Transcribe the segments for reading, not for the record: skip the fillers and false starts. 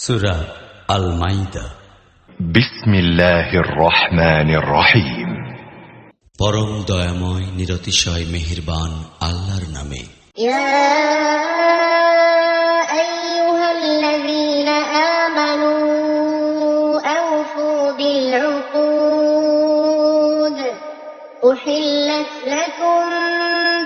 সূরা আল মাইদা। বিসমিল্লাহির রহমানির রহিম। পরম দয়াময় নিরতিশয় মেহেরবান আল্লাহর নামে। ইয়া আইয়ুহাল্লাযীনা আমানু আওফু বিল উকুদ উহিল্লাত লাকুম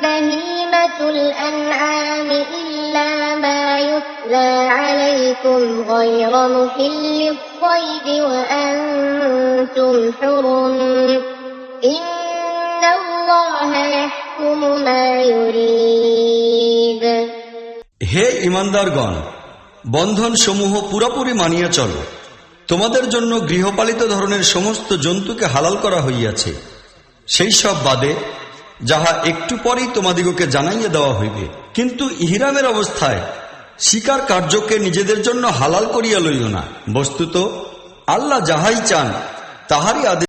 বাহীমাতুল আনআমি ইল্লা মা ইউতলা আলাইকুম গায়রা মুহিল্লিস সাইদি ওয়া আনতুম হুরুম ইন্নাল্লাহা ইয়াহকুমু মা ইউরিদ। হে ঈমানদারগণ, বন্ধন সমূহ পুরোপুরি মানিয়া চলো। তোমাদের জন্য গৃহপালিত ধরনের সমস্ত জন্তুকে হালাল করা হইয়াছে, সেই সব বাদে যাহা একটু পরেই তোমাদিগকে জানাইয়া দেওয়া হইবে। কিন্তু ইহরামের অবস্থায় শিকার কার্যকে নিজেদের জন্য হালাল করিয়া লইও না। বস্তুত আল্লাহ যাহাই চান তাহারই আদেশ।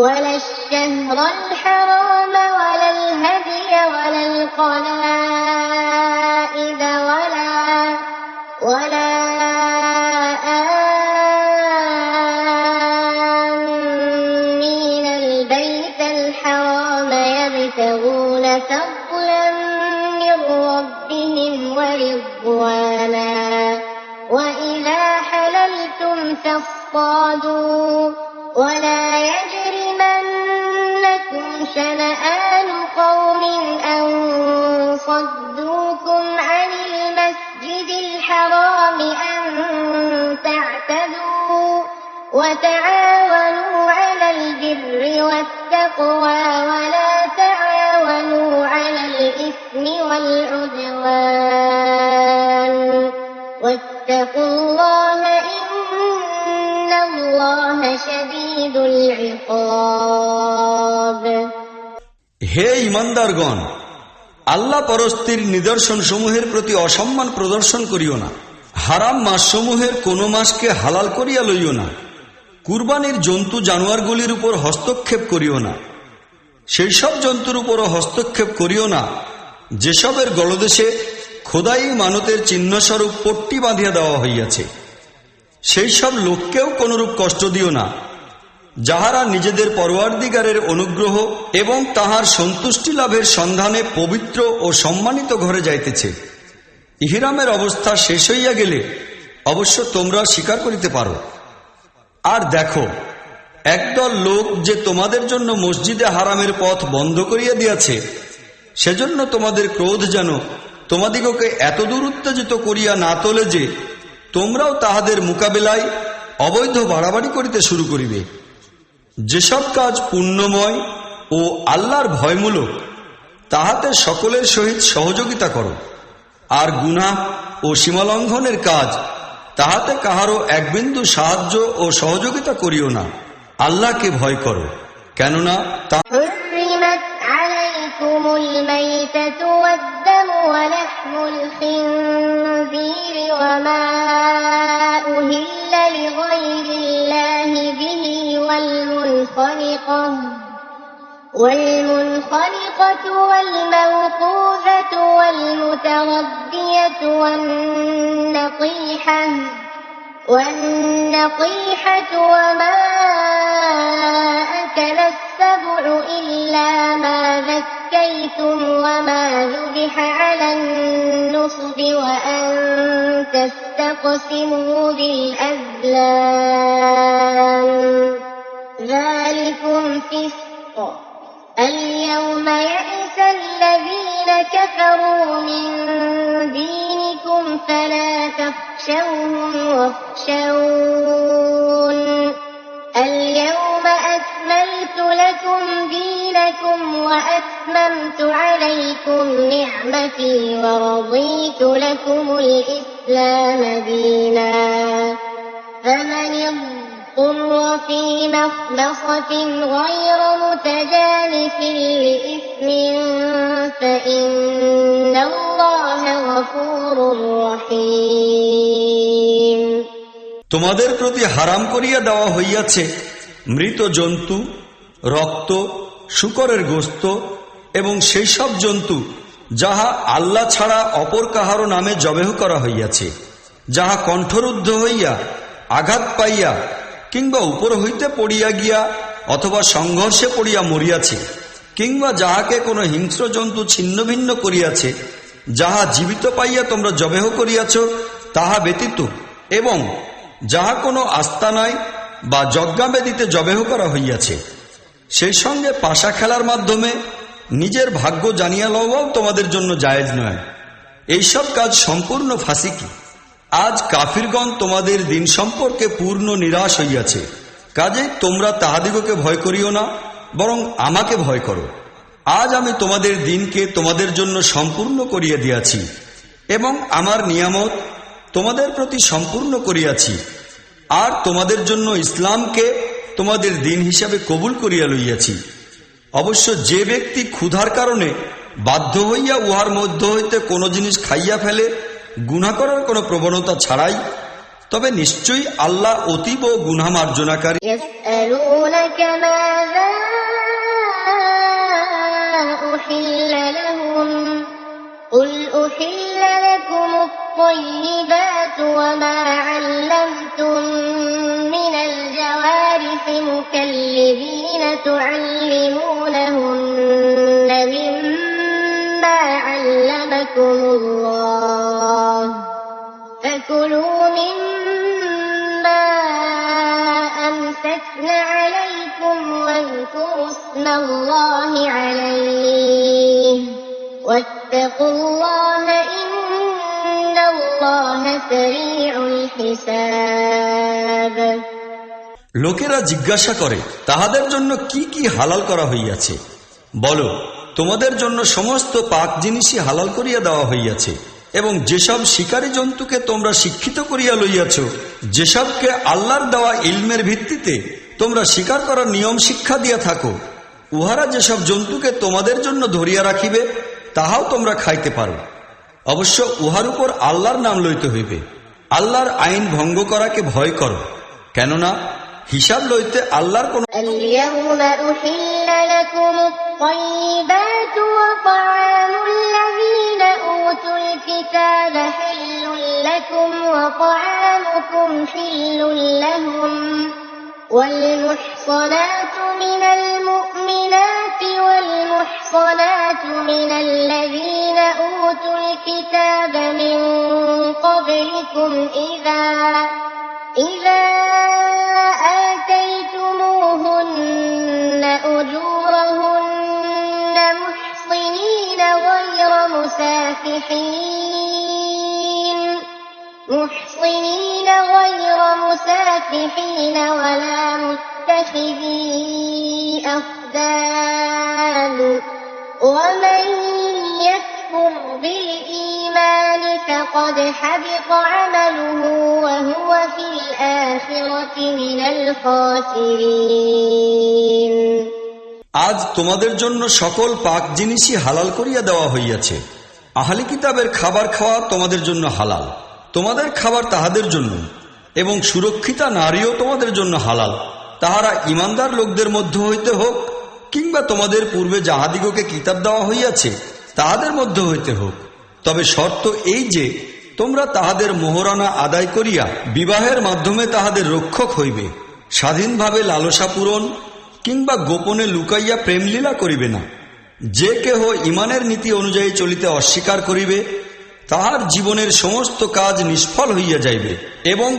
ولا الشهر الحرام ولا الهدي ولا القلائد ولا آمين البيت الحرام يبتغون فضلا من ربهم ورضوانا وإذا حللتم فاصطادوا ولا يجرمنكم شنآن قوم أن صدوكم عن المسجد الحرام أن تعتدوا وتعاونوا على البر والتقوى ولا تعاونوا على الإثم والعدوان واتقوا الله إن الله شديد العقاب। হে ঈমানদারগণ, আল্লাহ পরস্তির নিদর্শন সমূহের প্রতি অসম্মান প্রদর্শন করিও না। হারাম মাসসমূহের কোন মাসকে হালাল করিয়া লইও না। কুরবানির জন্তু জানোয়ারগুলির উপর হস্তক্ষেপ করিও না। সেই সব জন্তুর উপরও হস্তক্ষেপ করিও না যেসবের গলদেশে খোদাই মানতের চিহ্নস্বরূপ পট্টি বাঁধিয়া দেওয়া হইয়াছে। সেই সব লোককেও কোনরূপ কষ্ট দিও না যাহারা নিজেদের পরওয়ারদিগারের অনুগ্রহ এবং তাহার সন্তুষ্টি লাভের সন্ধানে পবিত্র ও সম্মানিত ঘরে যাইতেছে। ইহরামের অবস্থা শেষ হইয়া গেলে অবশ্য তোমরা স্বীকার করিতে পারো। আর দেখো, একদল লোক যে তোমাদের জন্য মসজিদে হারামের পথ বন্ধ করিয়া দিয়াছে, সেজন্য তোমাদের ক্রোধ যেন তোমাদিগকে এতদূর উত্তেজিত করিয়া না তোলে যে তোমরাও তাহাদের মোকাবিলায় অবৈধ বাড়াবাড়ি করিতে শুরু করিবে। যেসব কাজ পুণ্যময় ও আল্লাহর ভয়মূলক তাহাতে সকলের সহিত সহযোগিতা করো, আর গুনাহ ও সীমালঙ্ঘনের কাজ তাহাতে কাহারও এক বিন্দু সাহায্য ও সহযোগিতা করিও না। আল্লাহকে ভয় করো, কেননা حرمت عليكم الميتة والدم ولحم الخنزير وما أهل لغير الله به والمنخنقة والموقوذة والمتردية والنقيحة وما أكل السبع إلا ما ذكيتم وما ذبح على النصب وأن تستقسموا بالأزلام ذلكم فسق اليوم يئس الذين كفروا من دينكم فلا تخشوهم واخشون اليوم أكملت لكم دينكم وأتممت عليكم نعمتي ورضيت لكم الإسلام دينا فمن اضطر في مخلصة غير متجانف لإثم فإن الله غفور رحيم। তোমাদের প্রতি হারাম করিয়া দেওয়া হইয়াছে মৃত জন্তু, রক্ত, শূকরের গোস্ত এবং সেই সব জন্তু যাহা আল্লাহ ছাড়া অপর কাহারও নামে জবেহ করা হইয়াছে, যাহা কণ্ঠরুদ্ধ হইয়া, আঘাত পাইয়া কিংবা উপর হইতে পড়িয়া গিয়া অথবা সংঘর্ষে পড়িয়া মরিয়াছে, কিংবা যাহাকে কোনো হিংস্র জন্তু ছিন্ন ভিন্ন করিয়াছে, যাহা জীবিত পাইয়া তোমরা জবেহ করিয়াছ তাহা ব্যতীত, এবং যাহা কোনো আস্তানায় বা যজ্ঞাবেদিতে জবেহ করা হইয়াছে। সেই সঙ্গে পাশা খেলার মাধ্যমে নিজের ভাগ্য জানিয়া লওয়াও তোমাদের জন্য জায়েজ নয়। এইসব কাজ সম্পূর্ণ ফাসিকি। আজ কাফিরগণ তোমাদের দিন সম্পর্কে পূর্ণ নিরাশ হইয়াছে, কাজেই তোমরা তাহাদিগকে ভয় করিও না, বরং আমাকে ভয় করো। আজ আমি তোমাদের দিনকে তোমাদের জন্য সম্পূর্ণ করিয়া দিয়াছি এবং আমার নিয়ামত তোমাদের প্রতি সম্পূর্ণ করিয়াছি, আর তোমাদের জন্য ইসলামকে তোমাদের দিন হিসাবে কবুল করিয়া লইয়াছি। অবশ্য যে ব্যক্তি ক্ষুধার কারণে বাধ্য হইয়া উহার মধ্য হইতে কোনো জিনিস খাইয়া ফেলে গুনাহ করার কোনো প্রবণতা ছাড়াই, তবে নিশ্চয়ই আল্লাহ অতীব গুনাহ মার্জনাকারী। يسألونك ماذا أحل لهم قل أحل لكم الطيبات وما علمتم من الجوارح مكلبين تعلمونهن مما علمكم الله فكلوا مما أمسكن عليكم واذكروا اسم الله عليه واتقوا الله إن الله سريع الحساب। লোকেরা জিজ্ঞাসা করে তাহাদের জন্য কি কি হালাল করা হইয়াছে। বলো, তোমাদের জন্য সমস্ত পাক জিনিসই হালাল করিয়া দেওয়া হইয়াছে, এবং যেসব শিকারী জন্তুকে তোমরা শিক্ষিত করিয়া লইয়াছ, যেসবকে আল্লাহর দেওয়া ইলমের ভিত্তিতে তোমরা শিকার করার নিয়ম শিক্ষা দিয়া থাকো, উহারা যেসব জন্তুকে তোমাদের জন্য ধরিয়া রাখিবে তাহাও তোমরা খাইতে পারো। অবশ্য উহার উপর আল্লাহর নাম লইতে হইবে। আল্লাহর আইন ভঙ্গ করাকে ভয় করো, কেননা হিসাব লইতে আল্লাহর কোন। اليوم أحل لكم الطيبات وطعام الذين أوتوا الكتاب حل لكم وطعامكم حل لهم والمحصنات من المؤمنات والمحصنات من الذين أوتوا الكتاب من قبلكم إذا آتيتموهن أجورهن محصنين غير مسافحين ولا متخذي أخدان ومن يكفر بالإيمان فقد حبط عمله وهو في الآخرة من الخاسرين। আজ তোমাদের জন্য সকল পাক জিনিসই হালাল করিয়া দেওয়া হইয়াছে। আহলি কিতাবের খাবার খাওয়া তোমাদের জন্য হালাল, তোমাদের খাবার তাহাদের জন্য, এবং সুরক্ষিতা নারীও তোমাদের জন্য হালাল, তাহারা ইমানদার লোকদের মধ্য হইতে হোক কিংবা তোমাদের পূর্বে যাহাদিগকে কিতাব দেওয়া হইয়াছে তাহাদের মধ্য হইতে হোক। তবে শর্ত এই যে তোমরা তাহাদের মোহরানা আদায় করিয়া বিবাহের মাধ্যমে তাহাদের রক্ষক হইবে, স্বাধীনভাবে লালসা পূরণ কিংবা গোপনে লুকাইয়া প্রেমলীলা করিবে না। যে কেহ ইমানের নীতি অনুযায়ী চলিতে অস্বীকার করিবে তাহার জীবনের সমস্ত কাজ নিষ্ফল হইয়া যাইবে এবং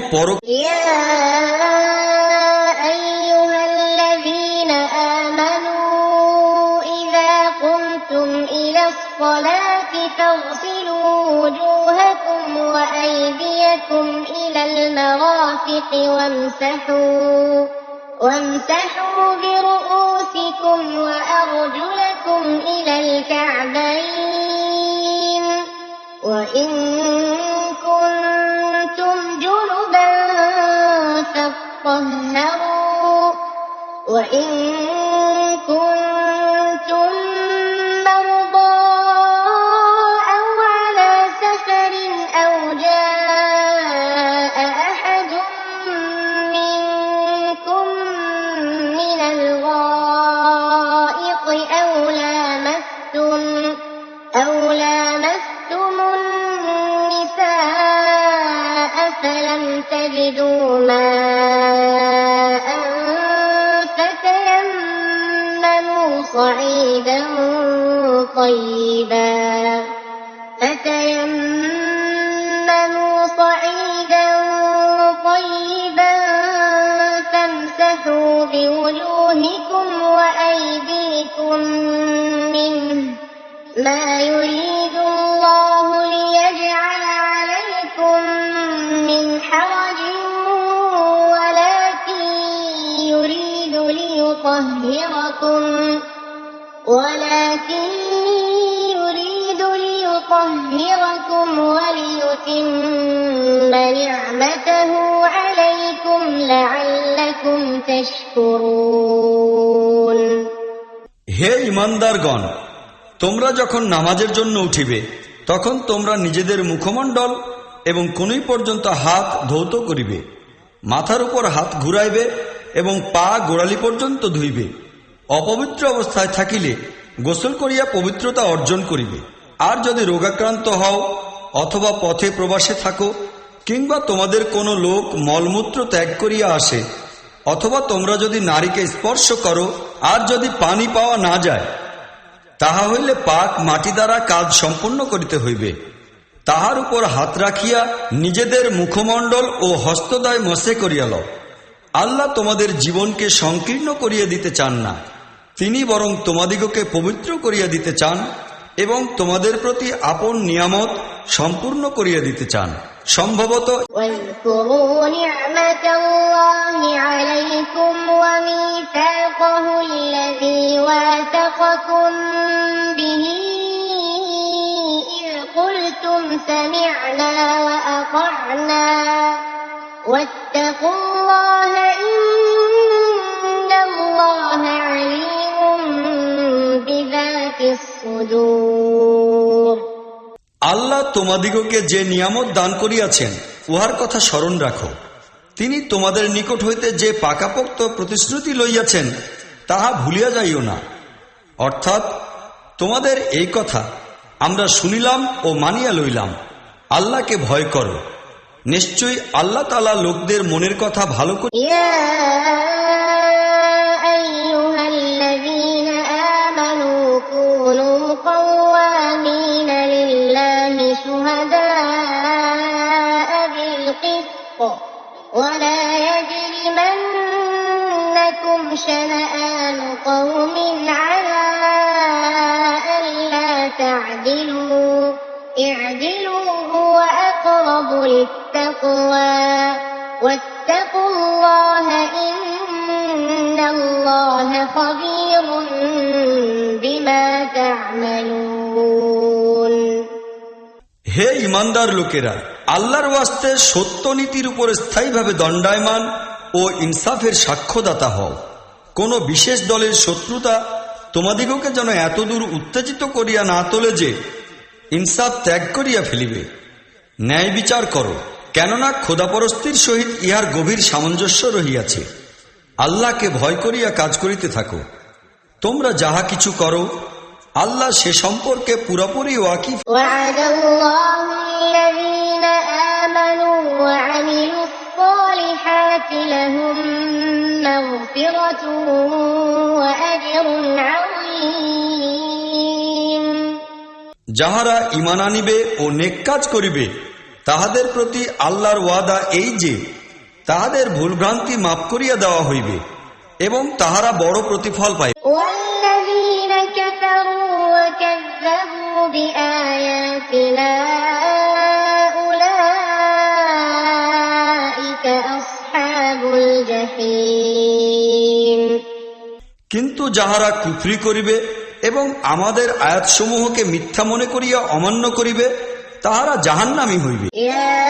فاغسلوا وجوهكم وأيديكم إلى المرافق وامسحوا برؤوسكم وأرجلكم إلى الكعبين وإن كنتم جنبا فاطهروا وإن كنتم مرضى أو على سفر أو جاء أحد يجدوا ماء فتيمموا صعيدا طيبا فامسحوا بوجوهكم وأيديكم منه ما يريد الله ليجعل عليكم من حرج ولكن يريد ليطهركم وليتم نعمته عليكم لعلكم تشكرون। হে ঈমানদারগণ, তোমরা যখন নামাজের জন্য উঠিবে তখন তোমরা নিজেদের মুখমণ্ডল এবং কনুই পর্যন্ত হাত ধৌত করিবে, মাথার উপর হাত ঘুরাইবে এবং পা গোড়ালি পর্যন্ত ধুইবে। অপবিত্র অবস্থায় থাকিলে গোসল করিয়া পবিত্রতা অর্জন করিবে। আর যদি রোগাক্রান্ত হও অথবা পথে প্রবাসে থাকো, কিংবা তোমাদের কোনো লোক মলমূত্র ত্যাগ করিয়া আসে, অথবা তোমরা যদি নারীকে স্পর্শ করো, আর যদি পানি পাওয়া না যায়, তাহা হইলে পাক মাটি দ্বারা কাজ সম্পন্ন করিতে হইবে। তাহার উপর হাত রাখিয়া নিজেদের মুখমণ্ডল ও হস্তদ্বয় মসে করিয়া লও। আল্লাহ তোমাদের জীবনকে সংকীর্ণ করিয়া দিতে চান না, তিনি বরং তোমাদিগকে পবিত্র করিয়া দিতে চান এবং তোমাদের প্রতি আপন নিয়ামত সম্পূর্ণ করিয়া দিতে চান। সম্ভবত واذكروا نعمة الله عليكم وميثاقه الذي واثقكم به إذ قلتم سمعنا وأطعنا واتقوا الله إن الله عليم بذات الصدور। আল্লাহ তোমাদিগকে যে নিয়ামত দান করিয়াছেন উহার কথা স্মরণ রাখো। তিনি তোমাদের নিকট হইতে যে পাকাপোক্ত প্রতিশ্রুতি লইয়াছেন তাহা ভুলিয়া যাইও না। অর্থাৎ তোমাদের এই কথা আমরা শুনিলাম ও মানিয়া লইলাম। আল্লাহকে ভয় করো, নিশ্চয়ই আল্লাহ তাআলা লোকদের মনের কথা ভালো করে। ولا يجرمنكم شنآن قوم على ألا تعدلوا اعدلوا هو أقرب للتقوى واتقوا الله إن الله خبير بما تعملون। হে ঈমানদার লোকেরা, আল্লাহর ওয়াস্তে সত্য নীতির উপর স্থায়ীভাবে দণ্ডায়মান ও ইনসাফের সাক্ষ্যদাতা হও। কোন বিশেষ দলের শত্রুতা তোমাদিগকে যেন এতদূর উত্তেজিত করিয়া না তোলে যে ইনসাফ ত্যাগ করিয়া ফেলিবে। ন্যায় বিচার করো, কেননা খোদাপরস্তির সহিত ইহার গভীর সামঞ্জস্য রহিয়াছে। আল্লাহকে ভয় করিয়া কাজ করিতে থাকো। তোমরা যাহা কিছু করো আল্লাহ সে সম্পর্কে পুরোপুরি ওয়াকিফ। وعد الله الذين آمنوا وعملوا الصالحات لهم مغفرة وأجر عظيم। যাহারা ঈমান আনিবে ও নেক কাজ করিবে তাহাদের প্রতি আল্লাহর ওয়াদা এই যে তাহাদের ভুলভ্রান্তি মাফ করিয়া দেওয়া হইবে এবং তাহারা বড় প্রতিফল পাইবে। والذين كفروا وكذبوا بآياتنا أولئك أصحاب الجحيم। কিন্তু যাহারা কুফরি করিবে এবং আমাদের আয়াতসমূহকে মিথ্যা মনে করিয়া অমান্য করিবে তাহারা জাহান্নামী হইবে। يا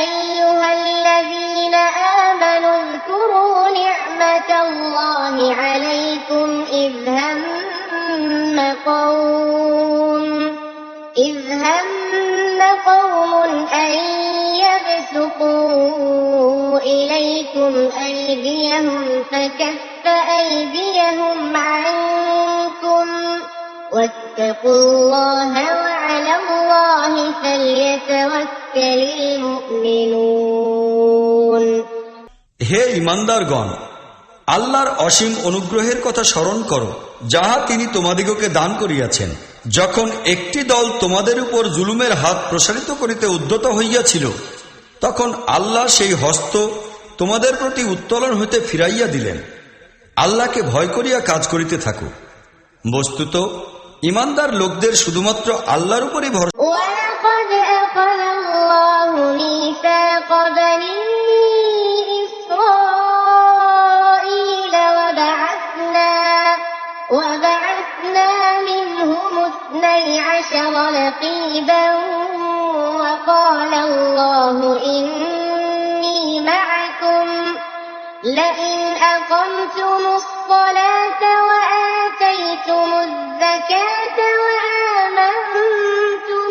أيها الذين آمنوا اذكروا نعمة الله عليكم إذ هم قوم أن يبسطوا إليكم أيديهم فكف أيديهم عنكم واتقوا الله وعلى الله فليتوكل يتوكل المؤمنون হে ঈমানদারগণ, আল্লাহর অসীম অনুগ্রহের কথা স্মরণ করো, যাহা তিনি তোমাদিগকে দান করিয়াছেন। যখন একটি দল তোমাদের উপর জুলুমের হাত প্রসারিত করিতে উদ্যত হইয়াছিল, তখন আল্লাহ সেই হস্ত তোমাদের প্রতি উত্তোলন হইতে ফিরাইয়া দিলেন। আল্লাহকে ভয় করিয়া কাজ করিতে থাকো। বস্তুত ঈমানদার লোকদের শুধুমাত্র আল্লাহর উপরই ভরসা। ولقد أخذ الله ميثاق بني إسرائيل وبعثنا منهم 12 نقيبا وقال الله إني معكم لئن أقمتم الصلاة وآتيتم الزكاة وآمنتم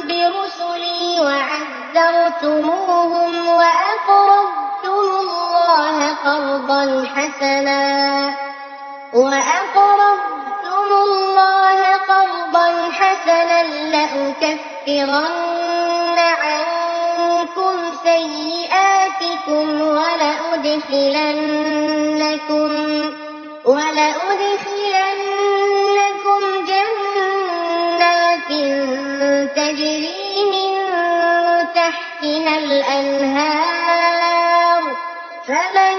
برسلي وعزرتموهم وأقرضتم الله قرضا حسنا لأكفرن عنكم سيئاتكم ولأدخلنكم جنات تجري من تحتها الأنهار فمن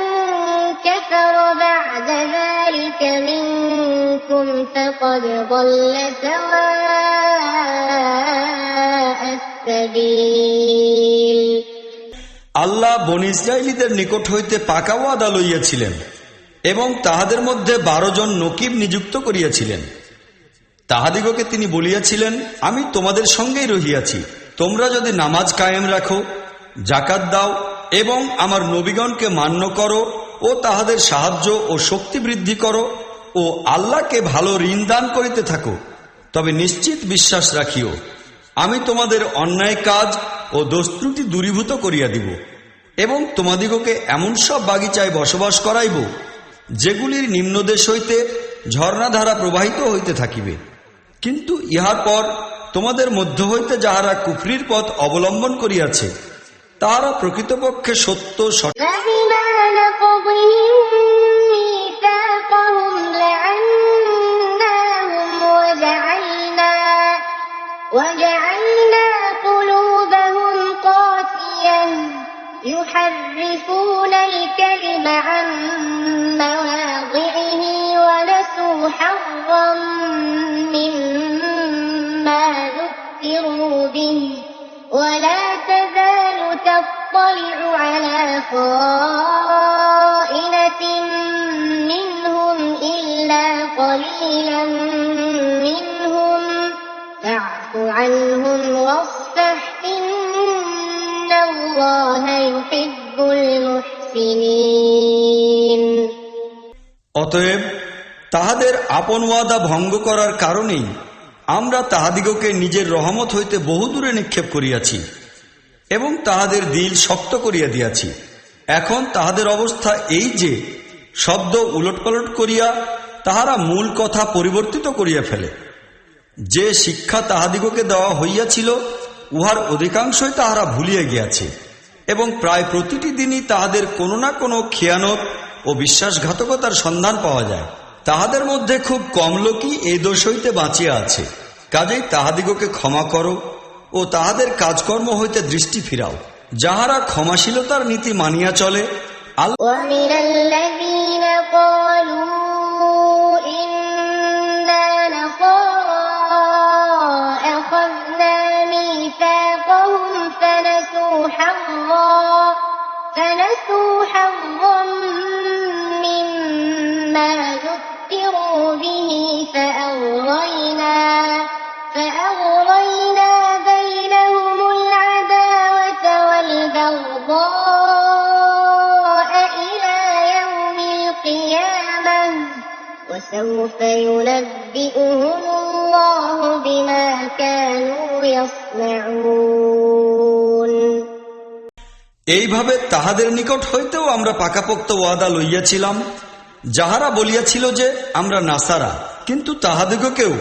كفر بعد ذلك منكم فقد ضل سواء السبيل আল্লাহ বনী ইসরাঈলীদের নিকট হইতে পাকা ওয়াদা লইয়াছিলেন এবং তাহাদের মধ্যে 12 জন নকিব নিযুক্ত করিয়াছিলেন। তাহাদিগকে তিনি বলিয়াছিলেন, আমি তোমাদের সঙ্গেই রহিয়াছি। তোমরা যদি নামাজ কায়েম রাখো, জাকাত দাও এবং আমার নবীগণকে মান্য করো ও তাহাদের সাহায্য ও শক্তি বৃদ্ধি করো ও আল্লাহকে ভালো ঋণ দান করিতে থাকো, তবে নিশ্চিত বিশ্বাস রাখিও, আমি তোমাদের অন্যায় কাজ ও দোষত্রুটি দূরীভূত করিয়া দিব এবং তোমাদিগকে এমন সব বাগিচায় বসবাস করাইব যেগুলির নিম্নদেশ হইতে ঝর্ণাধারা প্রবাহিত হইতে থাকিবে। কিন্তু ইহার পর তোমাদের মধ্য হইতে যাহারা কুফরির পথ অবলম্বন করিয়াছে, তাহারা প্রকৃতপক্ষে সত্য সঠিক وجعلنا قلوبهم قاسية يحرفون الكلم عن مواضعه ونسوا حظا مما ذكروا به ولا تزال تطلع على خائنة منهم إلا قليلا منهم فاعف عنهم واصفح إن الله يحب المحسنين অতএব তাহাদের আপন ওয়াদা ভঙ্গ করার কারণেই আমরা তাহাদিগকে নিজের রহমত হইতে বহুদূরে নিক্ষেপ করিয়াছি এবং তাহাদের দিল শক্ত করিয়া দিয়াছি। এখন তাহাদের অবস্থা এই যে শব্দ উলটপালট করিয়া তাহারা মূল কথা পরিবর্তিত করিয়া ফেলে। যে শিক্ষা তাহাদিগকে দেওয়া হইয়াছিল উহার অধিকাংশই তাহারা ভুলিয়া গিয়াছে এবং প্রায় প্রতিটি দিনই তাহাদের কোনো না কোনো খেয়ানত ও বিশ্বাসঘাতকতার সন্ধান পাওয়া যায়। তাহাদের মধ্যে খুব কম লোকই এই দোষ হইতে বাঁচিয়া আছে। কাজেই তাহাদিগকে ক্ষমা করো ও তাহাদের কাজকর্ম হইতে দৃষ্টি ফিরাও। যাহারা ক্ষমাশীলতার নীতি মানিয়া চলে ومن الذين قالوا إنا نصارى أخذنا ميثاقهم فنسوا حظا مما ذكروا به فأغرينا بينهم العداوة والبغضاء إلى يوم القيامة وسوف ينبئهم الله بما كانوا يصنعون এইভাবে তাহাদের নিকট হইতেও আমরা পাকাপোক্ত ওয়াদা লইয়াছিলাম, যাহারা বলিয়াছিল যে আমরা নাসারা, কিন্তু তাহাদিগকেও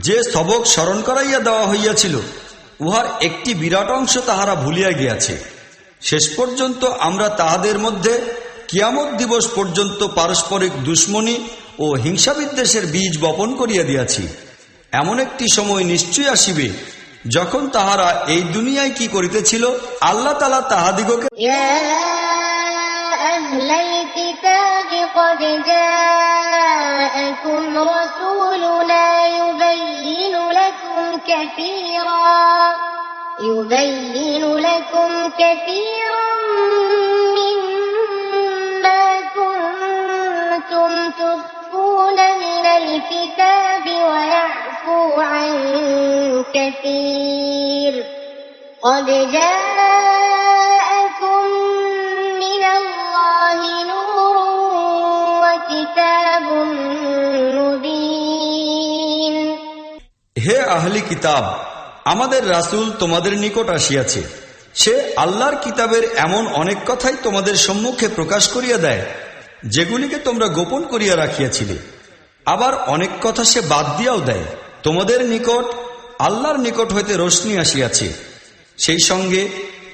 যে সবক স্মরণ করাইয়া দেওয়া হইয়াছিল উহার একটি বিরাট অংশ তাহারা ভুলিয়া গিয়াছে। শেষ পর্যন্ত আমরা তাহাদের মধ্যে কিয়ামত দিবস পর্যন্ত পারস্পরিক দুশ্মনী ও হিংসাবিদ্বেষের বীজ বপন করিয়া দিয়াছি। এমন একটি সময় নিশ্চয়ই আসিবে যখন তাহারা এই দুনিয়ায় কি করিতেছিল আল্লাহ তাআলা তাহাদিগকে يبين لكم كثيرا مما كنتم تخفون من الكتاب ويعفو عن كثير قد جاءكم من الله نور وكتاب مبين হে আহলি কিতাব, আমাদের রাসূল তোমাদের নিকট আসিয়াছে। সে আল্লাহর কিতাবের এমন অনেক কথাই তোমাদের সম্মুখে প্রকাশ করিয়া দেয় যেগুলিকে তোমরা গোপন করিয়া রাখিয়াছিলে। আবার অনেক কথা সে বাদ দিয়াও দেয়। তোমাদের নিকট আল্লাহর নিকট হইতে রোশনি আসিয়াছে, সেই সঙ্গে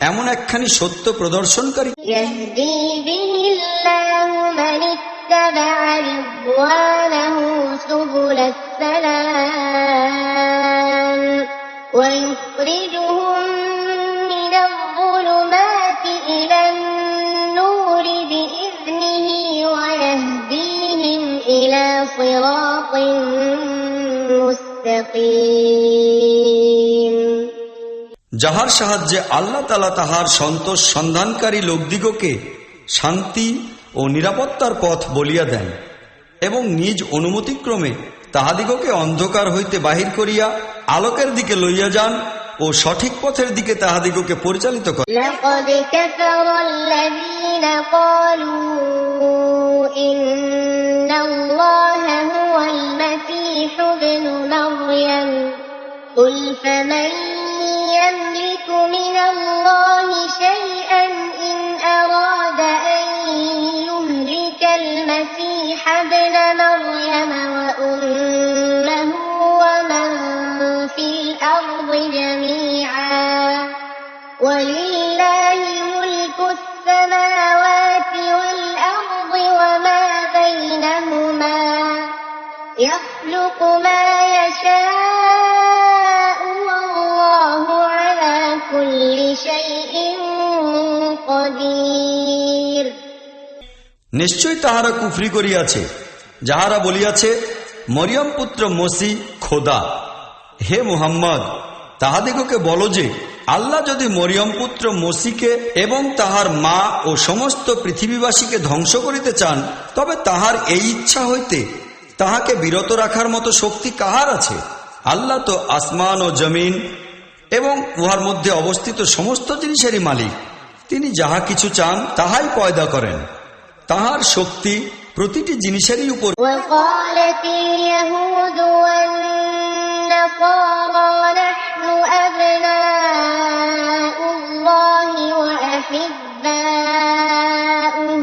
এমন একখানি সত্য প্রদর্শনকারী ويخرجهم من الظلمات إلى النور بإذنه ويهديهم إلى صراط مستقيم যাহার সাহায্যে আল্লাহ তাআলা তাহার সন্তোষ সন্ধানকারী লোকদিগকে শান্তি ও নিরাপত্তার পথ বলিয়া দেন এবং নিজ অনুমতিক্রমে তাহাদিগকে অন্ধকার হইতে বাহির করিয়া আলোকের দিকে লইয়া যান ও সঠিক পথের দিকে তাহাদিগকে পরিচালিত করেন। لقد كفر الذين قالوا إن الله هو المسيح ابن مريم قل فمن يملك من الله شيئا إن أراد أن يهلك المسيح ابن مريم وأمه ومن في الأرض جميعا ولله ملك السماوات والأرض وما بينهما يخلق ما يشاء والله على كل شيء قدير নিশ্চয় তাহারা কুফরি করিয়াছে যাহারা বলিয়াছে মরিয়ম পুত্র মসীহ খোদা। হে মুহাম্মদ, তাহাদিগকে বলো যে আল্লাহ যদি মরিয়ম পুত্র মসীহকে এবং তাহার মা ও সমস্ত পৃথিবীবাসীকে ধ্বংস করিতে চান তবে তাহার এই ইচ্ছা হইতে তাহাকে বিরত রাখার মতো শক্তি কাহার আছে? আল্লাহ তো আসমান ও জমিন এবং উহার মধ্যে অবস্থিত সমস্ত জিনিসেরই মালিক। তিনি যাহা কিছু চান তাহাই পয়দা করেন। তাহার শক্তি প্রতিটি জিনিসেরই উপর। وقالت اليهود والنصارى نحن أبناء الله وأحباؤه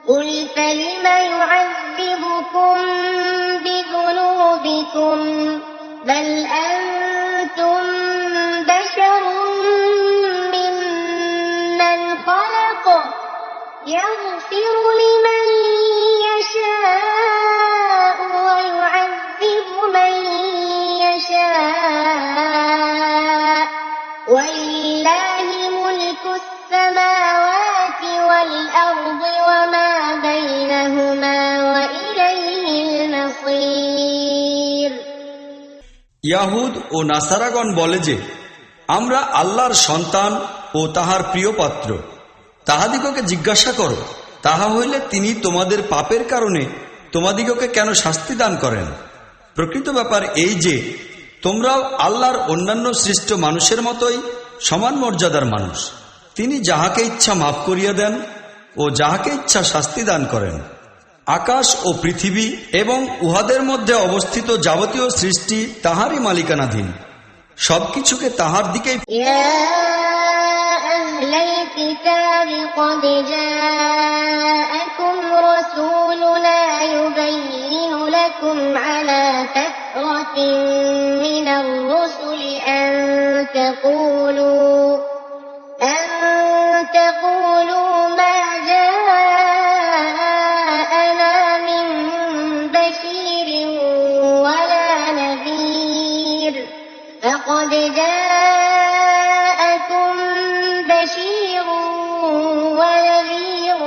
قل فلم يعذبكم بذنوبكم بل أنتم بشر ممن خلق يغفر لمن يشاء ويعذب من يشاء ولله ملك السماوات والأرض وما بينهما وإليه المصير ইয়াহুদ ও নাসারাগণ বলে যে আমরা আল্লাহর সন্তান ও তাহার প্রিয় পাত্র। তাহাদিগকে জিজ্ঞাসা করো, তাহা হইলে তিনি তোমাদের পাপের কারণে তোমাদিগকে কেন শাস্তি দান করেন? প্রকৃত ব্যাপার এই যে তোমরাও আল্লাহর অন্যান্য সৃষ্ট মানুষের মতোই সমান মর্যাদার মানুষ। তিনি যাহাকে ইচ্ছা মাফ করিয়া দেন ও যাহাকে ইচ্ছা শাস্তি দান করেন। আকাশ ও পৃথিবী এবং উহাদের মধ্যে অবস্থিত যাবতীয় সৃষ্টি তাহারই মালিকানাধীন। সবকিছুকে তাহার দিকেই। أهل الكتاب قد جاءكم رسولنا يبين لكم على فترة من الرسل أن تقولوا ما جاءنا من بشير ولا نذير فقد جاءكم بشير ونذير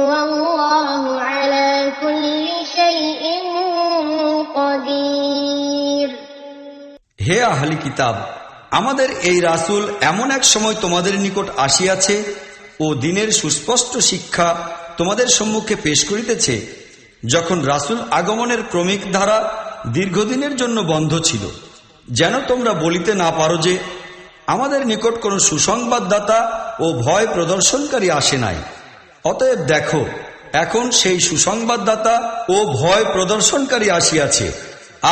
والله على كل شيء قدير। হে আহলি কিতাব, আমাদের এই রাসূল এমন এক সময় তোমাদের নিকট আসিয়াছে ও দ্বীনের সুস্পষ্ট শিক্ষা তোমাদের সম্মুখে পেশ করিতেছে, যখন রাসূল আগমনের ক্রমিক ধারা দীর্ঘদিনের জন্য বন্ধ ছিল, যেন তোমরা বলিতে না পারো যে আমাদের নিকট কোনো সুসংবাদদাতা ও ভয় প্রদর্শনকারী আসে নাই। অতএব দেখো, এখন সেই সুসংবাদদাতা ও ভয় প্রদর্শনকারী আসিয়াছে,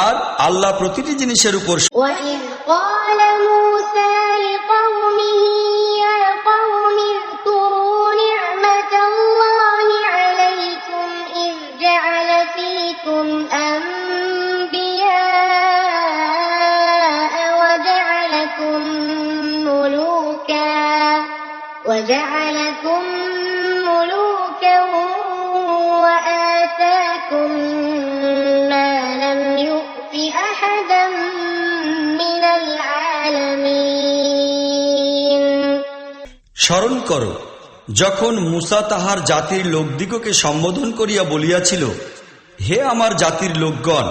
আর আল্লাহ প্রতিটি জিনিসের উপর। وَإِذْ قَالَ مُوسَى لِقَوْمِهِ يَا قَوْمِ اذْكُرُوا نِعْمَةَ اللَّهِ عَلَيْكُمْ إِذْ جَعَلَ فِيكُمْ أَنْبِيَاءَ وَجَعَلَكُمْ مُلُوكًا وَآتَاكُمْ مَا لَمْ يُؤْتِ أَحَدًا مِنَ الْعَالَمِينَ। স্মরণ করো, যখন মূসা তাহার জাতির লোকদিগকে সম্বোধন করিয়া বলিয়াছিল, হে আমার জাতির লোকগণ,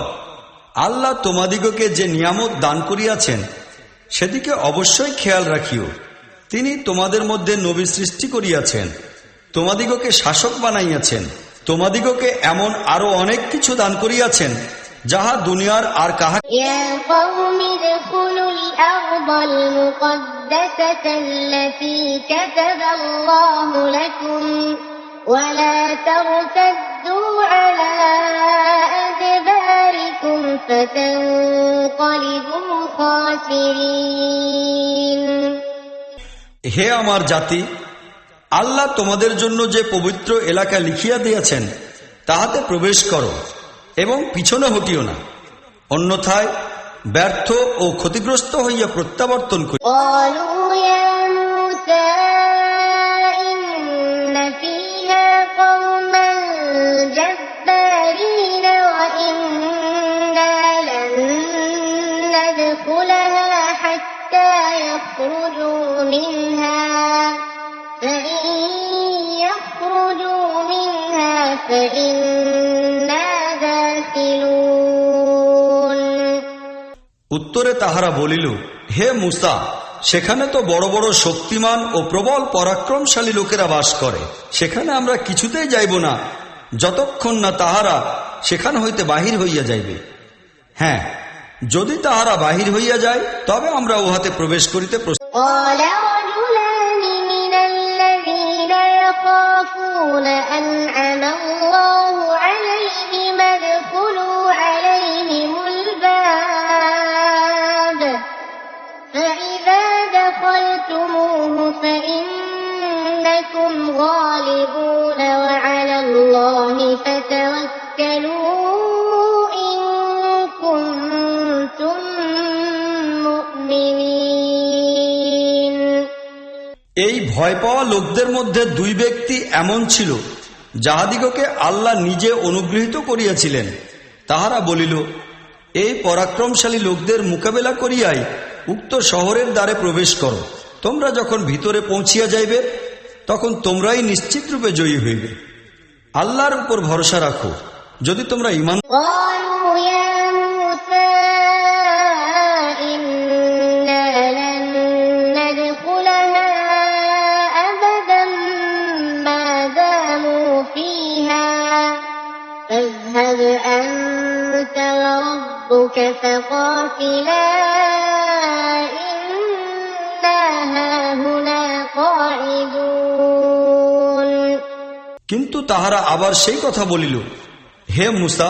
আল্লাহ তোমাদিগকে যে নিয়ামত দান করিয়াছেন সেদিকে অবশ্যই খেয়াল রাখিও। তিনি তোমাদের মধ্যে নবী সৃষ্টি করিয়াছেন, তোমাদিগকে শাসক বানাইয়াছেন, তোমাদিগকে এমন আরো অনেক কিছু দান করিয়াছেন যাহা দুনিয়ার আর কাহা। يا قوم ادخلوا الأرض المقدسة التي كتب الله لكم ولا ترتدوا على أدباركم فتنقلبوا خاسرين। হে আমার জাতি, আল্লাহ তোমাদের জন্য যে পবিত্র এলাকা লিখিয়া দিয়াছেন তাহাতে প্রবেশ করো এবং পিছনে হটিও না, অন্যথায় ব্যর্থ ও ক্ষতিগ্রস্ত হইয়া প্রত্যাবর্তন করি। قالوا يا موسى إن فيها قوما جبارين وإنا لن ندخلها حتى يخرجوا منها فإن يخرجوا منها فإنا داخلون। উত্তরে তাহারা বলিল, হে মূসা, সেখানে তো বড় বড় শক্তিমান ও প্রবল পরাক্রমশালী লোকেরা বাস করে, সেখানে আমরা কিছুতেই যাইব না যতক্ষণ না তাহারা সেখান হইতে বাহির হইয়া যাইবে। হ্যাঁ, যদি তাহারা বাহির হইয়া যায় তবে আমরা উহাতে প্রবেশ করিতে প্রস্তুত। قال رجلان من الذين يخافون أنعم الله عليهم ادخلوا عليهم الباب فإذا دخلتموه فإنكم غالبون وعلى الله فتوكلوا إن كنتم مؤمنين। এই ভয় পাওয়া লোকদের মধ্যে দুই ব্যক্তি এমন ছিল যাহাদিগকে আল্লাহ নিজে অনুগৃহীত করিয়াছিলেন। তাহারা বলিল, এই পরাক্রমশালী লোকদের মোকাবেলা করিয়াই উক্ত শহরের দ্বারে প্রবেশ করো। তোমরা যখন ভিতরে পৌঁছিয়া যাইবে তখন তোমরাই নিশ্চিত রূপে জয়ী হইবে। আল্লাহর উপর ভরসা রাখো যদি তোমরা ঈমান। قالوا يا موسى إنا لن ندخلها أبدا ما داموا فيها فاذهب أنت وربك فقاتلا إنا هاهنا قاعدون। কিন্তু তাহারা আবার সেই কথা বলিল, হে মূসা,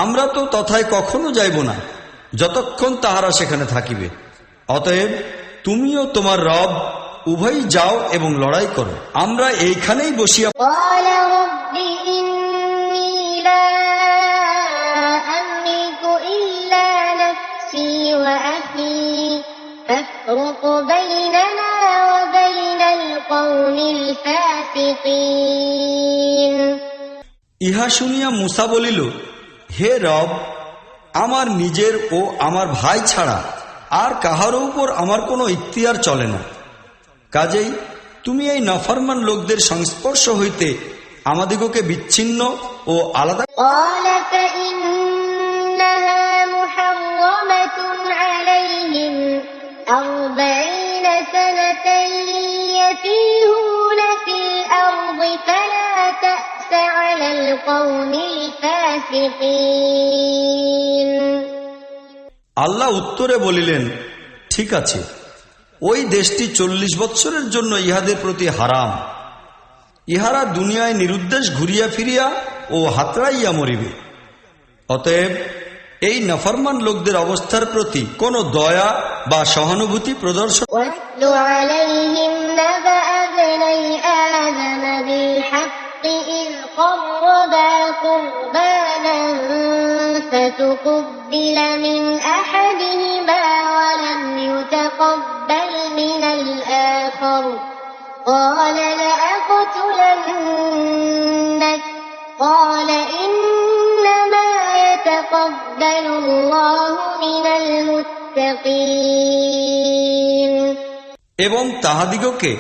আমরা তো তথায় কখনো যাইব না যতক্ষণ তাহারা সেখানে থাকিবে। অতএব তুমিও তোমার রব উভয়ই যাও এবং লড়াই করো, আমরা এইখানেই বসিয়া। قال رب إني لا أملك إلا نفسي وأخي فافرق الفاسقين ইহা শুনিয়া মুসা বলিল, হে রব, আমার নিজের ও আমার ভাই ছাড়া আর কাহারও উপর আমার কোনো ইখতিয়ার চলে না। কাজেই তুমি এই নাফরমান লোকদের সংস্পর্শ হইতে আমাদিগকে বিচ্ছিন্ন ও আলাদা। قال فإنها محرمة عليهم 40 سنة يتيهون في الأرض فلا تأس على القوم الفاسقين আল্লাহ উত্তরে বলিলেন, ঠিক আছে, ওই দেশটি 40 বৎসরের জন্য ইহাদের প্রতি হারাম। ইহারা দুনিয়ায় নিরুদ্দেশ ঘুরিয়া ফিরিয়া ও হাতড়াইয়া মরিবে। অতএব এই নাফরমান লোকদের অবস্থার প্রতি কোনো দয়া বা সহানুভূতি প্রদর্শন। واتل عليهم نبأ ابني آدم بالحق إذ قربا قربانا فتقبل من أحدهما ولم يتقبل من الآخر قال لأقتلنك قال إنما يتقبل الله من المتقين এবং তাহাদিগকে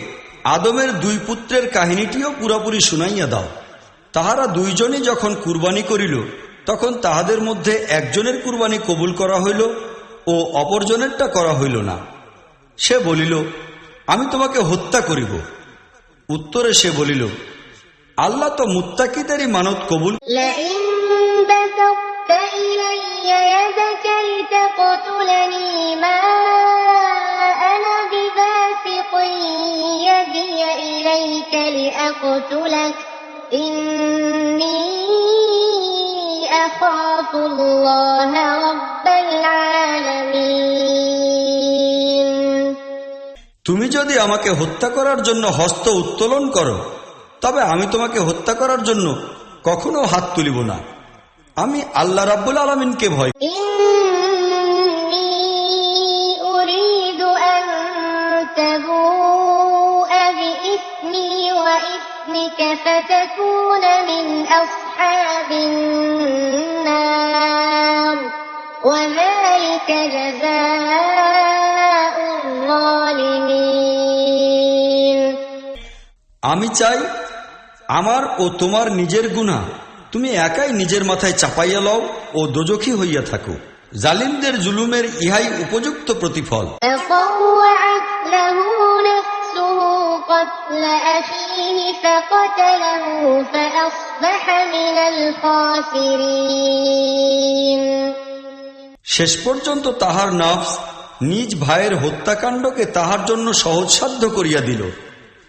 আদমের 2 পুত্রের কাহিনীটিও পুরাপুরি শুনাইয়া দাও। তাহারা দুইজনই যখন কুরবানি করিল, তখন তাহাদের মধ্যে একজনের কুরবানি কবুল করা হইল ও অপরজনেরটা করা হইল না। সে বলিল, আমি তোমাকে হত্যা করিব। উত্তরে সে বলিল, আল্লাহ তো মুত্তাকিদেরই মানত কবুল। لئن بسطت إلي يدك لتقتلني ما أنا بباسط يدي إليك لأقتلك إني أخاف الله رب العالمين তুমি যদি আমাকে হত্যা করার জন্য হস্ত উত্তোলন করো, তবে আমি তোমাকে হত্যা করার জন্য কখনো হাত তুলিব না। আমি আল্লাহ রাব্বুল আলামিনকে ভয়। إني أريد أن تبوء بإثمي وإثمك فتكون من أصحاب النار وذلك جزاء الظالمين আমি চাই আমার ও তোমার নিজের গুনাহ তুমি একাই নিজের মাথায় চাপাইয়া লও ও দোজখী হইয়া থাকো। জালিমদের জুলুমের ইহাই উপযুক্ত প্রতিফল। فطوعت له نفسه قتل أخيه فقتله فأصبح من الخاسرين শেষ পর্যন্ত তাহার নফস নিজ ভাইয়ের হত্যাকাণ্ডকে তাহার জন্য সহজসাধ্য করিয়া দিল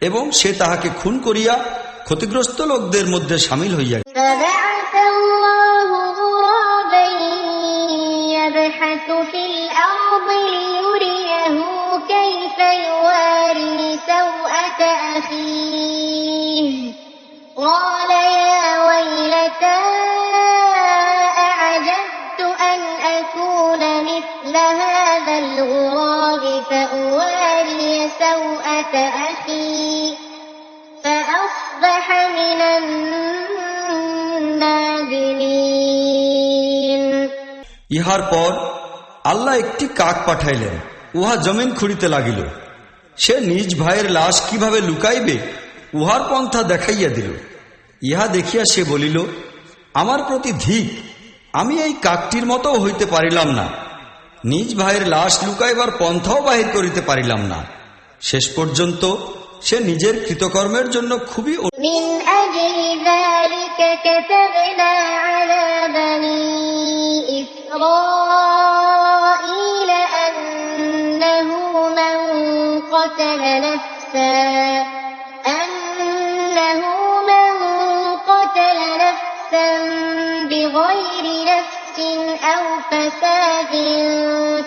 এবং সে তাহাকে খুন করিয়া ক্ষতিগ্রস্ত লোকদের মধ্যে শামিল হইয়া গেল। فبعث الله غرابا يبحث في الأرض ليريه كيف يواري سوءة أخيه قال يا ويلتى أعجبت أن أكون مثل هذا الغراب فأواري سوءة أخي فأصبح من النادمين ইহার পর আল্লাহ একটি কাক পাঠাইলেন, উহা জমিন খুঁড়িতে লাগিল। সে নিজ ভাইয়ের লাশ কিভাবে লুকাইবে উহার পন্থা দেখাইয়া দিল। ইহা দেখিয়া সে বলিল, আমার প্রতি ধিক, আমি এই কাকটির মতো হইতে পারিলাম না, নিজ ভাইয়ের লাশ লুকাইবার পন্থাও বাহির করিতে পারিলাম না। শেষ পর্যন্ত সে নিজের কৃতকর্মের জন্য খুবই من أجل ذلك كتبنا على بني إسرائيل أنه من قتل نفسا بغير نفس أو فساد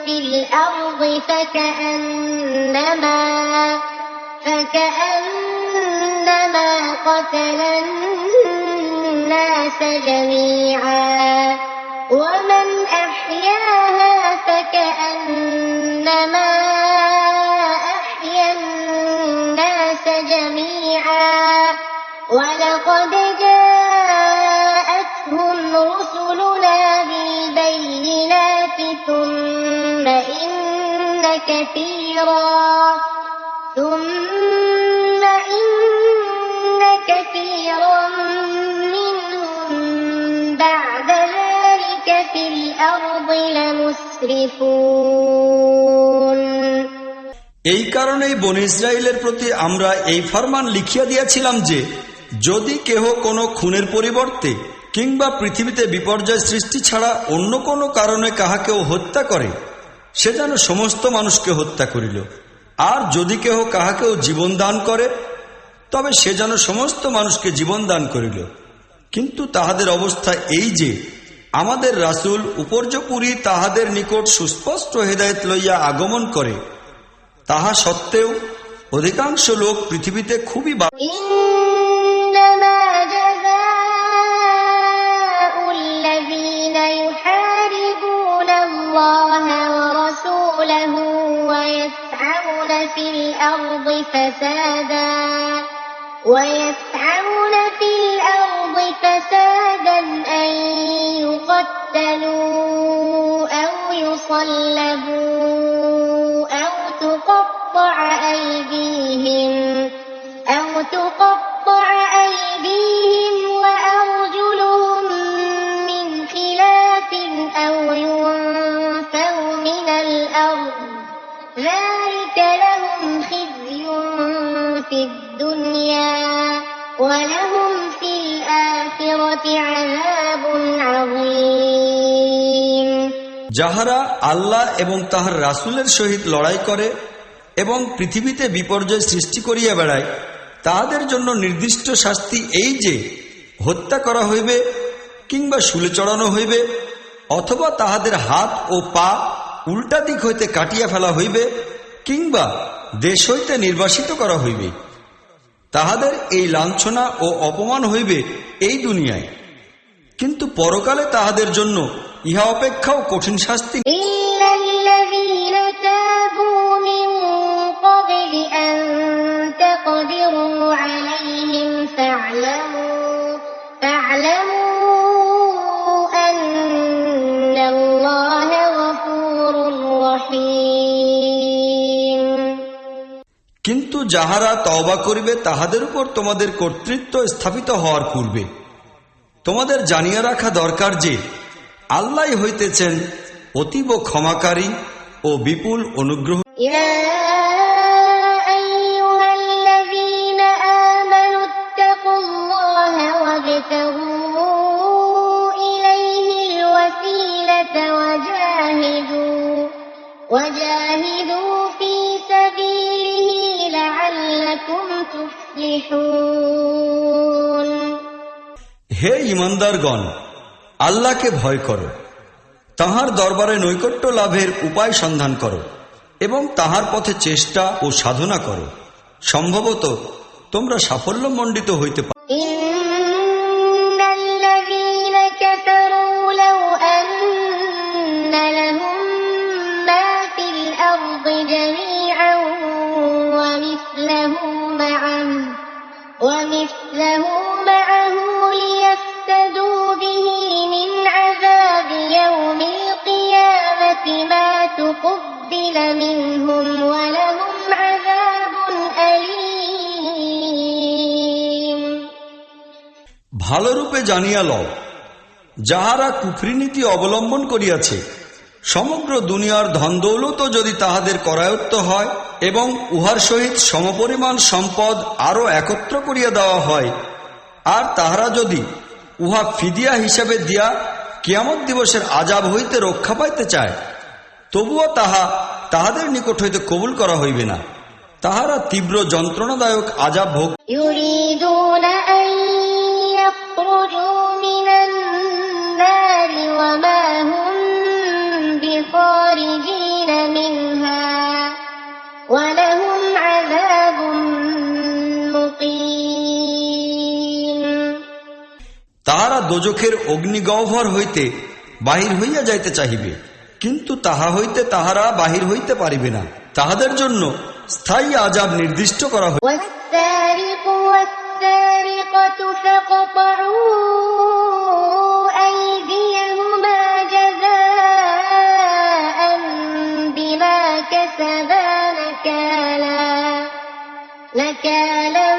في الأرض فكأنما قتل الناس جميعا ومن أحياها فكأنما أحيا الناس جميعا ولقد جاءتهم رسلنا بالبينات ثم إن كثيرا منهم بعد ذلك في الأرض لمسرفون। এই কারণেই বনী ইসরাইলের প্রতি আমরা এই ফরমান লিখিয়া দিয়েছিলাম যে যদি কেহ কোনো খুনের পরিবর্তে কিংবা পৃথিবীতে বিপর্যয় সৃষ্টি ছাড়া অন্য কোনো কারণে কাহাকেও হত্যা করে সে যেন সমস্ত মানুষকে হত্যা করিল, আর যদি কেহ কাহাকেও জীবন দান করে তবে সে যেন সমস্ত মানুষকে জীবন দান করিল। কিন্তু তাহাদের অবস্থা এই যে আমাদের রাসূল উপর্যুপরি তাহাদের নিকট সুস্পষ্ট হেদায়েত লইয়া আগমন করে, তাহা সত্ত্বেও অধিকাংশ লোক পৃথিবীতে খুবই إنما جزاء الذين يحاربون الله ورسوله ويسعون في الأرض فسادا أن يقتلوا أو يصلبوا أو تقطع أيديهم وأرجلهم من خلاف أو ينفوا من الأرض ذلك لهم خزي في الدنيا ولهم في الآخرة عذاب عظيم। যাহারা আল্লাহ এবং তাহার রাসূলের সহিত লড়াই করে এবং পৃথিবীতে বিপর্যয় সৃষ্টি করিয়া বেড়ায়, তাহাদের জন্য নির্দিষ্ট শাস্তি এই যে হত্যা করা হইবে কিংবা শুলে চড়ানো হইবে, অথবা তাহাদের হাত ও পা উল্টা দিক হইতে কাটিয়া ফেলা হইবে কিংবা দেশ হইতে নির্বাসিত করা হইবে। তাহাদের এই লাঞ্ছনা ও অপমান হইবে এই দুনিয়ায়, কিন্তু পরকালে তাহাদের জন্য ইহা অপেক্ষাও কঠিন শাস্তি। إلا الذين تابوا من قبل أن تقدروا عليهم فاعلموا أن الله غفور رحيم। কিন্তু যাহারা তওবা করিবে তাহাদের উপর তোমাদের কর্তৃত্ব স্থাপিত হওয়ার পূর্বে তোমাদের জানিয়া রাখা দরকার যে আল্লাহ হইতেছেন অতীব ক্ষমাকারী ও বিপুল অনুগ্রহ। يا أيها الذين آمنوا اتقوا الله وابتغوا إليه الوسيلة وجاهدوا في سبيله لعلكم تفلحون। হে ঈমানদারগণ, আল্লাহকে ভয় করো, তাহার দরবারে নৈকট্য লাভের উপায় সন্ধান করো এবং তাহার পথে চেষ্টা ও সাধনা করো, সম্ভবত তোমরা সাফল্যমণ্ডিত হইতে পারো। إن الذين كفروا لو أن لهم ما في الأرض جميعا ومثله معه ليفتدوا به من عذاب يوم القيامة ما تقبل منهم ولهم عذاب أليم। ভালোরূপে জানিয়া লও, যাহারা কুফরীনীতি অবলম্বন করিয়াছে, সমগ্র দুনিয়ার ধনদৌলত যদি তাহাদের করায়ত্ত হয় এবং উহার সহিত সমপরিমাণ সম্পদ আরো একত্র করিয়া দেওয়া হয়, আর তাহারা যদি উহা ফিদিয়া হিসাবে দিয়া কিয়ামত দিবসের আযাব হইতে রক্ষা পাইতে চায়, তবুও তাহাদের নিকট হইতে কবুল করা হইবে না। তাহারা তীব্র যন্ত্রণাদায়ক আযাব ভোগ। يريدون أن يخرجوا من النار وما هم بخارجين منها ولهم عذاب مقيم। তাহারা দোজখের অগ্নিগহ্বর হইতে বাহির হইয়া যাইতে চাহিবে, কিন্তু তাহা হইতে তাহারা বাহির হইতে পারিবে না। তাহাদের জন্য স্থায়ী আযাব নির্দিষ্ট করা হইবে। والسارق والسارقة فقطعوا أيديهما جزاء بما كسبا نكالا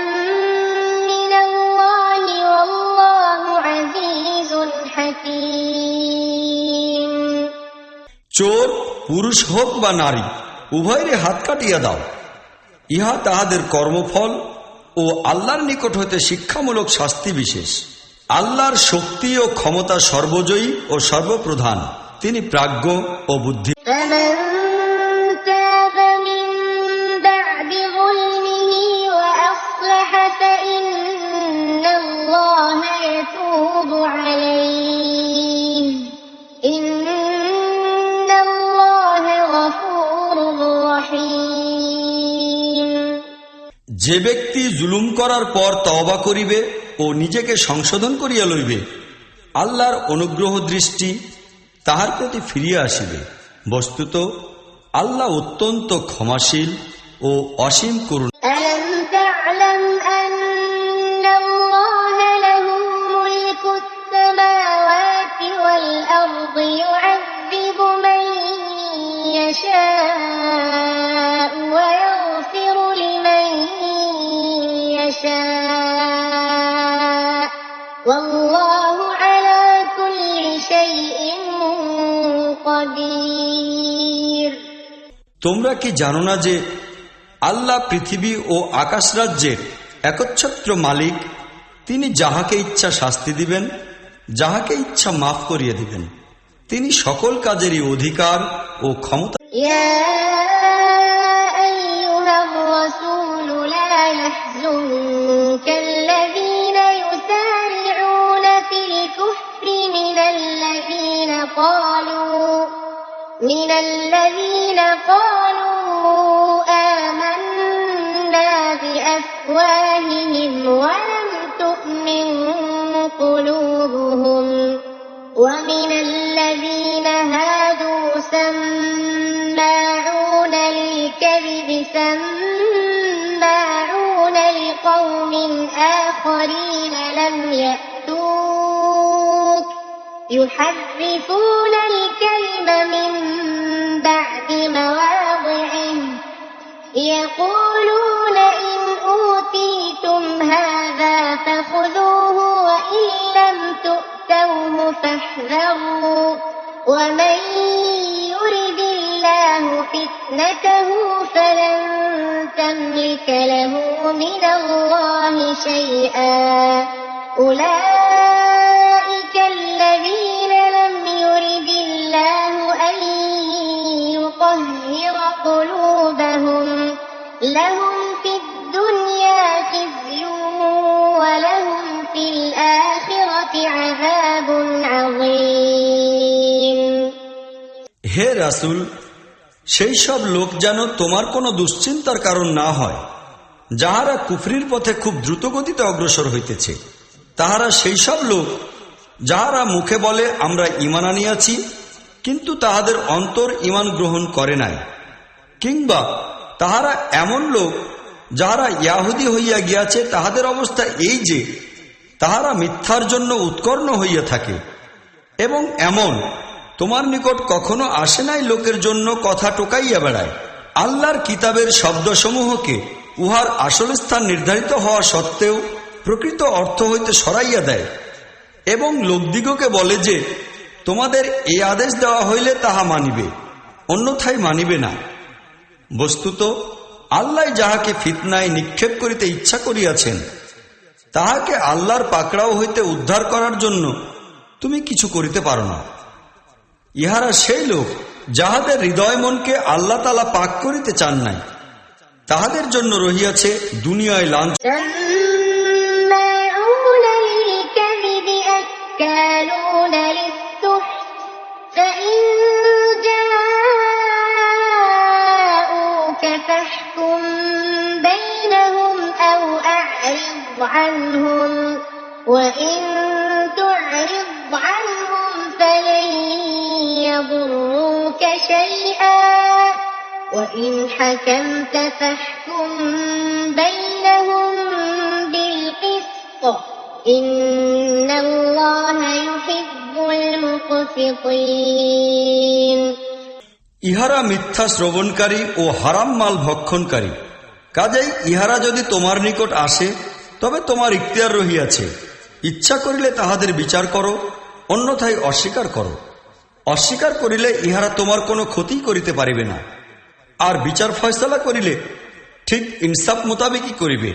من الله والله عزيز حكيم। চোর পুরুষ হোক বা নারী উভয়েরই হাত কাটিয়া দাও, ইহা তাহাদের কর্মফল ও আল্লাহর নিকট হইতে শিক্ষামূলক শাস্তি বিশেষ। আল্লাহর শক্তি ও ক্ষমতা সর্বজয়ী ও সর্বপ্রধান, তিনি প্রাজ্ঞ ও বুদ্ধি। যে ব্যক্তি জুলুম করার পর তওবা করিবে ও নিজেকে সংশোধন করিয়া লইবে, আল্লাহর অনুগ্রহ দৃষ্টি তাহার প্রতি ফিরিয়া আসিবে। বস্তুত আল্লাহ অত্যন্ত ক্ষমাশীল ও অসীম করুণা। তোমরা কি জানো না যে আল্লাহ পৃথিবী ও আকাশ রাজ্যের একচ্ছত্র মালিক? তিনি যাহাকে ইচ্ছা শাস্তি দিবেন, যাহাকে ইচ্ছা মাফ করিয়া দিবেন। তিনি সকল কাজেরই অধিকার ও ক্ষমতা। من الذين قالوا آمنا بأفواههم ولم تؤمن قلوبهم ومن الذين هادوا سماعون للكذب سماعون لقوم آخرين لم يأتوك يحرفون الكلم من بعد مواضعه يقولون إن أوتيتم هذا فخذوه وإن لم تؤتوه فاحذروا ومن يرد الله فتنته فلن تملك له من الله شيئا أولئك الذين لم يرد الله أن يطهر قلوبهم لهم في الدنيا خزي ولهم في الآخرة عذاب عظيم। হে রাসূল, সেই সব লোক যেন তোমার কোনো দুশ্চিন্তার কারণ না হয় যাহারা কুফরির পথে খুব দ্রুতগতিতে অগ্রসর হইতেছে। তাহারা সেই সব লোক যাহারা মুখে বলে আমরা ঈমান আনিয়াছি, কিন্তু তাহাদের অন্তর ঈমান গ্রহণ করে নাই। কিংবা তাহারা এমন লোক যাহারা ইয়াহুদী হইয়া গিয়াছে, তাহাদের অবস্থা এই যে তাহারা মিথ্যার জন্য উৎকর্ণ হইয়া থাকে। এবং এমন তোমার নিকট কখনো আসে নাই লোকের জন্য কথা টোকাইয়া বেড়ায়, আল্লাহর কিতাবের শব্দসমূহকে উহার আসল স্থান নির্ধারিত হওয়া সত্ত্বেও প্রকৃত অর্থ হইতে সরাইয়া দেয়, এবং লোকদিগকে বলে যে তোমাদের এই আদেশ দেওয়া হইলে তাহা মানিবে, অন্যথায় মানিবে না। বস্তুত আল্লাহ যাহাকে ফিতনায় নিক্ষেপ করিতে ইচ্ছা করিয়াছেন, তাহাকে আল্লাহর পাকড়াও হইতে উদ্ধার করার জন্য তুমি কিছু করিতে পারো না। ইহারা সেই লোক যাহাদের হৃদয় মনকে আল্লাহ তাআলা পাক করিতে চান নাই, তাহাদের জন্য রহিয়াছে দুনিয়ায় লাঞ্ছনা। عنهم وإن تعرض عنهم فلن يضروك شيئا وإن حكمت فاحكم بينهم بالقسط إن الله يحب المقسطين ইহারা মিথ্যা শ্রবণকারী ও হারাম মাল ভক্ষণকারী। কাজেই ইহারা যদি তোমার নিকট আসে তবে তোমার ইখতিয়ার রহিয়াছে, ইচ্ছা করিলে তাহাদের বিচার করো, অন্যথায় অস্বীকার করো। অস্বীকার করিলে ইহারা তোমার কোনো ক্ষতি করিতে পারিবে না, আর বিচার ফয়সালা করিলে ঠিক ইনসাফ মোতাবেকই করিবে,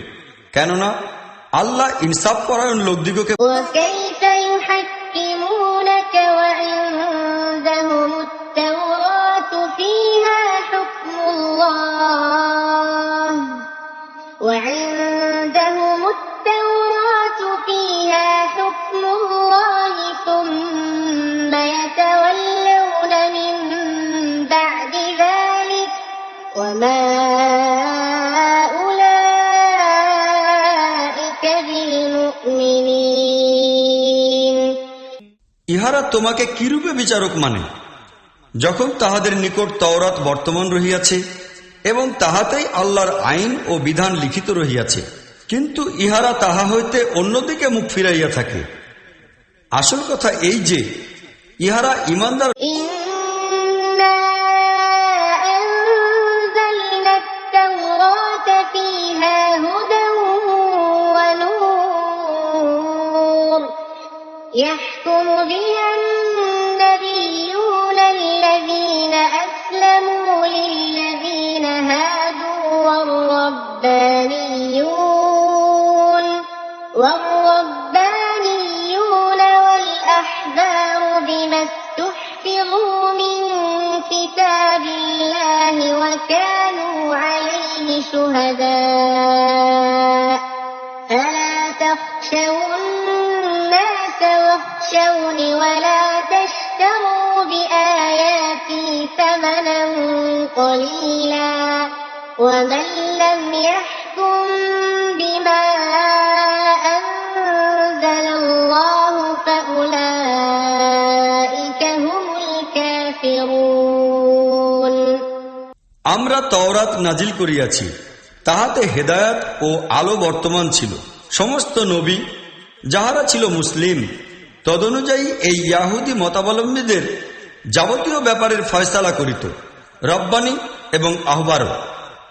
কেননা আল্লাহ ইনসাফ পরায়ণ লোকদিগকে। وكيف يحكمونك وعندهم التوراة فيها حكم الله ثم يتولون من بعد ذلك وما أولئك بالمؤمنين ইহারা তোমাকে কিরূপে বিচারক মানে, যখন তাহাদের নিকট তাওরাত বর্তমান রহিয়াছে এবং তাহাতেই আল্লাহর আইন ও বিধান লিখিত রহিয়াছে, কিন্তু ইহারা তাহা হইতে অন্যদিকে মুখ ফিরাইয়া থাকে। আসল কথা এই যে ইহারা ঈমানদার। إنا أنزلنا التوراة فيها هدى ونور يحكم بها النبيون الذين أسلموا للذين هادوا والربانيون والأحبار بما استحفظوا من كتاب الله وكانوا عليه شهداء فلا تخشوا الناس واخشوني ولا تشتروا بآياتي ثمنا قليلا ومن لم يحكم بما أنزل الله فأولئك هم الكافرون আমরা তাওরাত নাজিল করিয়াছি, তাহাতে হেদায়াত ও আলো বর্তমান ছিল। সমস্ত নবী যাহারা ছিল মুসলিম, তদনুযায়ী এই ইয়াহুদী মতাবলম্বীদের যাবতীয় ব্যাপারের ফয়সালা করিত, রব্বানী এবং আহবার,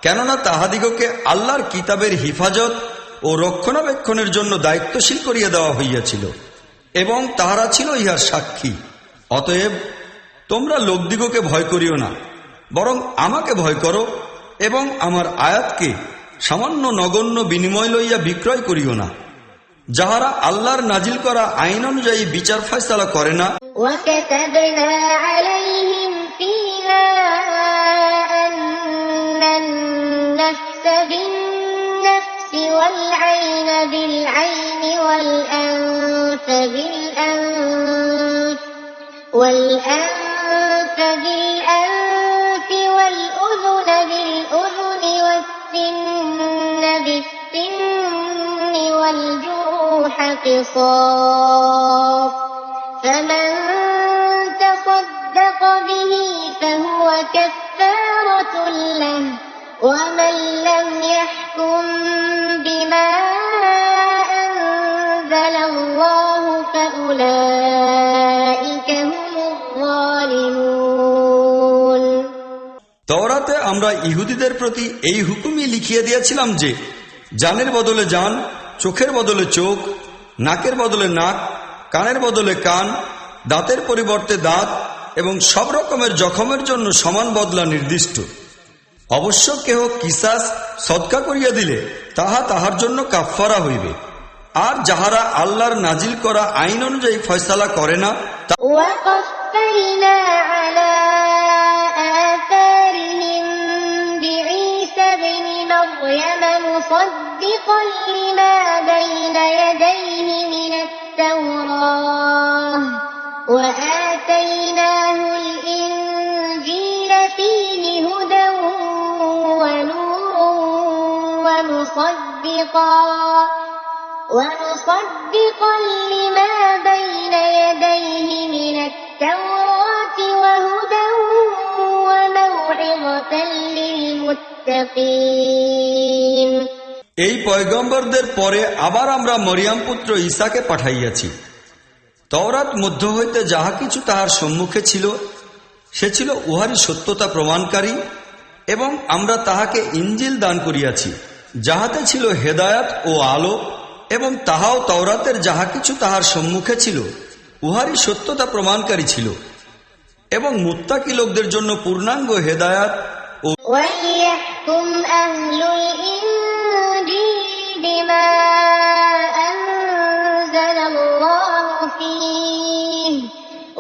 কেননা তাহাদিগকে আল্লাহর কিতাবের হিফাজত ও রক্ষণাবেক্ষণের জন্য দায়িত্বশীল করিয়া দেওয়া হইয়াছিল এবং তাহারা ছিল ইহার সাক্ষী। অতএব তোমরা লোকদিগকে ভয় করিও না, বরং আমাকে ভয় করো এবং আমার আয়াতকে সামান্য নগণ্য বিনিময় লইয়া বিক্রয় করিও না। যাহারা আল্লাহর নাজিল করা আইন অনুযায়ী বিচার ফয়সালা করে না, وكتبنا عليهم فيها أن النفس بالنفس والعين بالعين والأنف بالأنف والأذن بالأذن والسن بالسن والجروح قصاص فمن تصدق به فهو كفارة له ومن لم يحكم بما أنزل الله فأولئك هم الظالمون তাওরাতে আমরা ইহুদিদের প্রতি এই হুকুমই লিখিয়ে দিয়েছিলাম যে জানের বদলে জান, চোখের বদলে চোখ, নাকের বদলে নাক, কানের বদলে কান, দাঁতের পরিবর্তে দাঁত এবং সব রকমের জখমের জন্য সমান বদলা নির্দিষ্ট। অবশ্য কেহ কিসাস সদকা করিয়া দিলে তাহা তাহার জন্য কাফফারা হইবে। আর যাহারা আল্লাহর নাজিল করা আইন অনুযায়ী ফয়সালা করে না, وقفينا على آثارهم بعيسى ابن مريم مصدقا لما بين يديه من التوراة وآتيناه الإنجيل فيه هدى ونور ومصدقا لما بين يديه من التوراة وهدى وموعظة للمتقين এই পয়গম্বরদের পরে আবার আমরা মরিয়াম পুত্র ঈসাকে পাঠাইয়াছি। তওরাত মধ্য হইতে যাহা কিছু তাহার সম্মুখে ছিল সে ছিল উহারই সত্যতা প্রমাণকারী, এবং আমরা তাহাকে ইঞ্জিল দান করিয়াছি যাহাতে ছিল হেদায়াত ও আলো, এবং তাহাও তওরাতের যাহা কিছু তাহার সম্মুখে ছিল উহারই সত্যতা প্রমাণকারী ছিল, এবং মুত্তাকি লোকদের জন্য পূর্ণাঙ্গ হেদায়াত ও وَلْيَحْكُمْ أَهْلُ الْإِنْجِيلِ بِمَا أَنزَلَ اللَّهُ فِيهِ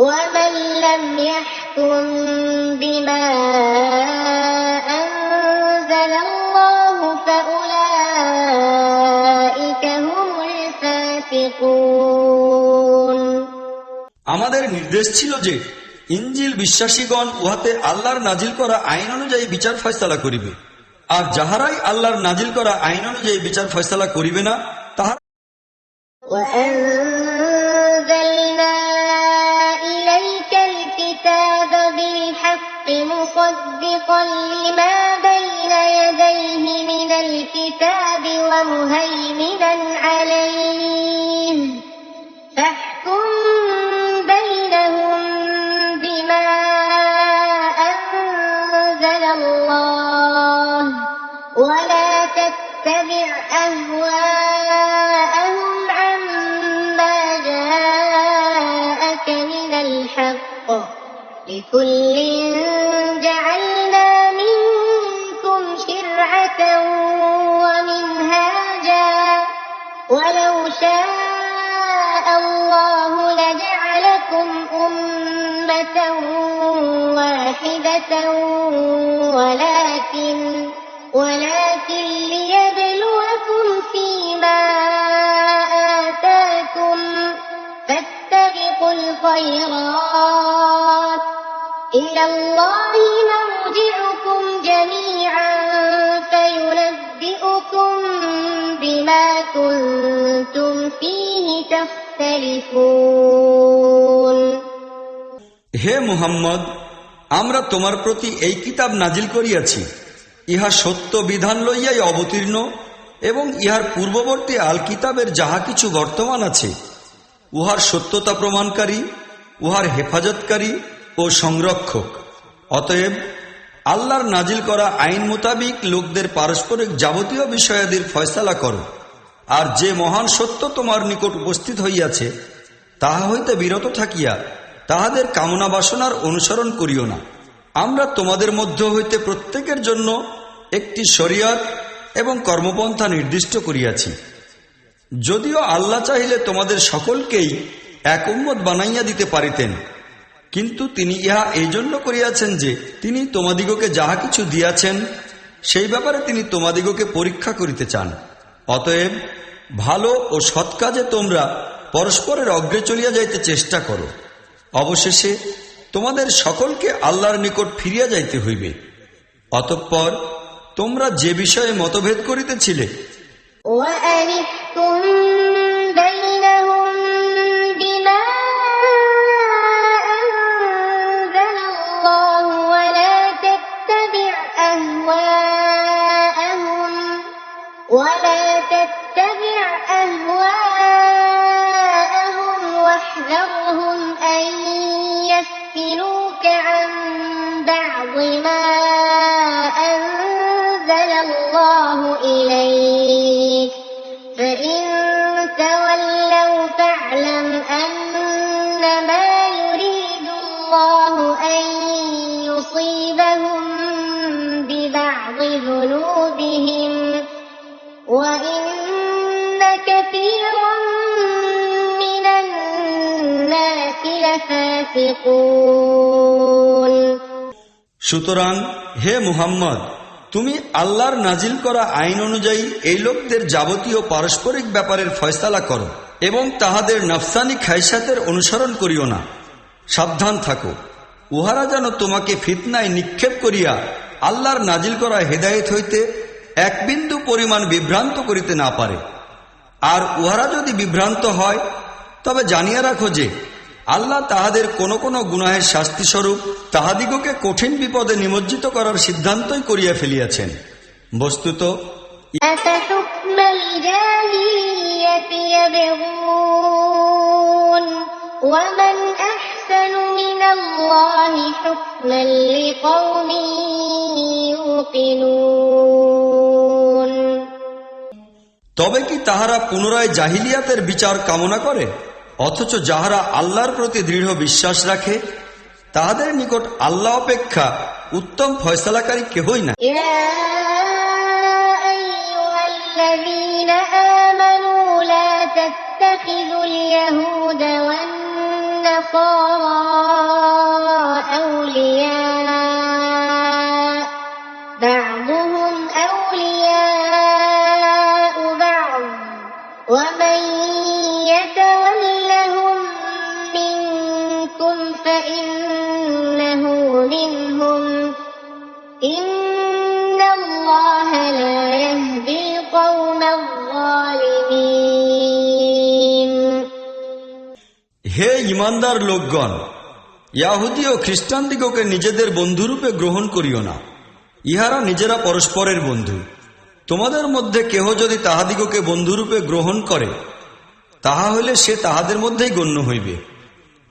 وَمَنْ لَمْ يَحْكُمْ بِمَا أَنزَلَ اللَّهُ فَأُولَئِكَ هُمُ الْفَاسِقُونَ। আমাদের নির্দেশ ছিল যে ইঞ্জিল বিশ্বাসীগণ উহাতে আল্লাহর নাজিল করা আইন অনুযায়ী বিচার ফয়সালা করিবে, আর যাহারাই আল্লাহর নাজিল করা আইন অনুযায়ী বিচার ফয়সালা করিবে না তাহারা وَأَنزَلْنَا إِلَيْكَ الْكِتَابَ بِالْحَقِّ مُصَدِّقًا لِمَا بَيْنَ يَدَيْهِ مِنَ الْكِتَابِ وَمُهَيْمِنًا عَلَيْهِ فَاحْكُم بَيْنَهُم بِمَا أَنزَلَ اللَّهُ وَلَا تَتَّبِعْ أَهْوَاءَهُمْ عَمَّا جَاءَكَ مِنَ الْحَقِّ لِكُلٍّ جَعَلْنَا مِنكُمْ شِرْعَةً وَمِنْهَاجًا وَلَوْ شَاءَ اللَّهُ لَجَعَلَكُمْ أُمَّةً وَاحِدَةً ولكن ليبلوكم فيما آتاكم فاستبقوا الخيرات إلى الله مرجعكم جميعا فينبئكم بما كنتم فيه تختلفون। হে মুহাম্মদ, আমরা তোমার প্রতি এই কিতাব নাজিল করিয়াছি, ইহা সত্য বিধান লইয়াই অবতীর্ণ, এবং ইহার পূর্ববর্তী আল কিতাবের যাহা কিছু বর্তমান আছে উহার সত্যতা প্রমাণকারী, উহার হেফাজতকারী ও সংরক্ষক। অতএব আল্লাহর নাজিল করা আইন মোতাবিক লোকদের পারস্পরিক যাবতীয় বিষয়াদির ফয়সালা করো, আর যে মহান সত্য তোমার নিকট উপস্থিত হইয়াছে তাহা হইতে বিরত থাকিয়া তাহাদের কামনা বাসনার অনুসরণ করিও না। আমরা তোমাদের মধ্য হইতে প্রত্যেকের জন্য একটি শরিয়ত এবং কর্মপন্থা নির্দিষ্ট করিয়াছি। যদিও আল্লাহ চাহিলে তোমাদের সকলকেই এক উম্মত বানাইয়া দিতে পারিতেন, কিন্তু তিনি ইহা এই জন্য করিয়াছেন যে তিনি তোমাদিগকে যাহা কিছু দিয়াছেন সেই ব্যাপারে তিনি তোমাদিগকে পরীক্ষা করিতে চান। অতএব ভালো ও সৎ কাজে তোমরা পরস্পরের অগ্রে চলিয়া যাইতে চেষ্টা করো। অবশেষে তোমাদের সকলকে আল্লাহর নিকট ফিরিয়া যাইতে হইবে। অতঃপর তোমরা যে বিষয়ে মতভেদ করিতেছিলে وَأَنِحْكُم بَيْنَهُم بِمَا أَنزَلَ اللَّهُ وَلَا تَتَّبِعْ أَهْوَاءَهُمْ وَاحْذَرْهُمْ أَن يَفْتِنُوكَ عَن بَعْضِ مَا أَنزَلَ اللَّهُ إِلَيْكَ فَإِن تَوَلَّوْا فَاعْلَمْ أَنَّمَا يُرِيدُ اللَّهُ أَن يُصِيبَهُم بِبَعْضِ ذُنُوبِهِمْ وَإِنَّ كَثِيرًا مِّنَ النَّاسِ لَفَاسِقُونَ। সুতরাং হে মুহাম্মদ, তুমি আল্লাহর নাজিল করা আইন অনুযায়ী এই লোকদের যাবতীয় পারস্পরিক ব্যাপারের ফয়সালা করো এবং তাহাদের নফসানি খায়সাতের অনুসরণ করিও না। সাবধান থাকো, উহারা যেন তোমাকে ফিতনায় নিক্ষেপ করিয়া আল্লাহর নাজিল করা হেদায়েত হইতে এক বিন্দু পরিমাণ বিভ্রান্ত করিতে না পারে। আর উহারা যদি বিভ্রান্ত হয় তবে জানিয়া রাখো যে আল্লাহ তাহাদের কোন কোন গুনাহের শাস্তিস্বরূপ তাহাদিগকে কঠিন বিপদে নিমজ্জিত করার সিদ্ধান্তই করিয়া ফেলিয়াছেন। বস্তুত أفحكم الجاهلية يبغون ومن أحسن من الله حكما لقوم يوقنون। তবে কি তাহারা পুনরায় জাহিলিয়াতের বিচার কামনা করে? অথচ যাহারা আল্লাহর প্রতি দৃঢ় বিশ্বাস রাখে তাহাদের নিকট আল্লাহ অপেক্ষা উত্তম ফয়সালাকারী কেহই না। يا أيها الذين آمنوا لا تتخذوا اليهود والنصارى أولياء بعضهم أولياء بعض ومن يتولهم منكم فإنه منهم إن الله لا يهدي القوم الظالمين। হে ঈমানদার লোকগণ, ইয়াহুদী ও খ্রিস্টানদিগকে নিজেদের বন্ধুরূপে গ্রহণ করিও না। ইহারা নিজেরা পরস্পরের বন্ধু। তোমাদের মধ্যে কেহ যদি তাহাদিগকে বন্ধুরূপে গ্রহণ করে তাহা হইলে সে তাহাদের মধ্যেই গণ্য হইবে।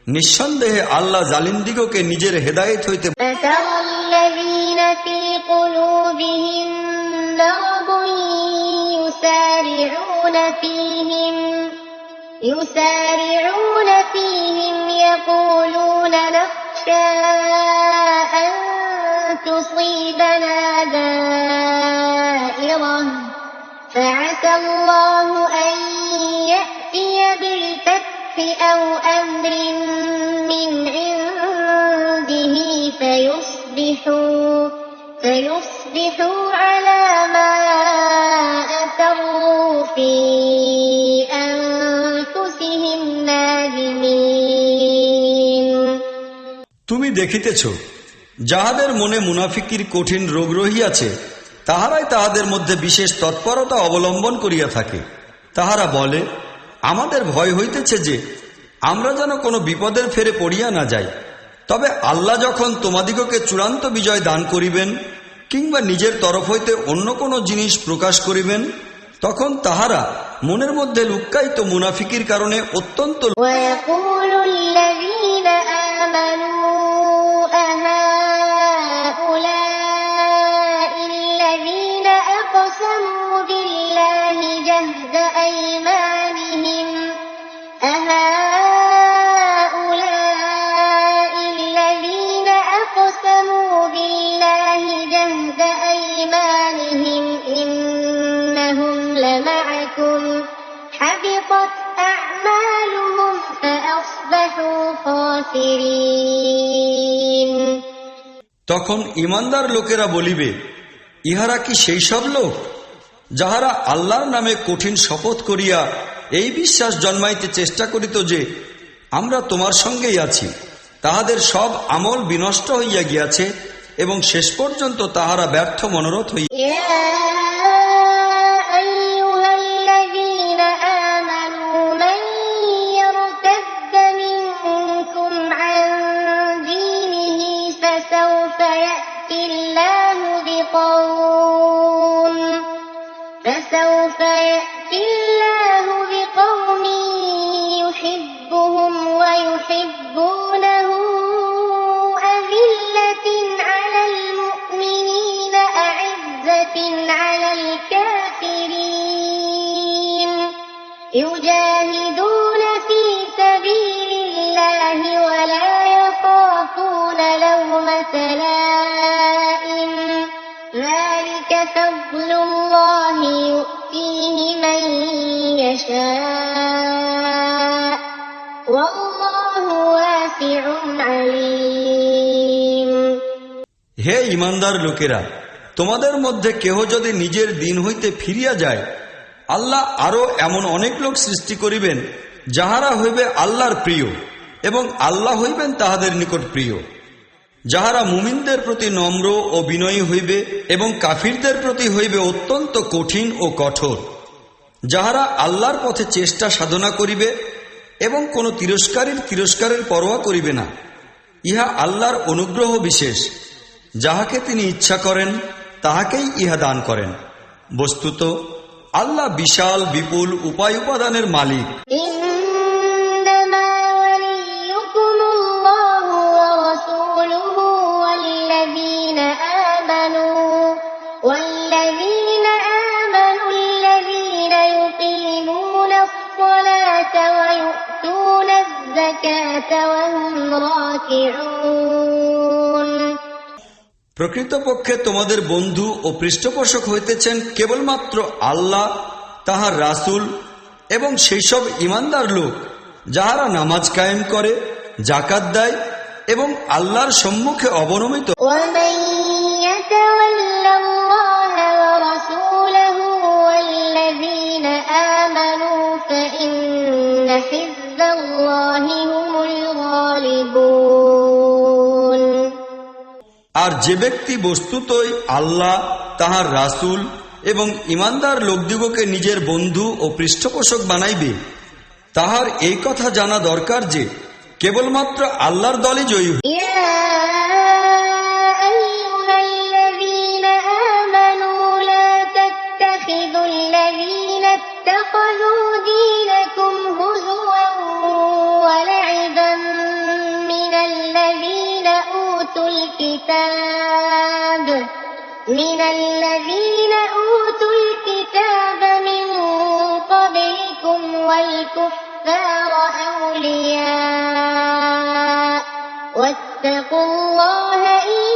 নিঃসন্দেহে আল্লাহ জালিমদিগকে নিজের হেদায়েত হইতে فترى الذين في قلوبهم مرض يسارعون فيهم يقولون نخشى أن تصيبنا دائرة فعسى الله أن يأتي بالفتح أو أمر من عنده فيصبحوا على ما أسروا في أنفسهم نادمين। তুমি দেখিতেছ যাহাদের মনে মুনাফিকির কঠিন রোগ রহিয়াছে তাহারাই তাহাদের মধ্যে বিশেষ তৎপরতা অবলম্বন করিয়া থাকে। তাহারা বলে, আমাদের ভয় হইতেছে যে আমরা যেন কোনো বিপদের ফেরে পড়িয়া না যাই। তবে আল্লাহ যখন তোমাদিগকে চূড়ান্ত বিজয় দান করিবেন কিংবা নিজের তরফ হইতে অন্য কোনো জিনিস প্রকাশ করিবেন তখন তাহারা মনের মধ্যে লুক্কায়িত মুনাফিকির কারণে অত্যন্ত ويقول الذين آمنوا أهؤلاء الذين أقسموا بالله جهد أيمانهم إنهم لمعكم حبطت أعمالهم فأصبحوا خاسرين। তখন ঈমানদার লোকেরা বলিবে, ইহারা কি সেই সব লোক যাহারা আল্লাহর নামে কঠিন শপথ করিয়া এই বিশ্বাস জন্মাইতে চেষ্টা করিত যে আমরা তোমার সঙ্গেই আছি। তাহাদের সব আমল বিনষ্ট হইয়া গিয়াছে এবং শেষ পর্যন্ত তাহারা ব্যর্থ মনোরথ হইয়া فسوف يأتي الله بقوم يحبهم ويحبونه أذلة على المؤمنين أعزة على الكافرين يجاهدون في سبيل الله ولا يخافون لومة لائم ذلك فضل الله يؤتيه من يشاء والله واسع عليم। হে ঈমানদার লোকেরা, তোমাদের মধ্যে কেহ যদি নিজের দিন হইতে ফিরিয়া যায় আল্লাহ আরো এমন অনেক লোক সৃষ্টি করিবেন যাহারা হইবে আল্লাহর প্রিয় এবং আল্লাহ হইবেন তাহাদের নিকট প্রিয়। যাহারা মুমিনদের প্রতি নম্র ও বিনয়ী হইবে এবং কাফিরদের প্রতি হইবে অত্যন্ত কঠিন ও কঠোর। যাহারা আল্লাহর পথে চেষ্টা সাধনা করিবে এবং কোনো তিরস্কারের পরোয়া করিবে না। ইহা আল্লাহর অনুগ্রহ বিশেষ, যাহাকে তিনি ইচ্ছা করেন তাহাকেই ইহা দান করেন। বস্তুত আল্লাহ বিশাল বিপুল উপায় উপাদানের মালিক। إنما وليكم الله ورسوله والذين آمنوا الذين يقيمون الصلاة ويؤتون الزكاة وهم راكعون। প্রকৃতপক্ষে তোমাদের বন্ধু ও পৃষ্ঠপোষক হইতেছেন কেবলমাত্র আল্লাহ, তাহার রাসূল এবং সেই সব ঈমানদার লোক যাহারা নামাজ কায়েম করে, যাকাত দেয় এবং আল্লাহর সম্মুখে অবনমিত। ومن يتول الله ورسوله والذين آمنوا فإن حزب الله هم الغالبون। আর যে ব্যক্তি বস্তুতই আল্লাহ, তাহার রাসূল এবং ঈমানদার লোকদিগকে নিজের বন্ধু ও পৃষ্ঠপোষক বানাইবে, তাহার এই কথা জানা দরকার যে কেবলমাত্র আল্লাহর দলই জয়ী। يا أيها الذين آمنوا لا تتخذوا الذين اتخذوا دينكم هزوا ولعبا من الذين أوتوا الكتاب من قبلكم والكفار أولياء واتقوا الله إن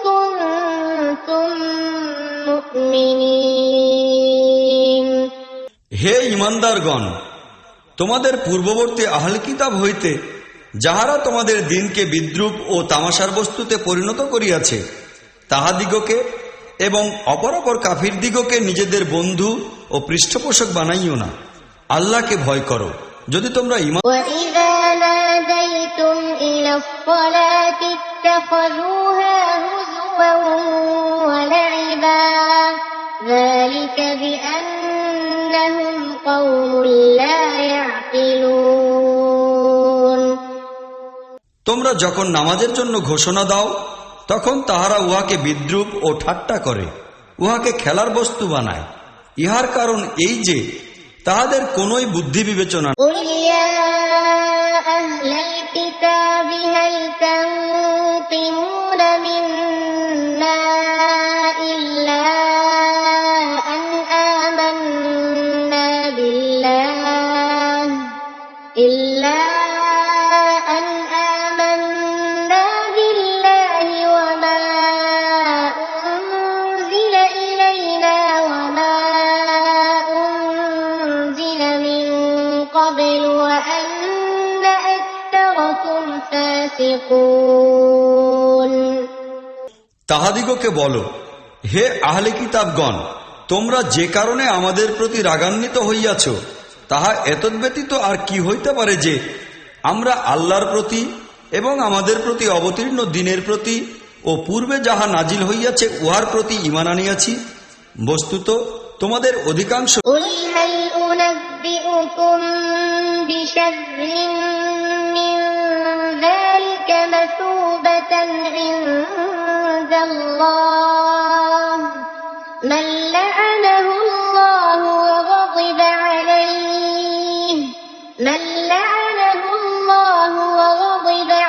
كنتم مؤمنين। হে ঈমানদারগণ, তোমাদের পূর্ববর্তী আহলে কিতাব হইতে যাহারা তোমাদের দিনকে বিদ্রূপ ও তামাশার বস্তুতে পরিণত করিয়াছে, তাহাদিগকে এবং অপরাপর কাফির দিগকে নিজেদের বন্ধু ও পৃষ্ঠপোষক বানাইও না। আল্লাহকে ভয় করো যদি তোমরা ঈমান। وَإِذَا نَادَيْتُمْ إِلَى الصَّلَاةِ اتَّخَذُوهَا هُزُوًا وَلَعِبًا ذَلِكَ بِأَنَّهُمْ قَوْمٌ لَّا يَعْقِلُونَ। তোমরা যখন নামাজের জন্য ঘোষণা দাও তখন তাহারা উহাকে বিদ্রূপ ও ঠাট্টা করে, উহাকে খেলার বস্তু বানায়। ইহার কারণ এই যে তাহাদের কোনই বুদ্ধি বিবেচনা। قُلْ يَا أَهْلَ الْكِتَابِ هَلْ تَنقِمُونَ مِنَّا إِلَّا أَنْ آمَنَّا بِاللَّهِ وَمَا أُنزِلَ إِلَيْنَا وَمَا أُنزِلَ مِن قَبْلُ وَأَنَّ أَكْثَرَكُمْ فَاسِقُونَ। তাহাদিগকে বলো, হে আহলে কিতাবগণ, তোমরা যে কারণে আমাদের প্রতি রাগান্বিত হইয়াছ তাহা এতদ্ব্যতীত আর কি হইতে পারে যে আমরা আল্লাহর প্রতি এবং আমাদের প্রতি অবতীর্ণ দিনের প্রতি ও পূর্বে যাহা নাজিল হইয়াছে উহার প্রতি ঈমান আনিয়াছি। বস্তুত তোমাদের অধিকাংশ। قُلْ هَلْ أُنَبِّئُكُم بِشَرٍّ مِّن ذَلِكَ مَثُوبَةً عِندَ اللَّهِ مَن لَّعَنَهُ اللَّهُ وَغَضِبَ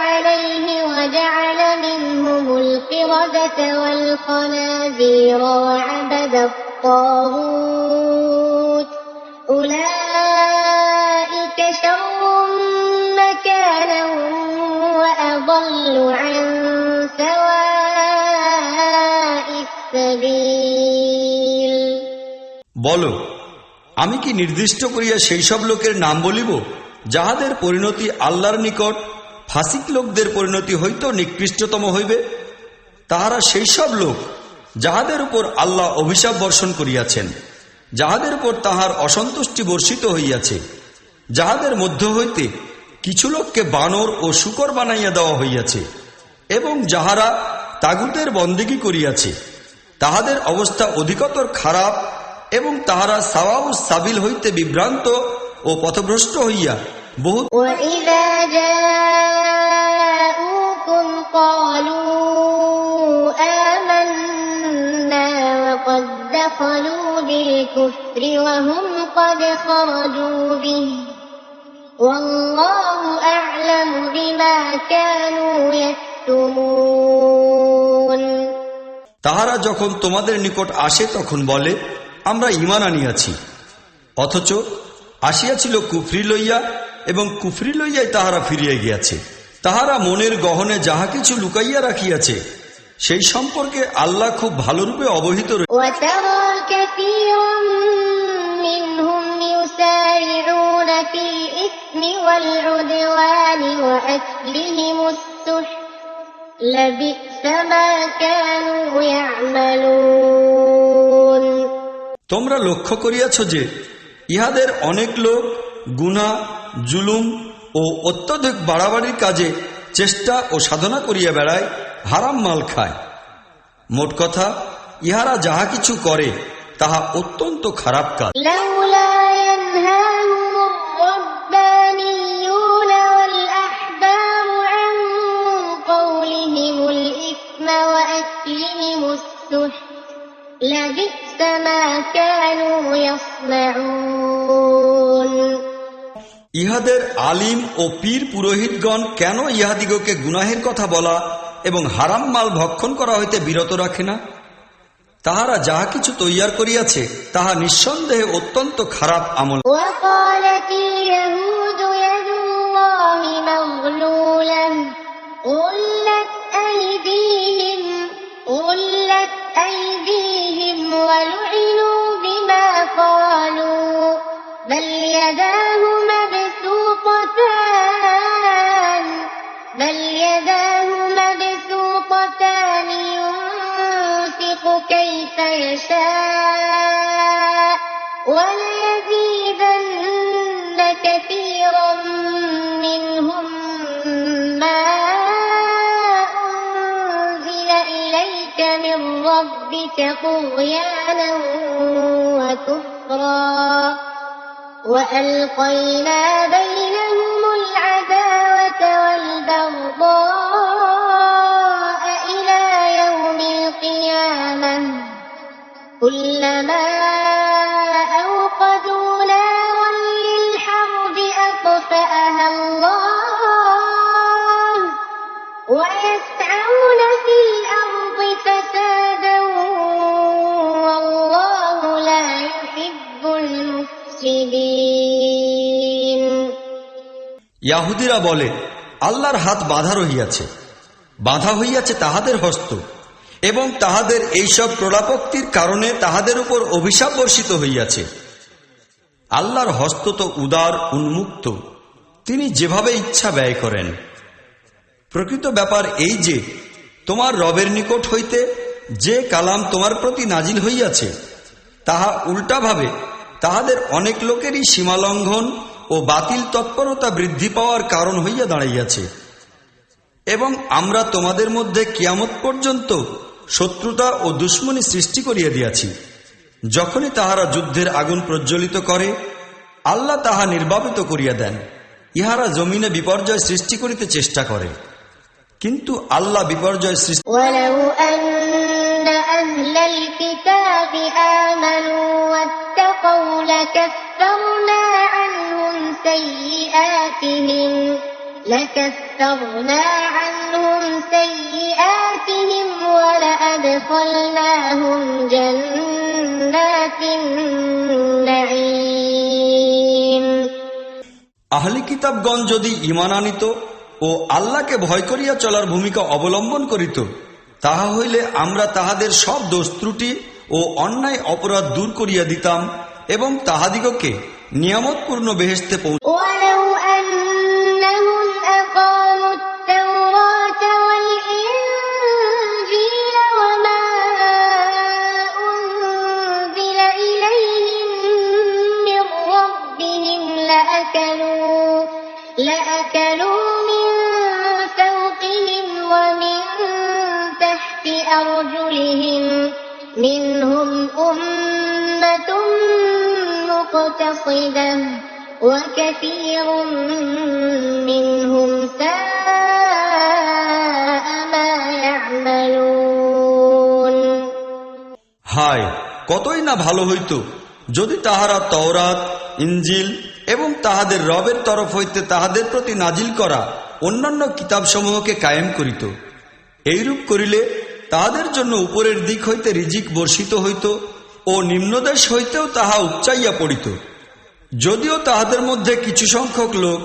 عَلَيْهِ وَجَعَلَ مِنْهُمُ الْقِرَدَةَ وَالْخَنَازِيرَ وَعَبَدَ الطَّاغُوتَ أُولَٰئِكَ شَرٌّ مَّكَانًا وَأَضَلُّ عَن سَوَاءِ السَّبِيلِ। বলো, আমি কি নির্দিষ্ট করিয়া সেই সব লোকের নাম বলিব যাহাদের পরিণতি আল্লাহর নিকট ফাসিক লোকদের পরিণতি হইতো নিকৃষ্টতম হইবে? তাহারা সেই সব লোক যাহাদের উপর আল্লাহ অভিশাপ বর্ষণ করিয়াছেন, যাহাদের উপর তাহার অসন্তুষ্টি বর্ষিত হইয়াছে, যাহাদের মধ্য হইতে কিছু লোককে বানর ও শূকর বানাইয়া দেওয়া হইয়াছে এবং যাহারা তাগুতের বন্দেগী করিয়াছে, তাহাদের অবস্থা অধিকতর খারাপ এবং তাহারা সাওয়াউস সাবিল হইতে বিভ্রান্ত ও পথভ্রষ্ট হইয়া বহু। وَإِذَا جَاءُوكُمْ قَالُوا آمَنَّا وَقَدْ دَخَلُوا الكفر وهم قد خرجوا به والله أعلم بما كانوا يكتمون তাহারা যখন তোমাদের নিকট আসে তখন বলে, আমরা ঈমান আনিয়াছি, অথচ আসিয়াছিল কুফরি লইয়া, এবং কুফরি লইয়াই তাহারা ফিরিয়া গিয়াছে। তাহারা মনের গহনে যাহা কিছু লুকাইয়া রাখিয়াছে সেই সম্পর্কে আল্লাহ খুব ভালোরূপে অবহিত রয়েছে। وترى كثيرا منهم يسارعون في الإثم والعدوان وأكلهم السحت لبئس ما كانوا يعملون তোমরা লক্ষ্য করিয়াছ যে ইহাদের অনেক লোক গুনাহ, জুলুম ও অত্যধিক বাড়াবাড়ির কাজে চেষ্টা ও সাধনা করিয়া বেড়ায়, হারাম মাল খায়। মোট কথা, ইহারা যাহা কিছু করে তাহা অত্যন্ত খারাপ কাজ। لولا ينهاهم الربانيون والأحبار عن قولهم الإثم وأكلهم السحت لبئس ما كانوا يصنعون ইহাদের আলিম ও পীর পুরোহিতগণ কেন ইহাদিগকে গুনাহের কথা বলা এবং হারাম মাল ভক্ষণ করা হইতে বিরত রাখে না? তাহারা যাহা কিছু তৈয়ার করিয়াছে তাহা নিঃসন্দেহে অত্যন্ত খারাপ আমল। وقالت اليهود يد الله مغلولة غلت أيديهم ولعنوا بما قالوا بل يداه مبسوطتان ينفق كيف يشاء وليزيدن كثيرا منهم ما أنزل إليك من ربك طغيانا وكفرا وألقينا بينهم العداوة والبغضاء إلى يوم القيامة كلما أوقدوا نارا للحرب أطفأها الله ويسعون في الأرض فسادا والله لا يحب المفسدين ইয়াহুদিরা বলে, আল্লাহর হাত বাঁধা রহিয়াছে, বাঁধা হইয়াছে তাহাদের হস্ত, এবং তাহাদের এইসব প্রলাপোক্তির কারণে তাহাদের উপর অভিশাপ বর্ষিত হইয়াছে। আল্লাহর হস্ত তো উদার, উন্মুক্ত, তিনি যেভাবে ইচ্ছা ব্যয় করেন। প্রকৃত ব্যাপার এই যে তোমার রবের নিকট হইতে যে কালাম তোমার প্রতি নাজিল হইয়াছে তাহা উল্টাভাবে তাহাদের অনেক লোকেরই সীমালঙ্ঘন ও বাতিল তৎপরতা বৃদ্ধি পাওয়ার কারণ হইয়া দাঁড়াইয়াছে, এবং আমরা তোমাদের মধ্যে কিয়ামত পর্যন্ত শত্রুতা ও দুশ্মনী সৃষ্টি করিয়া দিয়াছি। যখনই তাহারা যুদ্ধের আগুন প্রজ্বলিত করে আল্লাহ তাহা নির্বাপিত করিয়া দেন। ইহারা জমিনে বিপর্যয় সৃষ্টি করিতে চেষ্টা করে, কিন্তু আল্লাহ বিপর্যয় সৃষ্টি ولو أن أهل الكتاب آمنوا واتقوا لكفرنا عنهم سيئاتهم ولأدخلناهم جنات النعيم আহলি কিতাবগণ যদি ঈমান আনিত ও আল্লাহকে ভয় করিয়া চলার ভূমিকা অবলম্বন করিত, তাহা হইলে আমরা তাহাদের সব দোষ ত্রুটি ও অন্যায় অপরাধ দূর করিয়া দিতাম এবং তাহাদিগকে নিয়ামতপূর্ণ বেহেশতে ولو أنهم أقاموا التوراة والإنجيل وما أنزل إليهم من ربهم لأكلوا من فوقهم ومن تحت أرجلهم منهم أمة مقتصدة وكثير منهم ساء ما يعملون হায়, কতই না ভালো হইত যদি তাহারা তওরাত, ইনজিল এবং তাহাদের রবের তরফ হইতে তাহাদের প্রতি নাজিল করা অন্যান্য কিতাবসমূহকে কায়েম করিত, এইরূপ করিলে তাহাদের জন্য উপরের দিক হইতে রিজিক বর্ষিত হইত ও নিম্নদেশ হইতেও তাহা উপচাইয়া পড়িত। যদিও তাহাদের মধ্যে কিছু সংখ্যক লোক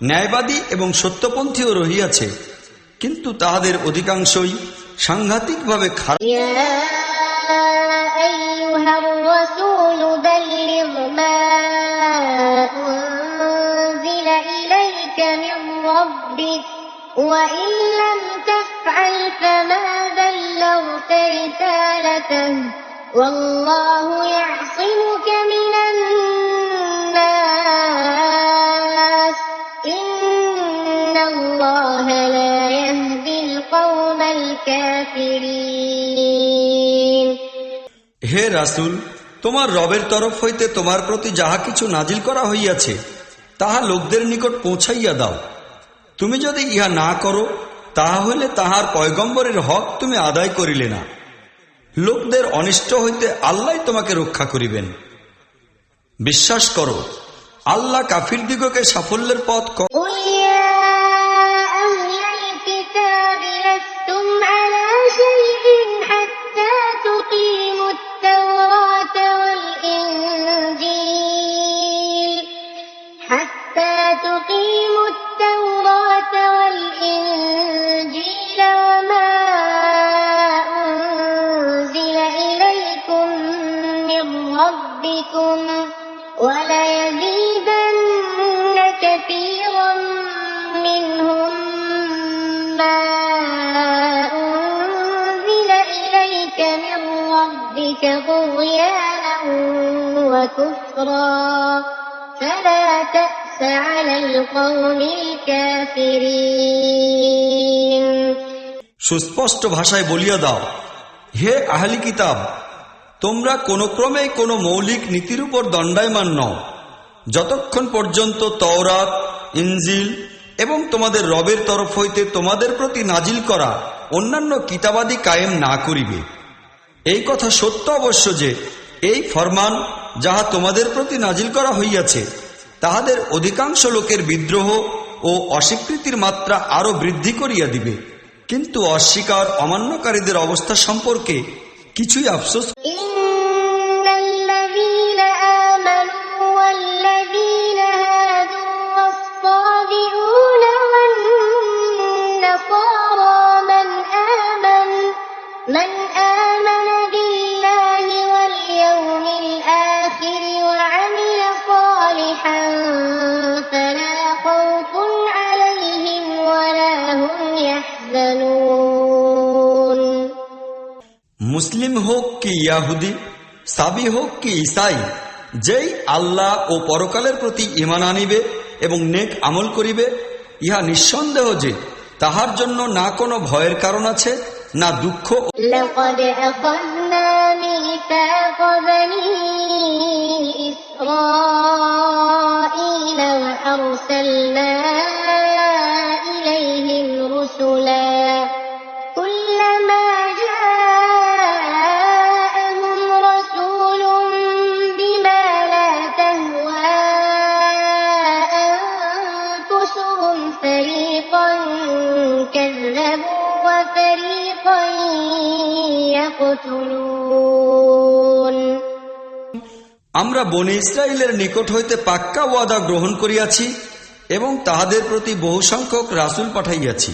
ন্যায়বাদী এবং সত্যপন্থীও রহিয়াছে, কিন্তু তাহাদের অধিকাংশই সাংঘাতিকভাবে খারাপ। يا أيها الرسول بلغ ما أنزل إليك من ربك وإن لم تفعل فما بلغت رسالته والله يعصمك من الناس إن الله لا يهدي القوم الكافرين হে রাসূল, তোমার রবের তরফ হইতে তোমার প্রতি যাহা কিছু নাজিল করা হইয়াছে তাহা লোকদের নিকট পৌঁছাইয়া দাও। তুমি যদি ইহা না করো, তাহা হইলে তাহার পয়গম্বরের হক তুমি আদায় করিলে না। লোকদের অনিষ্ট হইতে আল্লাহ তোমাকে রক্ষা করিবেন। বিশ্বাস করো, আল্লাহ কাফিরদিগকে সাফল্যের পথ قل يا أهل الكتاب لستم على شيء حتى تقيموا التوراة والإنجيل وما أنزل إليكم من ربكم وليزيدن كثيرا منهم ما أنزل إليك من ربك طغيانا وكفرا فلا تأس على القوم الكافرين সুস্পষ্ট ভাষায় বলিয়া দাও, হে আহলি কিতাব, তোমরা কোন ক্রমে কোন মৌলিক নীতির উপর দণ্ডায়মান নও, যতক্ষণ পর্যন্ত তওরাত, ইনজিল এবং তোমাদের রবের তরফ হইতে তোমাদের প্রতি নাজিল করা অন্যান্য কিতাবাদি কায়েম না করিবে। এই কথা সত্য অবশ্য যে এই ফরমান যাহা তোমাদের প্রতি নাজিল করা হইয়াছে তাহাদের অধিকাংশ লোকের বিদ্রোহ ও অস্বীকৃতির মাত্রা আরো বৃদ্ধি করিয়া দিবে, কিন্তু অস্বীকার অমান্যকারীদের অবস্থা সম্পর্কে কিছুই আফসোস। إن الذين آمنوا والذين هادوا والصابئون والنصارى من آمن بالله واليوم الآخر وعمل صالحا فلا خوف عليهم ولا هم يحزنون মুসলিম হোক কি ইয়াহুদি, সাবি হোক কি ঈসাই, যেই আল্লাহ ও পরকালের প্রতি ঈমান আনিবে এবং নেক আমল করিবে, ইহা নিঃসন্দেহ যে তাহার জন্য না কোনো ভয়ের কারণ আছে, না দুঃখ। لقد أخذنا ميثاق بني إسرائيل وأرسلنا إليهم رسلا كلما جاءهم رسول بما لا تهوى أنفسهم فريقا كذبوا وفريقا يقتلون আমরা বনী ইসরাইলের নিকট হইতে পাক্কা ওয়াদা গ্রহণ করিয়াছি এবং তাহাদের প্রতি বহু সংখ্যক রাসূল পাঠাইয়াছি,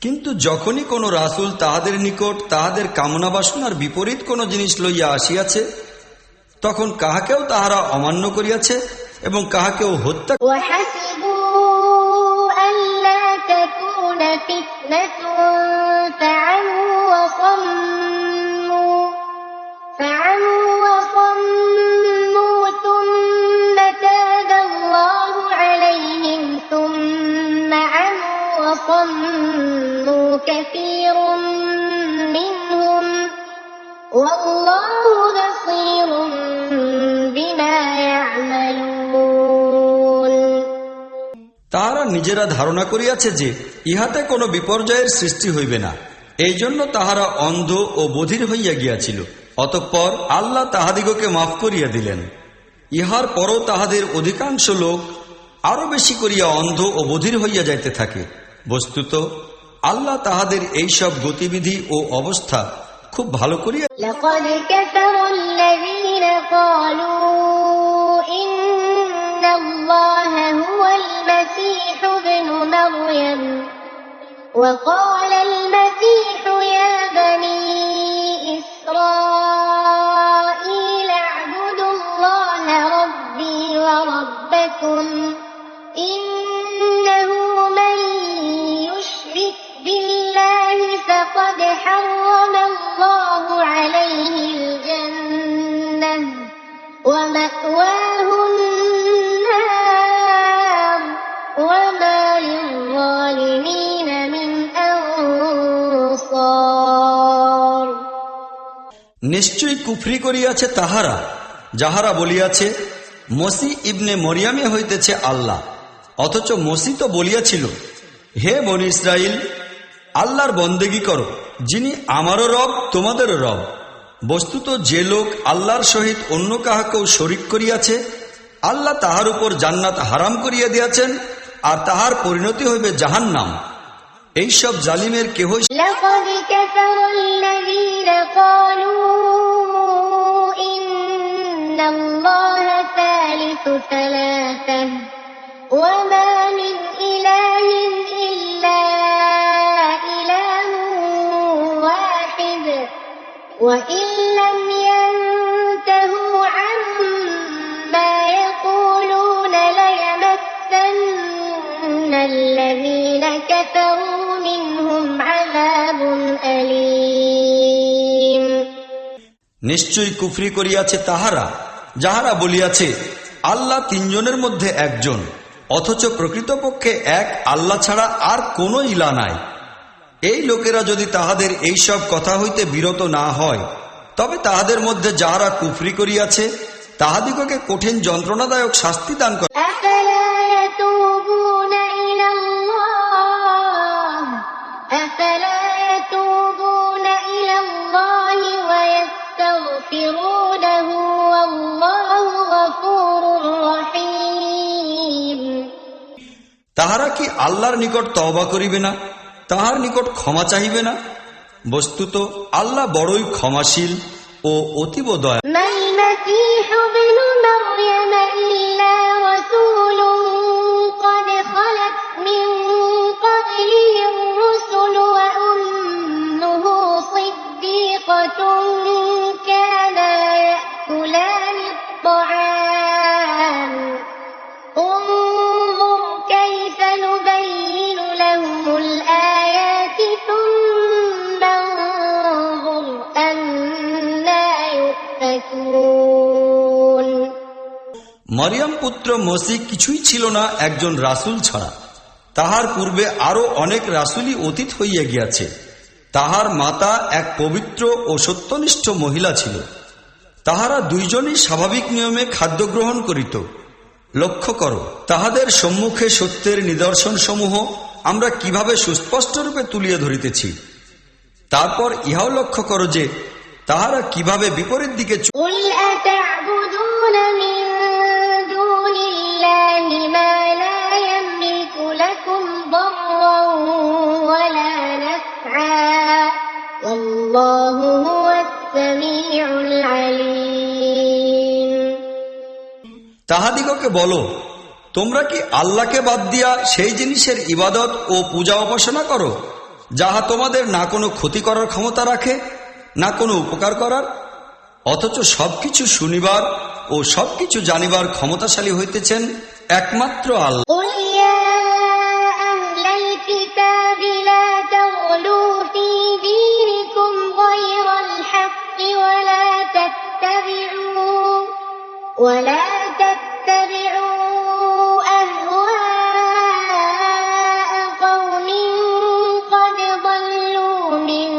কিন্তু যখনই কোন রাসূল তাহাদের নিকট তাহাদের কামনা বাসনার বিপরীত কোন জিনিস লইয়া আসিয়াছে, তখন কাহাকেও তাহারা অমান্য করিয়াছে এবং কাহাকেও হত্যা। وحسبوا ألا تكون فتنة فعموا وصموا ثم تاب الله عليهم ثم عموا وصموا كثير منهم والله بصير بما يعملون তাহারা নিজেরা ধারণা করিয়াছে যে ইহাতে কোনো বিপর্যয়ের সৃষ্টি হইবে না, এই জন্য তাহারা অন্ধ ও বধির হইয়া গিয়াছিল। অতঃপর আল্লাহ তাহাদিগকে মাফ করিয়া দিলেন। ইহার পরও তাহাদের অধিকাংশ লোক আরো বেশি করিয়া অন্ধ ও বধির হইয়া যাইতে থাকে। বস্তুত আল্লাহ তাহাদের এইসব গতিবিধি ও অবস্থা খুব ভালো করিয়া لقد كفر الذين قالوا إن الله هو المسيح ابن مريم وقال المسيح يا بني إسرائيل اعبدوا الله ربي وربكم إنه من يشرك بالله فقد حرم الله عليه الجنة ومأواه النار وما للظالمين من أنصار। নিশ্চয়ই কুফরি করিয়াছে তাহারা যাহারা বলিয়াছে মসি ইবনে মরিয়ামে হইতেছে আল্লাহ, অথচ মসি তো বলিয়াছিল, হে বনি ইসরাইল, আল্লাহর বন্দেগী করো, যিনি আমারও রব তোমাদেরও রব। বস্তুত যে লোক আল্লাহর সহিত অন্য কাহাকেও শরিক করিয়াছে, আল্লাহ তাহার উপর জান্নাত হারাম করিয়া দিয়াছেন, আর তাহার পরিণতি হইবে জাহান্নাম। এইসব জালিমের কেহই لقد كفر الذين قالوا إن الله ثالث ثلاثة وما من إله إلا إله واحد وإن لم ينتهوا عما يقولون ليمسن الذين كفروا منهم عذاب أليم। নিশ্চয়ই কুফরি করিয়াছে তাহারা যাহারা বলিয়াছে আল্লাহ তিনজনের মধ্যে একজন, অথচ প্রকৃতপক্ষে এক আল্লাহ ছাড়া আর কোন ইলা নাই। এই লোকেরা যদি তাহাদের এইসব কথা হইতে বিরত না হয়, তবে তাহাদের মধ্যে যাহারা কুফরি করিয়াছে তাহাদিগকে কঠিন যন্ত্রণাদায়ক শাস্তি দান করে। أفلا يتوبون إلى الله أفلا يتوبون إلى الله ويستغفرونه والله غفور رحيم। তাহারা কি আল্লাহর নিকট তওবা করিবে না, তাহার নিকট ক্ষমা চাহিবে না? বস্তুত আল্লাহ বড়ই ক্ষমাশীল ও অতীব দয়া। ما المسيح ابن مريم إلا رسول قد خلت من قبله الرسل وأمه صديقة كانا يأكلان الطعام انظر كيف نبين لهم الآيات ثم انظر أنا يؤفكون। মরিয়ম পুত্র মসিহ কিছুই ছিল না একজন রাসূল ছাড়া। তাহার পূর্বে আরো অনেক রাসূলই অতীত হইয়া গিয়াছে। তাহার মাতা এক পবিত্র ও সত্যনিষ্ঠ মহিলা ছিল। তাহারা দুইজনই স্বাভাবিক নিয়মে খাদ্য গ্রহণ করিত। লক্ষ্য করো, তাহাদের সম্মুখে সত্যের নিদর্শন সমূহ আমরা কিভাবে সুস্পষ্ট রূপে তুলিয়া ধরিতেছি। তারপর ইহাও লক্ষ্য করো যে তাহারা কিভাবে বিপরীত দিকে قل أتعبدون من دون الله ما لا يملك لكم ضرا ولا نفعا والله هو السميع العليم। তাহাদিগকে বলো, তোমরা কি আল্লাহকে বাদ দিয়া সেই জিনিসের ইবাদত ও পূজা উপাসনা করো যাহা তোমাদের না কোনো ক্ষতি করার ক্ষমতা রাখে, না কোনো উপকার করার, অথচ সবকিছু শুনিবার ও সবকিছু জানিবার ক্ষমতাশালী হইতেছেন একমাত্র আল্লাহ। قل يا أهل الكتاب لا تغلوا في دينكم غير الحق ولا تتبعوا أهواء قوم قد ضلوا من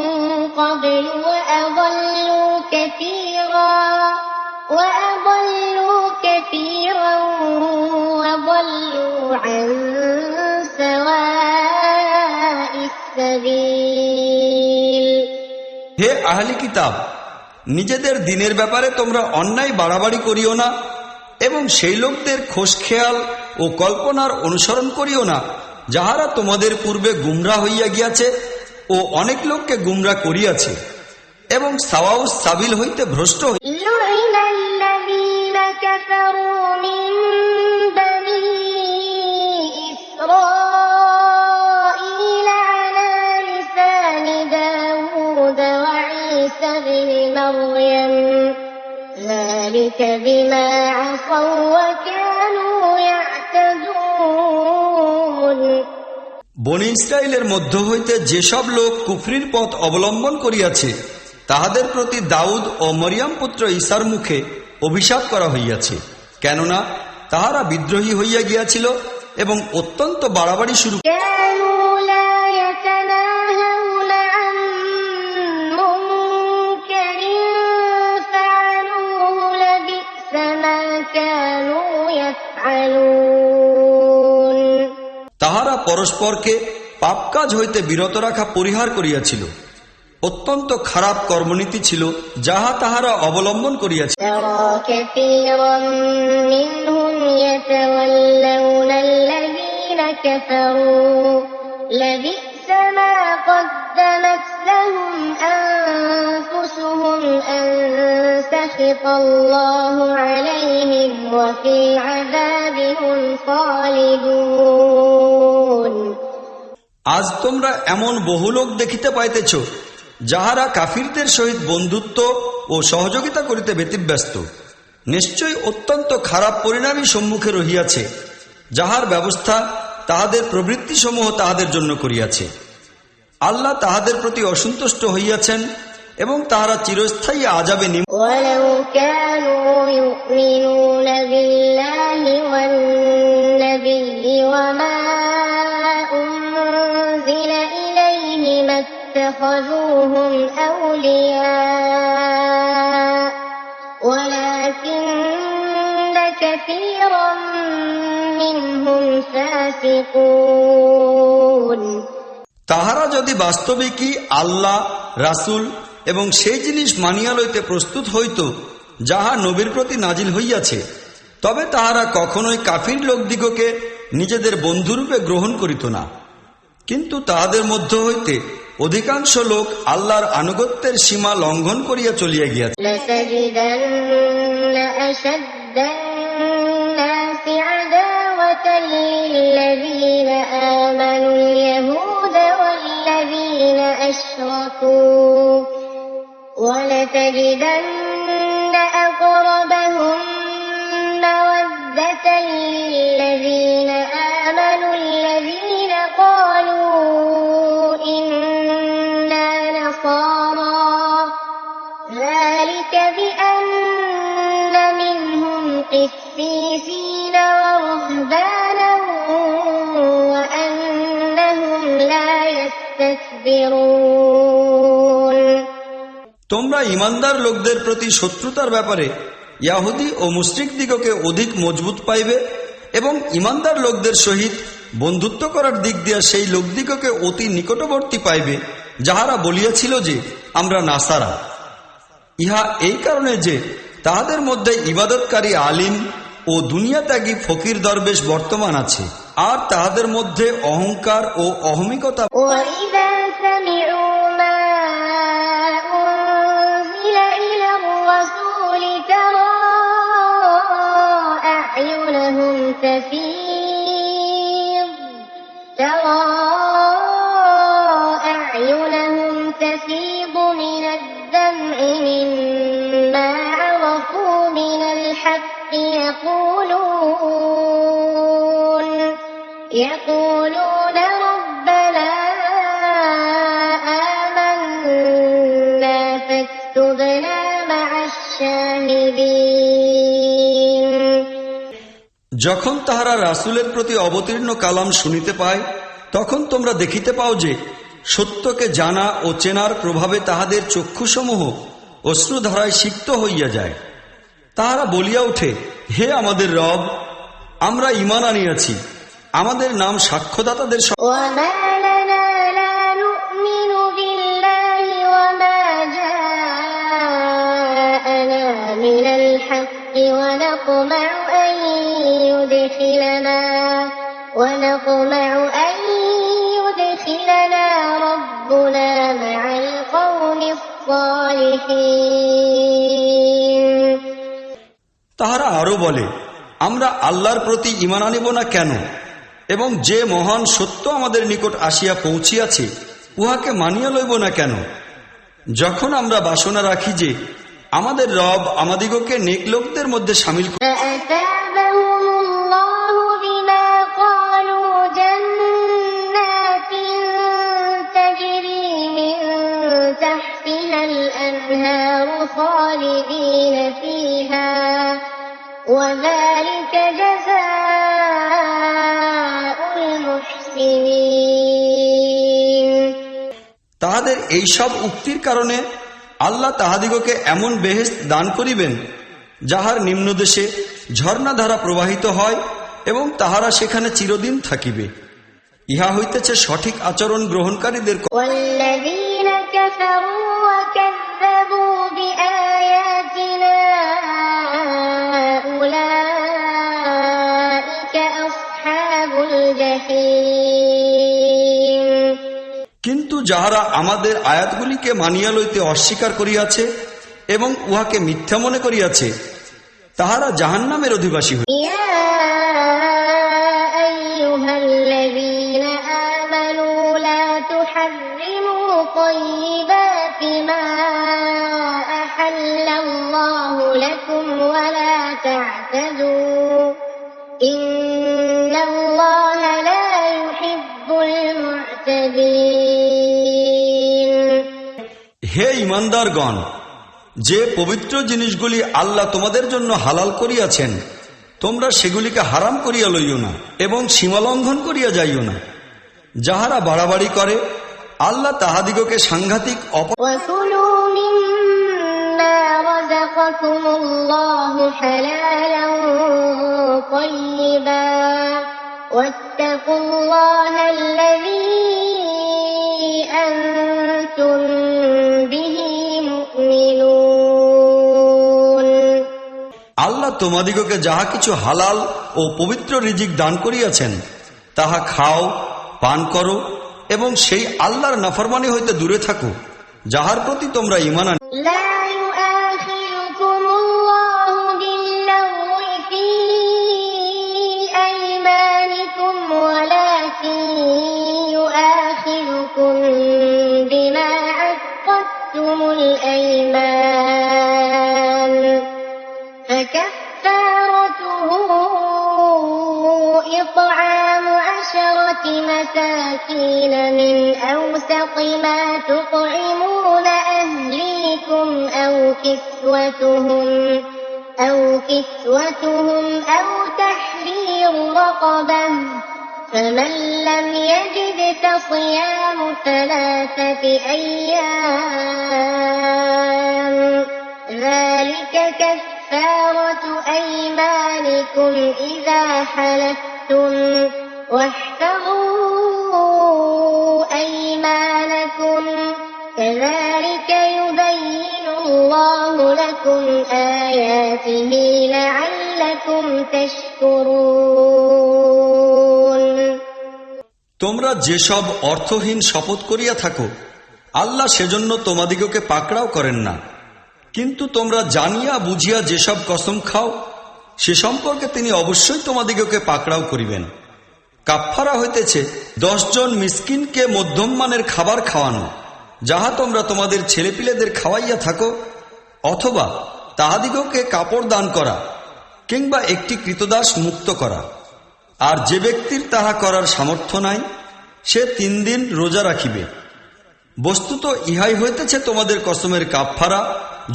قبل وأضلوا كثيرا وضلوا عن سواء السبيل। হে আহলি কিতাব, নিজেদের দিনের ব্যাপারে তোমরা অন্যায় বাড়াবাড়ি করিও না এবং সেই লোকদের খোঁজ খেয়াল ও কল্পনার অনুসরণ করিও না যাহারা তোমাদের পূর্বে গুমরা হইয়া গিয়াছে ও অনেক লোককে গুমরা করিয়াছে এবং সাওয়াউস সাবিল হইতে ভ্রষ্ট لعن الذين كفروا من بني إسرائيل على لسان داود وعيسى بن مريم ذلك بما عصوا وكانوا يعتدون বনি ইসরায়েলের মধ্য হইতে যেসব লোক কুফরির পথ অবলম্বন করিয়াছে তাহাদের প্রতি দাউদ ও মরিয়ম পুত্র ঈসার মুখে অভিশাপ করা হইয়াছে, কেননা তাহারা বিদ্রোহী হইয়া গিয়াছিল এবং অত্যন্ত বাড়াবাড়ি শুরু كانوا لا يتناهون عن منكر فعلوه لبئس ما كانوا يفعلون তাহারা পরস্পরকে পাপ কাজ হইতে বিরত রাখা পরিহার করিয়াছিল। অত্যন্ত খারাপ কর্মনীতি ছিল যাহা তাহারা অবলম্বন করিয়াছে। ترى كثيرا منهم يتولون الذين كفروا لبئس ما قدمت لهم أنفسهم أن سخط الله عليهم وفي العذاب هم خالدون আজ তোমরা এমন বহু লোক দেখিতে পাইতেছ যাহারা কাফিরদের সহিত বন্ধুত্ব ও সহযোগিতা করিতে ব্যতিব্যস্ত। নিশ্চয়ই অত্যন্ত খারাপ পরিণামই সম্মুখে রহিয়াছে, যাহার ব্যবস্থা তাহাদের প্রবৃত্তিসমূহ তাহাদের জন্য করিয়াছে। আল্লাহ তাহাদের প্রতি অসন্তুষ্ট হইয়াছেন এবং তাহারা চিরস্থায়ী আযাবে ولو كانوا يؤمنون بالله والنبي وما أنزل إليه ما اتخذوهم أولياء ولكن كثيرا منهم فاسقون তাহারা যদি বাস্তবিকই আল্লাহ, রাসূল এবং সেই জিনিস মানিয়া লইতে প্রস্তুত হইত যাহা নবীর প্রতি নাজিল হইয়াছে, তবে তাহারা কখনোই কাফির লোকদিগকে নিজেদের বন্ধুরূপে গ্রহণ করিত না। কিন্তু তাহাদের মধ্য হইতে অধিকাংশ লোক আল্লাহর আনুগত্যের সীমা লঙ্ঘন করিয়া চলিয়া গিয়াছে। لتجدن أشد الناس عداوة للذين آمنوا اليهود والذين أشركوا ولتجدن أقربهم مودة للذين آمنوا الذين قالوا إنا نصارى ذلك بأن منهم قسيسين ورهبانا وأنهم لا يستكبرون তোমরা ঈমানদার লোকদের প্রতি শত্রুতার ব্যাপারে ইয়াহুদী ও মুশরিক দিগকে অধিক মজবুত পাইবে এবং ঈমানদার লোকদের সহিত বন্ধুত্ব করার দিক দিয়া সেই লোকদিগকে অতি নিকটবর্তী পাইবে যাহারা বলিয়াছিল যে আমরা নাসারা। ইহা এই কারণে যে তাহাদের মধ্যে ইবাদতকারী আলিম ও দুনিয়াত্যাগী ফকির দরবেশ বর্তমান আছে, আর তাহাদের মধ্যে অহংকার ও অহমিকতা। وإذا سمعوا ما أنزل إلى الرسول ترى أعينهم تفيض من الدمع مما عرفوا من الحق يقولون ربنا آمنا فاكتبنا مع الشاهدين যখন তাহারা রাসূলের প্রতি অবতীর্ণ কালাম শুনিতে পায়, তখন তোমরা দেখিতে পাও যে সত্যকে জানা ও চেনার প্রভাবে তাহাদের চক্ষুসমূহ অশ্রুধারায় সিক্ত হইয়া যায়। তাহারা বলিয়া ওঠে, হে আমাদের রব, আমরা ঈমান আনিয়াছি, আমাদের নাম সাক্ষ্যদাতাদের وما لنا لا نؤمن بالله وما جاءنا ونطمع أن يدخلنا ربنا مع القوم الصالحين তাহারা আরো বলে, আমরা আল্লাহর প্রতি ঈমান আনিব না কেন, এবং যে মহান সত্য আমাদের নিকট আসিয়া পৌঁছিয়াছে উহাকে মানিয়া লইব না কেন, যখন আমরা বাসনা রাখি যে আমাদের রব আমাদিগকে নেক লোকদের মধ্যে শামিল করে। فأثابهم الله بما قالوا جنات تجري من تحتها الأنهار خالدين فيها وذلك جزاء المحسنين তাহাদের এই সব উক্তির কারণে আল্লাহ তাহাদিগকে এমন বেহেশত দান করিবেন যাহার নিম্নদেশে ঝর্ণাধারা প্রবাহিত হয় এবং তাহারা সেখানে চিরদিন থাকিবে। ইহা হইতেছে সঠিক আচরণ গ্রহণকারীদের। والذين كفروا وكذبوا بآياتنا أولئك أصحاب الجحيم কিন্তু যাহারা আমাদের আয়াতগুলিকে মানিয়া লইতে অস্বীকার করিয়াছে এবং উহাকে মিথ্যা মনে করিয়াছে তাহারা জাহান্নামের অধিবাসী হইবে। يا أيها الذين آمنوا لا تحرموا طيبات ما أحل الله لكم ولا تعتدوا إن الله لا يحب المعتدين হে ঈমানদারগণ, যে পবিত্র জিনিসগুলি আল্লাহ তোমাদের জন্য হালাল করিয়াছেন তোমরা সেগুলিকে হারাম করিয়া লইও না এবং সীমালঙ্ঘন করিয়া যাইও না। যাহারা বাড়াবাড়ি করে আল্লাহ তাহাদিগকে সাংঘাতিক وكلوا مما رزقكم الله حلالا طيبا واتقوا الله الذي أنتم به مؤمنون আল্লাহ তোমাদিগকে যাহা কিছু হালাল ও পবিত্র রিজিক দান করিয়াছেন তাহা খাও, পান করো এবং সেই আল্লাহর নাফরমানি হইতে দূরে থাকো যাহার প্রতি তোমরা ঈমান আনো। لا يؤاخذكم الله باللغو في أيمانكم ولكن يؤاخذكم بما عقدتم الأيمان فكفارته إطعام 10 مساكين من أوسط ما تطعمون أهليكم أو كسوتهم أو تحرير رقبة فمن لم يجد فصيام 3 أيام ذلك كفارة أيمانكم إذا حلفتم واحفظوا أيمانكم كذلك يبين الله لكم آياته لعلكم تشكرون তোমরা যেসব অর্থহীন শপথ করিয়া থাকো আল্লাহ সেজন্য তোমাদিগকে পাকড়াও করেন না, কিন্তু তোমরা জানিয়া বুঝিয়া যেসব কসম খাও সে সম্পর্কে তিনি অবশ্যই তোমাদিগকে পাকড়াও করিবেন। কাফফারা হইতেছে 10 জন মিসকিনকে মধ্যম মানের খাবার খাওয়ানো যাহা তোমরা তোমাদের ছেলেপিলেদের খাওয়াইয়া থাকো, অথবা তাহাদিগকে কাপড় দান করা কিংবা একটি কৃতদাস মুক্ত করা। আর যে ব্যক্তির তাহা করার সামর্থ্য নাই সে 3 দিন রোজা রাখিবে। বস্তুত ইহাই হইতেছে তোমাদের কসমের কাফফারা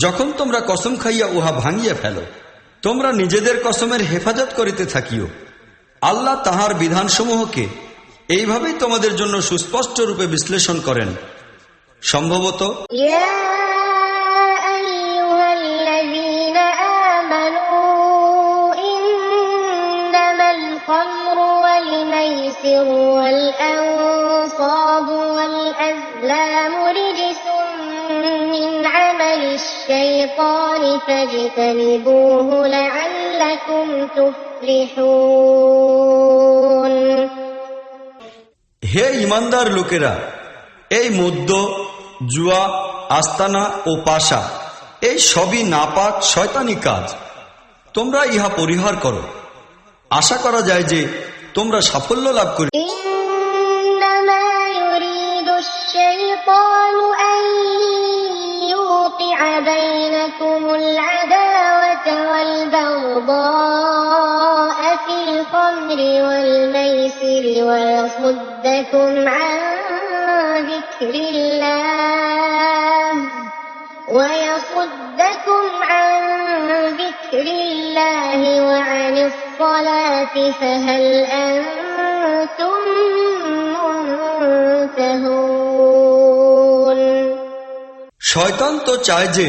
যখন তোমরা কসম খাইয়া উহা ভাঙিয়া ফেলো। তোমরা নিজেদের কসমের হেফাজত করিতে থাকিও। আল্লাহ তাহার বিধানসমূহকে এইভাবেই তোমাদের জন্য সুস্পষ্ট রূপে বিশ্লেষণ করেন। সম্ভবত يا أيها الذين آمنوا إنما الخمر والميسر والأنصاب والأزلام رجس من عمل الشيطان فاجتنبوه لعلكم لعلكم تفلحون হে ইমানদার লোকেরা, এই মদ্য, জুয়া, আস্তানা ও পাশা এই সবই নাপাক শয়তানি কাজ। তোমরা ইহা পরিহার করো। আশা করা যায় যে তোমরা সাফল্য লাভ করবে। إنما يريد الشيطان أن يوقع بينكم العداوة والبغضاء في الخمر والميسر ويصدكم عن ذكر الله وعن الصلاة فهل أنتم منتهون শয়তান তো চায় যে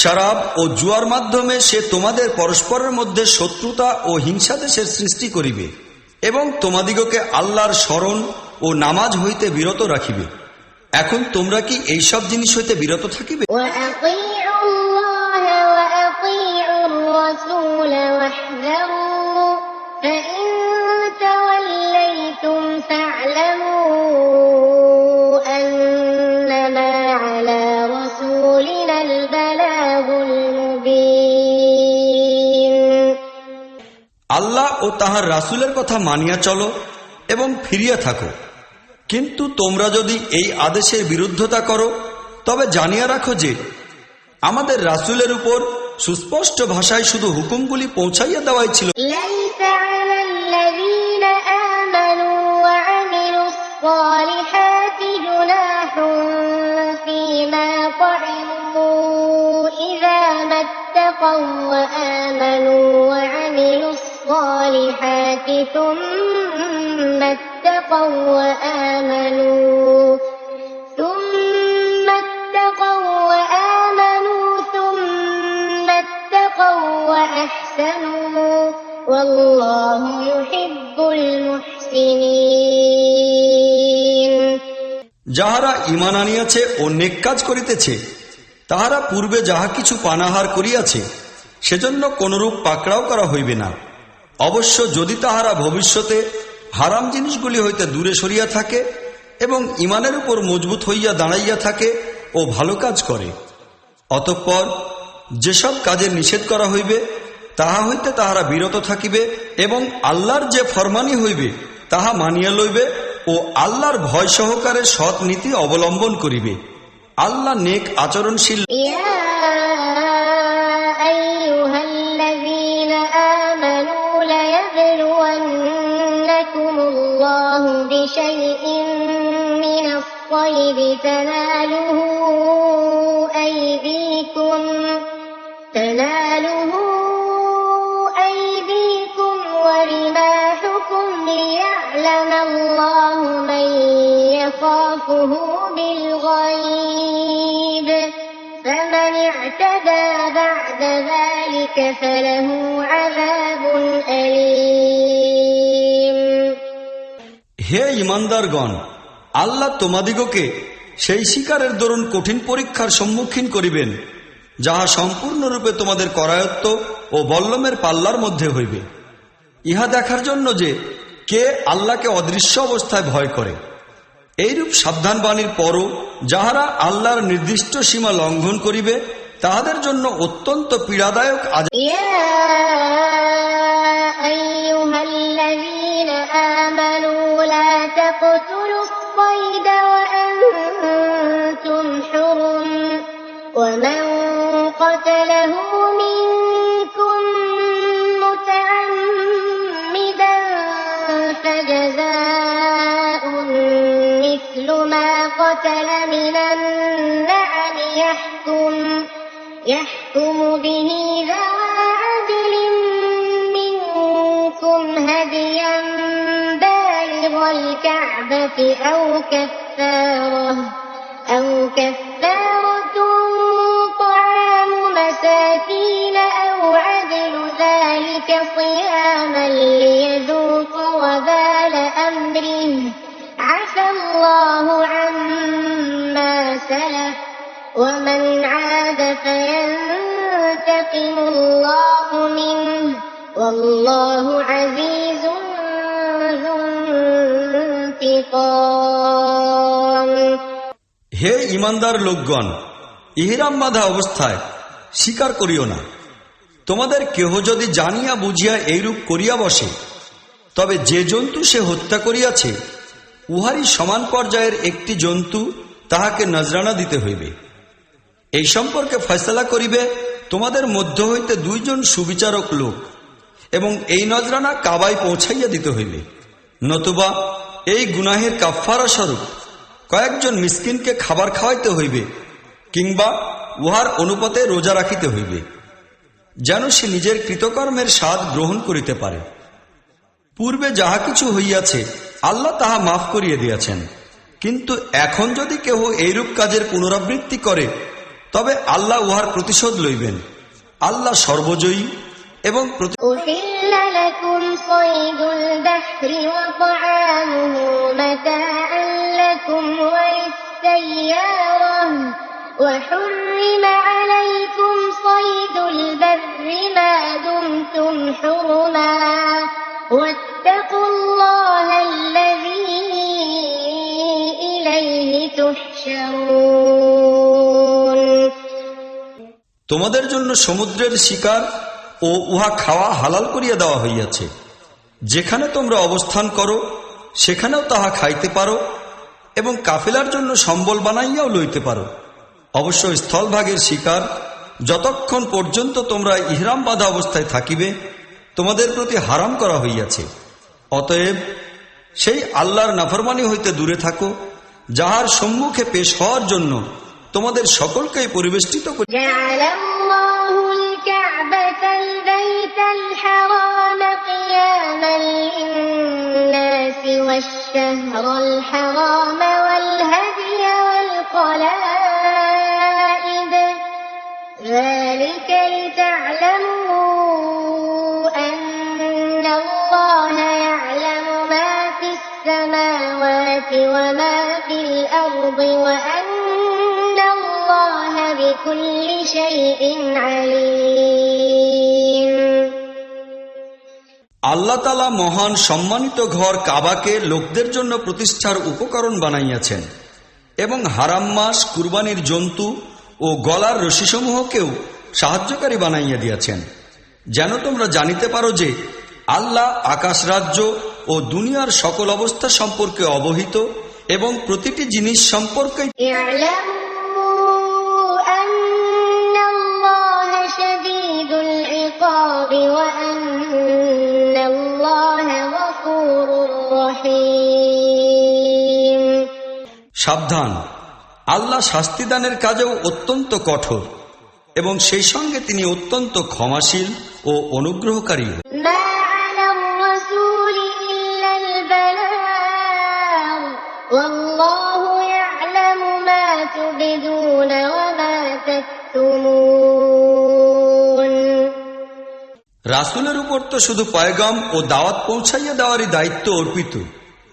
শরাব ও জুয়ার মাধ্যমে সে তোমাদের পরস্পরের মধ্যে শত্রুতা ও হিংসা দেশের সৃষ্টি করিবে এবং তোমাদিগকে আল্লাহর স্মরণ ও নামাজ হইতে বিরত রাখিবে। এখন তোমরা কি এই সব জিনিস হইতে বিরত থাকিবে? وأطيعوا الله وأطيعوا الرسول واحذروا فإن توليتم فاعلموا أنما على رسولنا البلاغ المبين আল্লাহ ও তাহার রাসূলের কথা মানিয়া চলো এবং ফিরিয়া থাকো। কিন্তু তোমরা যদি এই আদেশের বিরুদ্ধতা করো তবে জানিয়া রাখো যে আমাদের রাসূলের উপর সুস্পষ্ট ভাষায় শুধু হুকুমগুলি পৌঁছাইয়া দেওয়াই ছিল। ليس على الذين آمنوا وعملوا الصالحات جناح فيما طعموا إذا ما اتقوا وآمنوا وعملوا الصالحات ثم اتقوا وأحسنوا والله يحب المحسنين যাহারা ঈমান আনিয়াছে ও নেক কাজ করিতেছে তাহারা পূর্বে যাহা কিছু পানাহার করিয়াছে সেজন্য কোনরূপ পাকড়াও করা হইবে না। অবশ্য যদি তাহারা ভবিষ্যতে হারাম জিনিসগুলি হইতে দূরে সরিয়া থাকে এবং ঈমানের উপর মজবুত হইয়া দাঁড়াইয়া থাকে ও ভালো কাজ করে, অতঃপর যেসব কাজের নিষেধ করা হইবে তাহা হইতে তাহারা বিরত থাকিবে এবং আল্লাহর যে ফরমানি হইবে তাহা মানিয়া লইবে ও আল্লাহর ভয় সহকারে সৎ নীতি অবলম্বন করিবে। আল্লাহ নেক আচরণশীল। يا أيها الذين آمنوا ليبلونكم الله بشيء من الصيد تناله أيديكم ورماحكم ليعلم الله من يخافه بالغيب فمن اعتدى بعد ذلك فله عذاب أليم হে ঈমানদারগণ, আল্লাহ তোমাদিগকে সেই শিকারের দরুন কঠিন পরীক্ষার সম্মুখীন করিবেন যাহা সম্পূর্ণরূপে তোমাদের করায়ত্ত ও বল্লমের পাল্লার মধ্যে হইবে, ইহা দেখার জন্য যে কে আল্লাহকে অদৃশ্য অবস্থায় ভয় করে। এইরূপ সাবধান বাণীর পরও যাহারা আল্লাহর নির্দিষ্ট সীমা লঙ্ঘন করিবে তাহাদের জন্য অত্যন্ত পীড়াদায়ক আযাব। يا أيها الذين آمنوا لا تقتلوا الصيد وأنتم حرم ومن قتله منكم متعمدا فجزاء مثل ما قتل من النعم يحكم به ذوى عدل منكم هديا بالغ الكعبة أو كفارة طعام مساكين أو عدل ذلك صياما ليذوق وبال أمره عفى الله عما سلف ومن عاد فينتقم الله منه والله عزيز ذو انتقام। হে ইমানদার লোকগণ, ইহরাম বাঁধা অবস্থায় স্বীকার করিও না। তোমাদের কেহ যদি জানিয়া বুঝিয়া এইরূপ করিয়া বসে, তবে যে জন্তু সে হত্যা করিয়াছে উহারই সমান পর্যায়ের একটি জন্তু তাহাকে নজরানা দিতে হইবে। এই সম্পর্কে ফয়সালা করিবে তোমাদের মধ্য হইতে দুইজন সুবিচারক লোক, এবং এই নজরানা কাবায় পৌঁছাইয়া দিতে হইবে। নতুবা এই গুনাহের কাফফারা স্বরূপ কয়েকজন মিসকিনকে খাবার খাওয়াইতে হইবে, কিংবা উহার অনুপাতে রোজা রাখিতে হইবে, যেন সে নিজের কৃতকর্মের স্বাদ গ্রহণ করিতে পারে। পূর্বে যাহা কিছু হইয়াছে আল্লাহ তাহা মাফ করিয়া দিয়াছেন, কিন্তু এখন যদি কেহ এইরূপ কাজের পুনরাবৃত্তি করে তবে আল্লাহ উহার প্রতিশোধ লইবেন। আল্লাহ সর্বজয়ী এবং أحل لكم صيد البحر وطعامه متاعا لكم وللسيارة وحرم عليكم صيد البر ما دمتم حرما واتقوا الله الذي إليه تحشرون। তোমাদের জন্য সমুদ্রের শিকার ও উহা খাওয়া হালাল করিয়া দেওয়া হইয়াছে। যেখানে তোমরা অবস্থান করো সেখানেও তাহা খাইতে পারো এবং কাফেলার জন্য সম্বল বানাইয়াও লইতে পারো। অবশ্য স্থলভাগের শিকার যতক্ষণ পর্যন্ত তোমরা ইহরাম বাঁধা অবস্থায় থাকিবে তোমাদের প্রতি হারাম করা হইয়াছে। অতএব সেই আল্লাহর নাফরমানি হইতে দূরে থাকো, যাহার সম্মুখে পেশ হওয়ার জন্য তোমাদের সকলকেই পরিবেষ্টিত করে। جعل الله الكعبة البيت الحرام قياما للناس والشهر الحرام والهدي والقلائد ذلك لتعلموا أن الله يعلم ما في السماوات وما في الأرض وأن الله بكل شيء عليم। আল্লাহ তাআলা মহান সম্মানিত ঘর কাবাকে লোকদের জন্য প্রতিষ্ঠার উপকরণ বানাইয়াছেন এবং হারাম মাস, কুরবানির জন্তু ও গলার রশিসমূহকেও সাহায্যকারী বানাইয়া দিয়াছেন, যেন তোমরা জানিতে পারো যে আল্লাহ আকাশ রাজ্য ও দুনিয়ার সকল অবস্থা সম্পর্কে অবহিত এবং প্রতিটি জিনিস সম্পর্কে أن الله شديد العقاب وأن الله غفور رحيم। সাবধান, আল্লাহ শাস্তিদানের কাজেও অত্যন্ত কঠোর এবং সেই সঙ্গে তিনি অত্যন্ত ক্ষমাশীল ও অনুগ্রহকারী। ما على الرسول إلا البلاغ والله يعلم ما تبدون وما تكتمون। রাসূলের উপর তো শুধু পয়গাম ও দাওয়াত পৌঁছাইয়া দেওয়ারই দায়িত্ব অর্পিত।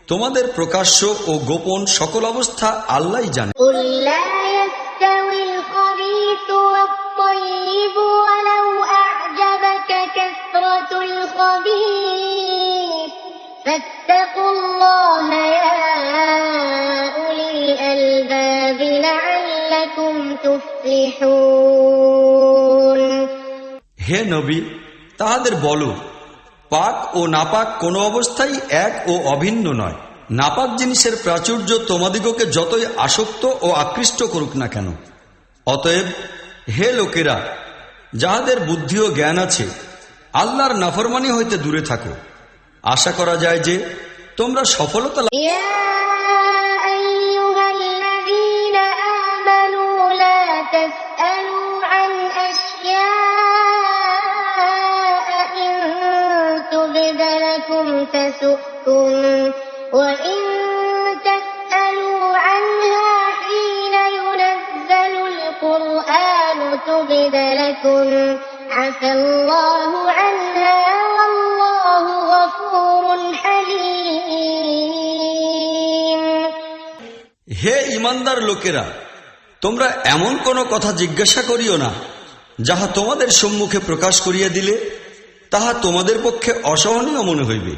তোমাদের প্রকাশ্য ও গোপন সকল অবস্থা আল্লাহই জানেন। قل لا يستوي الخبيث والطيب ولو أعجبك كثرة الخبيث فاتقوا الله يا أولي الألباب لعلكم تفلحون। হে নবী, তাহাদের বলো, পাক ও নাপাক কোনো অবস্থায় এক ও অভিন্ন নয়। নাপাক জিনিসের প্রাচুর্য তোমাদিগকে যতই আসক্ত ও আকৃষ্ট করুক না কেন। অতএব হে লোকেরা, যাহাদের বুদ্ধি ও জ্ঞান আছে, আল্লাহর নাফরমানি হইতে দূরে থাকো। আশা করা যায় যে তোমরা সফলতা يا أيها الذين آمنوا لا تسألوا عن أشياء إن تبد لكم تسؤكم وإن تسألوا عنها حين ينزل القرآن تبد لكم عفى الله عنها والله غفور حليم। হে ইমানদার লোকেরা, তোমরা এমন কোনো কথা জিজ্ঞাসা করিও না যাহা তোমাদের সম্মুখে প্রকাশ করিয়া দিলে তাহা তোমাদের পক্ষে অসহনীয় মনে হইবে।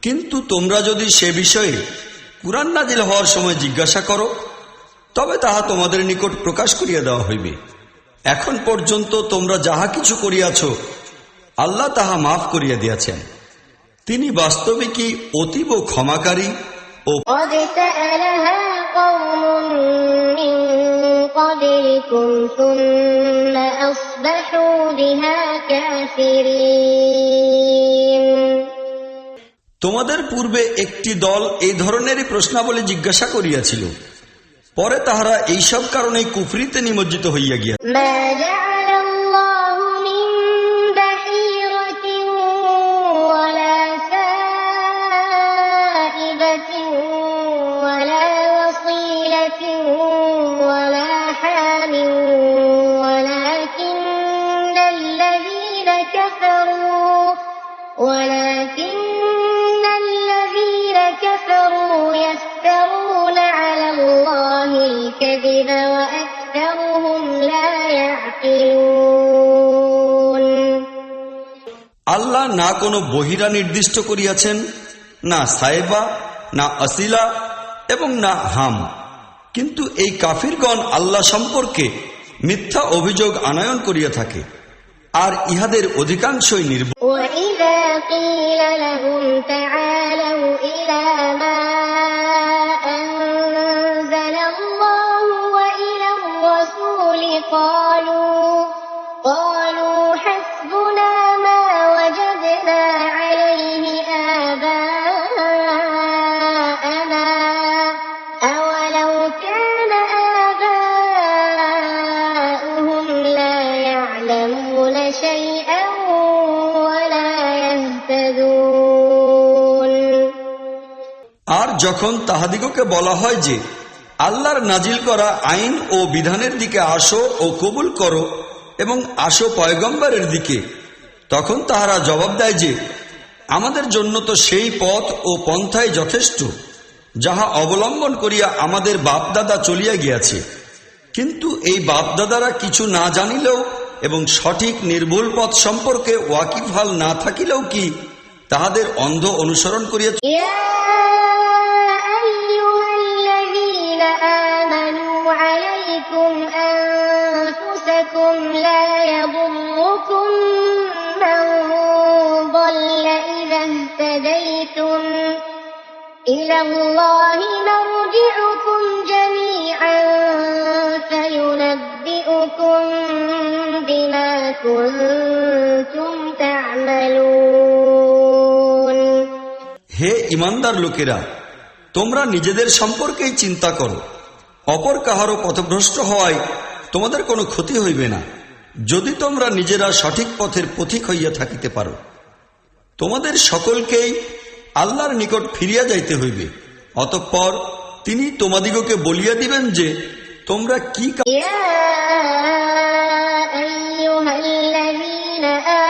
কিন্তু তোমরা যদি সে বিষয়ে কুরআন নাজিল হওয়ার সময় জিজ্ঞাসা করো, তবে তাহা তোমাদের নিকট প্রকাশ করিয়া দেওয়া হইবে। এখন পর্যন্ত তোমরা যাহা কিছু করিয়াছ, আল্লাহ তাহা মাফ করিয়া দিয়াছেন। তিনি বাস্তবিকই অতীব ক্ষমাকারী ও قد سألها قوم من قبلكم ثم أصبحوا بها كافرين। তোমাদের পূর্বে একটি দল এই ধরনেরই প্রশ্নাবলী জিজ্ঞাসা করিয়াছিল, পরে তাহারা এইসব কারণেই কুফরিতে নিমজ্জিত হইয়া গিয়া। ما جعل الله من بحيرة ولا سائبة ولا وصيلة ولا حام ولكن الذين كفروا يفترون على الله الكذب وأكثرهم لا يعقلون। আল্লাহ না কোনো বহিরা নির্দিষ্ট করিয়াছেন, না সাইবা, না আসিলা এবং না হাম। কিন্তু এই কাফিরগণ আল্লাহ সম্পর্কে মিথ্যা অভিযোগ আনয়ন করিয়া থাকে, আর ইহাদের অধিকাংশই নির্ভুল। وإذا قيل لهم تعالوا إلى ما أنزل الله وإلى الرسول قالوا حسبنا ما وجدنا عليه آباءنا أولو كان آباؤهم لا يعلمون شيئا ولا يهتدون। আর যখন তাহাদিগকে বলা হয় যে আল্লাহর নাজিল করা আইন ও বিধানের দিকে আসো ও কবুল করো এবং আসো পয়গম্বরের দিকে, তখন তাহারা জবাব দেয় যে আমাদের জন্য তো সেই পথ ও পন্থাই যথেষ্ট যাহা অবলম্বন করিয়া আমাদের বাপদাদা চলিয়া গিয়াছে। কিন্তু এই বাপদাদারা কিছু না জানিলেও এবং সঠিক নির্ভুল পথ সম্পর্কে ওয়াকিফাল না থাকিলেও কি তাহাদের অন্ধ অনুসরণ করিয়া يا أيها الذين آمنوا عليكم أنفسكم لا يضركم من ضل إذا اهتديتم إلى الله مرجعكم جميعا فينبئكم بما كنتم تعملون। হে ইমানদার লোকেরা, তোমরা নিজেদের সম্পর্কেই চিন্তা করো। অপর কাহারও পথভ্রষ্ট হওয়ায় তোমাদের কোনো ক্ষতি হইবে না, যদি তোমরা নিজেরা সঠিক পথের পথিক হইয়া থাকিতে পারো। তোমাদের সকলকেই আল্লাহর নিকট ফিরিয়া যাইতে হইবে। অতঃপর তিনি তোমাদিগকে বলিয়া দিবেন যে তোমরা কি يا أيها الذين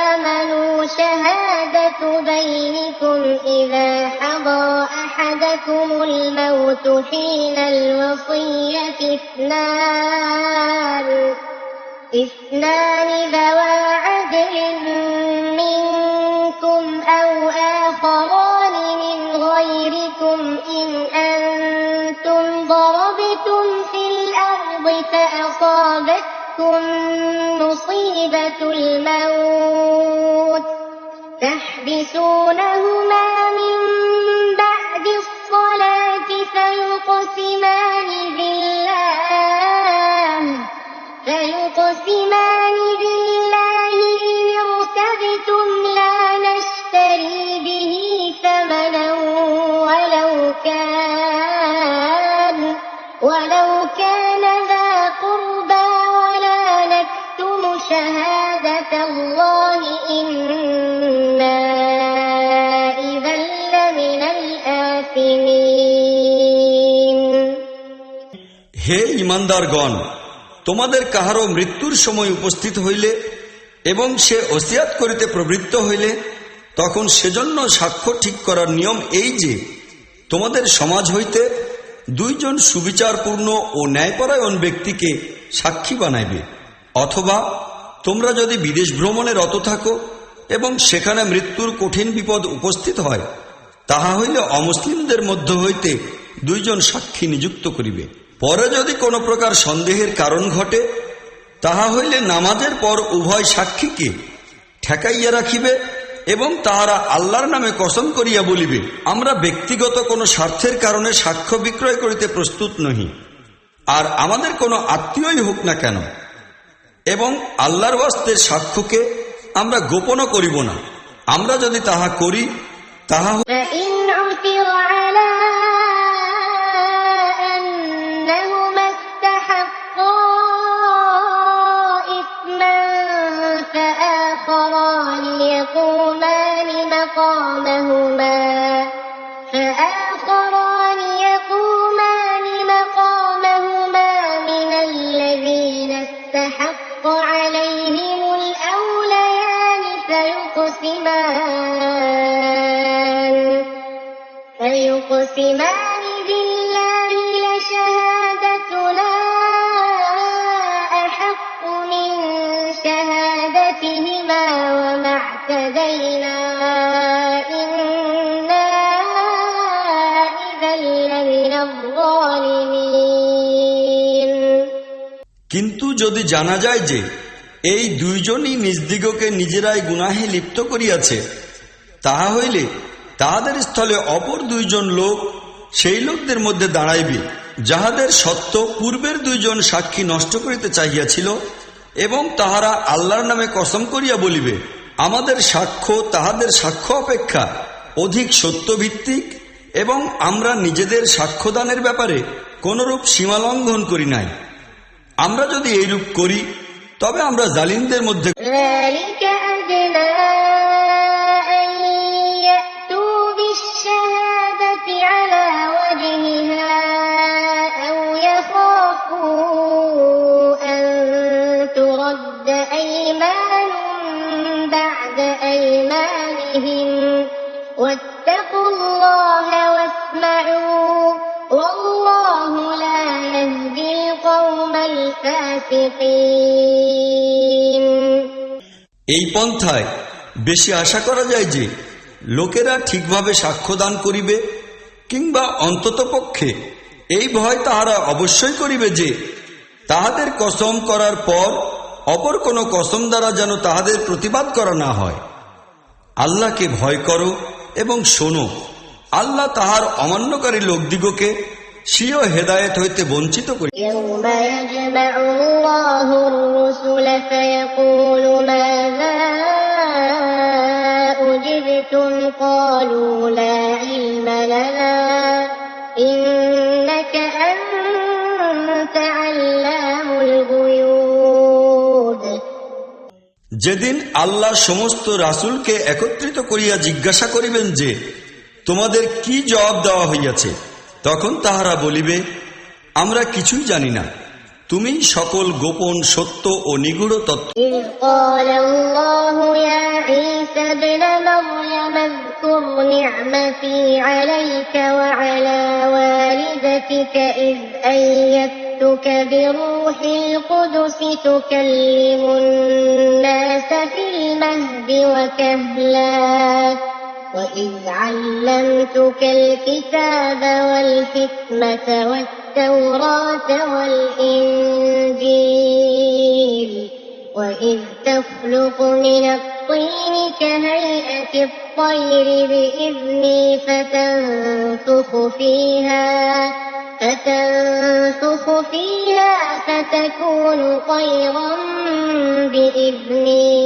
آمنوا شهادة بينكم إذا حضر أحدكم الموت حين الوصية اثنان ذوى عدل منكم أو آخران من غيركم إن أنتم ضربتم في الأرض فأصابتكم مصيبة الموت تحبسونهما من بعد الصلاة فيقسمان بالله إن ارتبتم لا نشتري به ثمنا ولو كان ذا قربى ولا نكتم شهادة الله إنا إذا لمن الآثمين। হে ইমানদারগণ, তোমাদের কাহারও মৃত্যুর সময় উপস্থিত হইলে এবং সে ওসিয়াত করিতে প্রবৃত্ত হইলে, তখন সেজন্য সাক্ষ্য ঠিক করার নিয়ম এই যে তোমাদের সমাজ হইতে দুইজন সুবিচারপূর্ণ ও ন্যায়পরায়ণ ব্যক্তিকে সাক্ষী বানাইবে। অথবা তোমরা যদি বিদেশ ভ্রমণে রত থাকো এবং সেখানে মৃত্যুর কঠিন বিপদ উপস্থিত হয়, তাহা হইলে অমুসলিমদের মধ্য হইতে 2 জন সাক্ষী নিযুক্ত করিবে। পরে যদি কোনো প্রকার সন্দেহের কারণ ঘটে, তাহা হইলে নামাজের পর উভয় সাক্ষীকে ঠেকাইয়া রাখিবে এবং তাহারা আল্লাহর নামে কসম করিয়া বলিবে, আমরা ব্যক্তিগত কোনো স্বার্থের কারণে সাক্ষ্য বিক্রয় করিতে প্রস্তুত নহি, আর আমাদের কোনো আত্মীয়ই হোক না কেন, এবং আল্লাহর ওয়াস্তে সাক্ষ্যকে আমরা গোপনও করিব না। আমরা যদি তাহা করি, তাহা فإن عثر على أنهما استحقا إثما فآخران يقومان مقامهما من الذين استحق عليهم الأوليان فيقسمان بالله لشهادتنا أحق من شهادتهما وما اعتدينا إنا إذا لمن الظالمين। কিন্তু যদি জানা যায় যে এই 2 জনই নিজদিগকে নিজেরাই গুনাহে লিপ্ত করিয়াছে, তাহা হইলে তাহাদের স্থলে অপর 2 জন লোক সেই লোকদের মধ্যে দাঁড়াইবে, যাহাদের সত্য পূর্বের 2 জন সাক্ষী নষ্ট করিতে চাহিয়াছিল, এবং তাহারা আল্লাহর নামে কসম করিয়া বলিবে, আমাদের সাক্ষ্য তাহাদের সাক্ষ্য অপেক্ষা অধিক সত্যভিত্তিক, এবং আমরা নিজেদের সাক্ষ্যদানের ব্যাপারে কোনরূপ সীমালঙ্ঘন করি নাই। আমরা যদি এইরূপ করি, তবে আমরা জালিমদের মধ্যে ذلك أدنى أن يأتوا بالشهادة على وجهها أو يخافوا أن ترد أيمان بعد أيمانهم واتقوا الله واسمعوا والله لا يهدي القوم الفاسقين। এই পন্থায় বেশি আশা করা যায় যে লোকেরা ঠিকভাবে সাক্ষ্যদান করিবে, কিংবা অন্ততপক্ষে এই ভয় তাহারা অবশ্যই করিবে যে তাহাদের কসম করার পর অপর কোনো কসম দ্বারা যেন তাহাদের প্রতিবাদ করা না হয়। আল্লাহকে ভয় করো এবং শোনো, আল্লাহ তাহার অমান্যকারী লোকদিগকে স্বীয় হেদায়েত হইতে বঞ্চিত করি। يوم يجمع الله الرسل فيقول ماذا أجبتم قالوا لا علم لنا إنك أنت علام الغيوب। যেদিন আল্লাহ সমস্ত রাসূলকে একত্রিত করিয়া জিজ্ঞাসা করিবেন যে তোমাদের কি জবাব দেওয়া হইয়াছে, তখন তাহারা বলিবে, আমরা কিছুই জানি না, তুমি সকল গোপন সত্য ও নিগূঢ় তত্ত্ব। إذ قال الله يا عيسى ابن مريم اذكر نعمتي عليك وعلى والدتك إذ أيدتك بروح القدس تكلم الناس في المهد وكهلا وإذ علمتك الكتاب والحكمة والتوراة والإنجيل وإذ تخلق من الطين كهيئة الطير بإذني فتنفخ فيها فتكون طيرا بإذني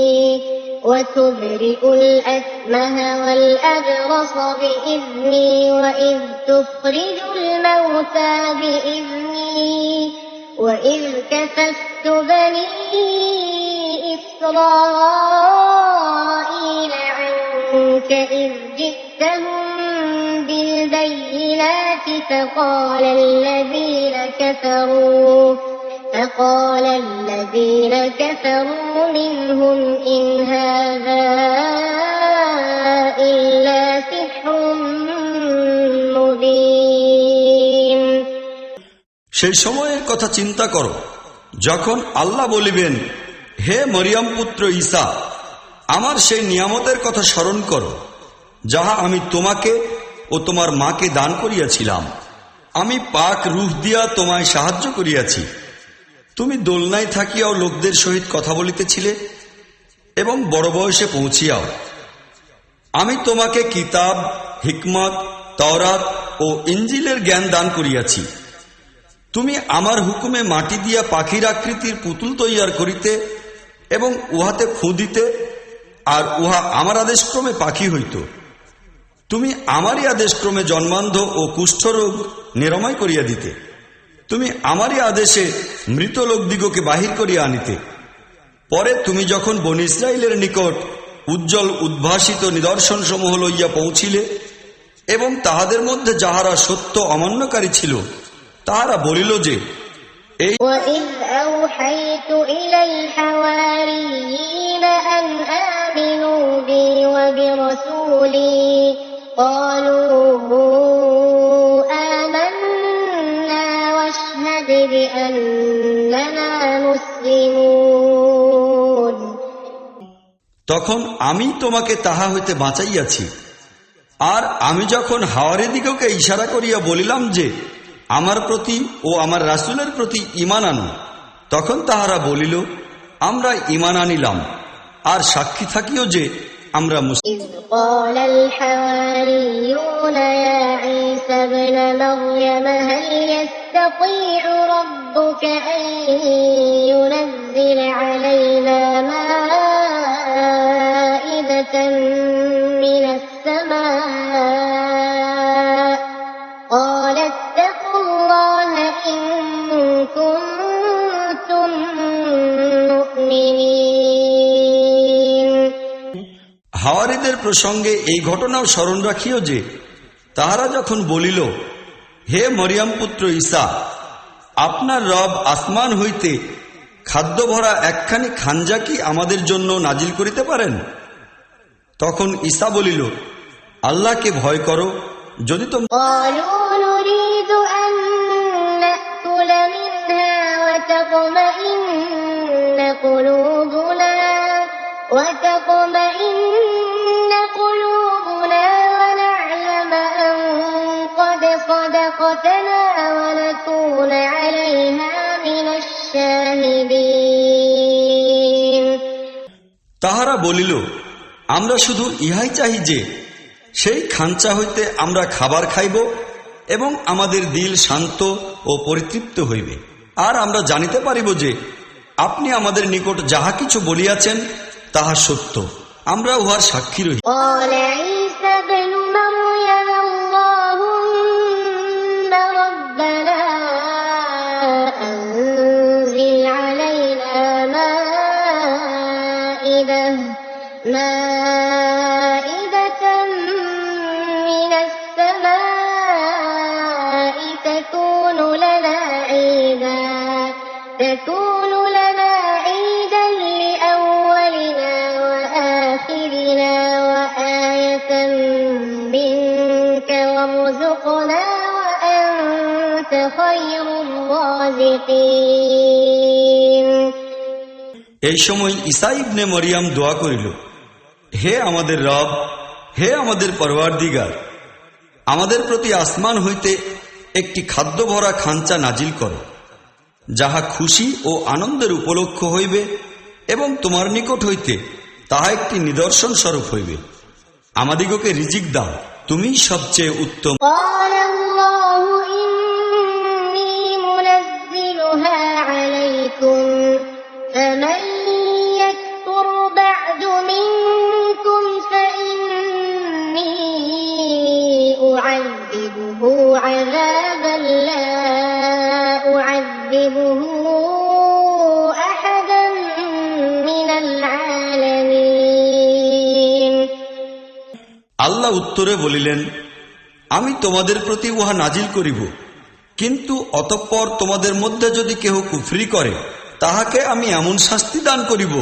وتبرئ الأكمه والأبرص بإذني وإذ تخرج الموتى بإذني وإذ كففت بني إسرائيل عنك إذ جئتهم بالبينات فقال الذين كفروا منهم إن هذا إلا سحر مبين। সেই সময়ের কথা চিন্তা করো, যখন আল্লাহ বলিবেন, হে মরিয়ম পুত্র ঈসা, আমার সেই নিয়ামতের কথা স্মরণ করো যাহা আমি তোমাকে ও তোমার মাকে দান করিয়াছিলাম। আমি পাক রূহ দিয়া তোমায় সাহায্য করিয়াছি। তুমি দোলনায় থাকিয়াও লোকদের সহিত কথা বলিতেছিলে এবং বড় বয়সে পৌঁছিয়াও। আমি তোমাকে কিতাব, হিকমত, তাওরাত ও ইঞ্জিলের জ্ঞান দান করিয়াছি। তুমি আমার হুকুমে মাটি দিয়া পাখির আকৃতির পুতুল তৈয়ার করিতে এবং উহাতে ফু দিতে, আর উহা আমার আদেশক্রমে পাখি হইত। তুমি আমারই আদেশক্রমে জন্মান্ধ ও কুষ্ঠরোগ নিরাময় করিয়া দিতে। তুমি আমারই আদেশে মৃত লোকদিগকে বাহির করিয়া আনিতে। পরে তুমি যখন বনী ইসরাইলের নিকট উজ্জ্বল উদ্ভাসিত নিদর্শন সমূহ লইয়া পৌঁছিলে এবং তাহাদের মধ্যে যাহারা সত্য অমান্যকারী ছিল তাহারা বলিল যে, এই وَإِذْ أَوْحَيْتُ إِلَى الْحَوَارِيِّينَ أَنْ آمِنُوا بِي وَبِرَسُولِي قَالُوا آمَنَّا وَاشْهَدْ بِأَنَّنَا مُسْلِمُونَ। তখন আমি তোমাকে তাহা হইতে বাঁচাইয়াছি। আর আমি যখন হাওয়ারীদিগকে ইশারা করিয়া বলিলাম যে আমার প্রতি ও আমার রাসূলের প্রতি ঈমান আনো, তখন তাহারা বলিল, আমরা ঈমান আনিলাম আর সাক্ষী থাকিও যে আমরা মুসলিম। إذ قال الحواريون يا عيسى ابن مريم هل يستطيع ربك أن ينزل علينا مائدة من السماء قال اتقوا الله إن كنتم مؤمنين। হাওয়ারীদের প্রসঙ্গে এই ঘটনাও স্মরণ রাখিও যে তাহারা যখন বলিল, হে মরিয়ম পুত্র ঈসা, আপনার রব আসমান হইতে খাদ্য ভরা একখানি খাঞ্জা কি আমাদের জন্য নাজিল করিতে পারেন? তখন ঈসা বলিল, আল্লাহকে ভয় করো, যদি তোমরা قالوا نريد أن نأكل منها وتطمئن قلوبنا ونعلم أن قد صدقتنا ونكون عليها من الشاهدين। তাহারা বলিল, আমরা শুধু ইহাই চাহি যে সেই খাঞ্চা হইতে আমরা খাবার খাইব এবং আমাদের দিল শান্ত ও পরিতৃপ্ত হইবে, আর আমরা জানিতে পারিব যে আপনি আমাদের নিকট যাহা কিছু বলিয়াছেন তাহা সত্য, আমরা উহার সাক্ষী রহি। قال عيسى ابن مريم اللهم ربنا أنزل علينا مائدة من السماء تكون لنا عيدا لأولنا وآخرنا وآية منك وارزقنا وأنت خير الرازقين। এই সময় ঈসা ইবনে মরিয়ম দোয়া করিল, হে আমাদের রব, হে আমাদের পরওয়ারদিগার, আমাদের প্রতি আসমান হইতে একটি খাদ্য ভরা খাঞ্চা নাজিল করো, যাহা খুশি ও আনন্দের উপলক্ষ হইবে এবং তোমার নিকট হইতে তাহা একটি নিদর্শন স্বরূপ হইবে। আমাদিগকে রিজিক দাও, তুমিই সবচেয়ে উত্তম। قال الله إني منزلها عليكم فمن يكفر بعد منكم فإني أعذبه عذابا لا أعذبه أحدا من العالمين। আল্লাহ উত্তরে বলিলেন, আমি তোমাদের প্রতি উহা নাজিল করিব, কিন্তু অতঃপর তোমাদের মধ্যে যদি কেহ কুফরি করে তাহাকে আমি এমন শাস্তি দান করিব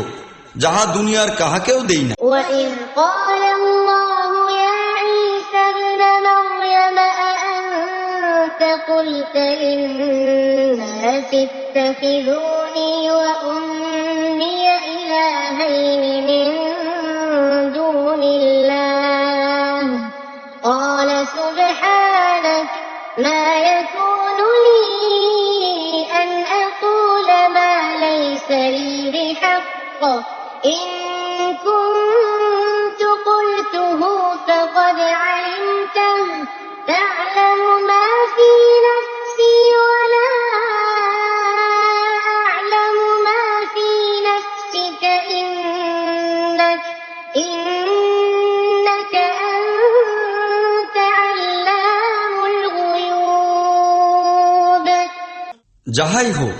যাহা দুনিয়ার কাহাকেও দেই না। وَإِذْ قَالَ اللَّهُ يَا عِيسَى ابْنَ مَرْيَمَ أَأَنْتَ قُلْتَ لِلنَّاسِ اتَّخِذُونِي وَأُمِّيَ إِلَٰهَيْنِ مِن ما يكون لي أن أقول ما ليس لي بحق إن كنت قلته فقد علمته تعلم ما في نفسي ولا أعلم ما في نفسك إنك أنت علام الغيوب। যাহাই হোক,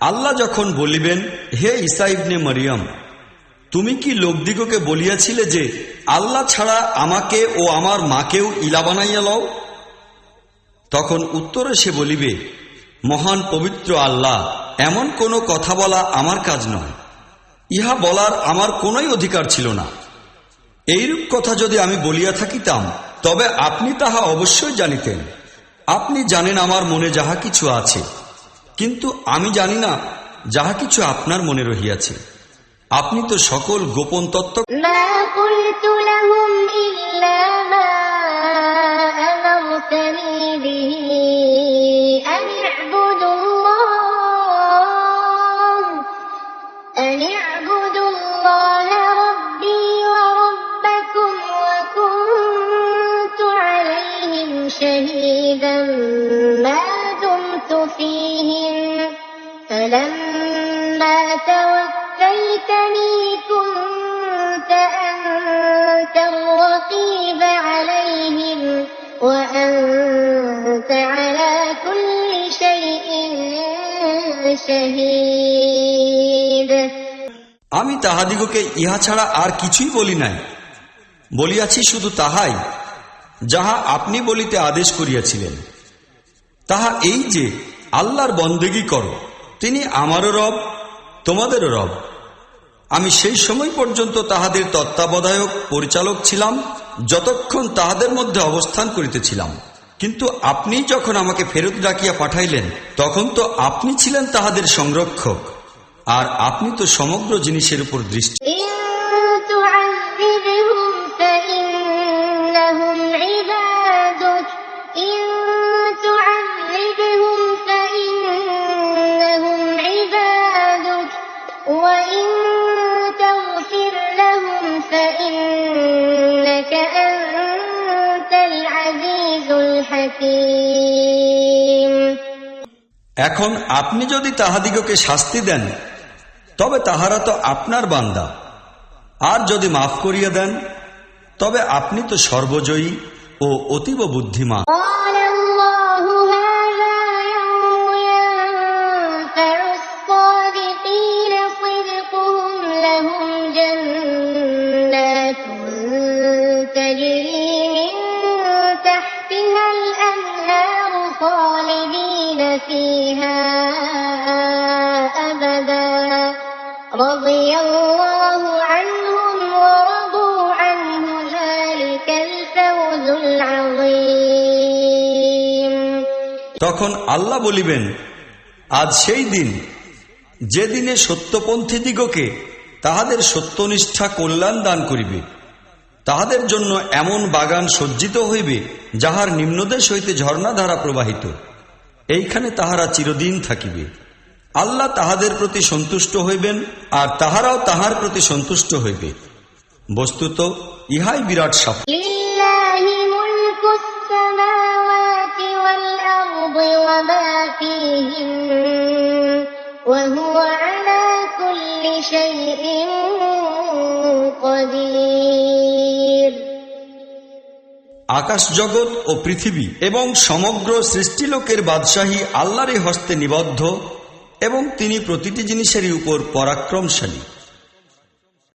আল্লাহ যখন বলিবেন, হে ঈসা ইবনে মরিয়ম, তুমি কি লোকদিগকে বলিয়াছিলে যে আল্লাহ ছাড়া আমাকে ও আমার মাকেও ইলা বানাইয়া লও? তখন উত্তরে সে বলিবে, মহান পবিত্র আল্লাহ, এমন কোনো কথা বলা আমার কাজ নয়, ইহা বলার আমার কোনোই অধিকার ছিল না। এইরূপ কথা যদি আমি বলিয়া থাকিতাম তবে আপনি তাহা অবশ্যই জানিতেন। আপনি জানেন আমার মনে যাহা কিছু আছে, কিন্তু আমি জানি না যাহা কিছু আপনার মনে রহিয়াছে। আপনি তো সকল গোপন তত্ত্ব। ما قلت لهم إلا ما أمرتني به أن اعبدوا الله ربي وربكم وكنت عليهم شهيدا ما دمت فيهم فلما توفيتني كنت أنت الرقيب عليهم وأنت على كل شيء شهيد। আমি তাহাদিগকে ইহা ছাড়া আর কিছুই বলি নাই, বলিয়াছি শুধু তাহাই যাহা আপনি বলিতে আদেশ করিয়াছিলেন। তাহা এই যে আল্লাহর বন্দেগী করো, তিনি আমারও রব তোমাদেরও রব। আমি সেই সময় পর্যন্ত তাহাদের তত্ত্বাবধায়ক পরিচালক ছিলাম যতক্ষণ তাহাদের মধ্যে অবস্থান করিতেছিলাম, কিন্তু আপনি যখন আমাকে ফেরত ডাকিয়া পাঠাইলেন তখন তো আপনি ছিলেন তাহাদের সংরক্ষক, আর আপনি তো সমগ্র জিনিসের উপর দৃষ্টি। إن تعذبهم فإنهم عبادك إن تعذبهم فإنهم عبادك وإن تغفر لهم فإنك أنت العزيز الحكيم। এখন আপনি যদি তাহাদিগকে শাস্তি দেন তবে তাহারা তো আপনার বান্দা, আর যদি মাফ করিয়া দেন তবে আপনি তো সর্বজয়ী ও অতীব বুদ্ধিমান। قال الله هذا يوم ينفع الصادقين صدقهم لهم جنات تجري من تحتها الأنهار خالدين فيها أبدا رضي الله عنهم ورضوا عنه ذلك الفوز العظيم। তখন আল্লাহ বলিবেন, আজ সেই দিন যে দিনে সত্যপন্থীদিগকে তাহাদের সত্যনিষ্ঠা কল্যাণ দান করিবে, তাহাদের জন্য এমন বাগান সজ্জিত হইবে যাহার নিম্নদেশ হইতে ঝর্ণাধারা প্রবাহিত, এইখানে তাহারা চিরদিন থাকিবে। আল্লাহ তাহাদের প্রতি সন্তুষ্ট হইবেন আর তাহারাও তাহার প্রতি সন্তুষ্ট হইবে। বস্তুত ইহাই বিরাট সাফল্য। لله ملك السماوات والأرض وما فيهن وهو على كل شيء قدير। আকাশ জগৎ ও পৃথিবী এবং সমগ্র সৃষ্টিলোকের বাদশাহী আল্লাহরই হস্তে নিবদ্ধ এবং তিনি প্রতিটি জিনিসেরই উপর পরাক্রমশালী।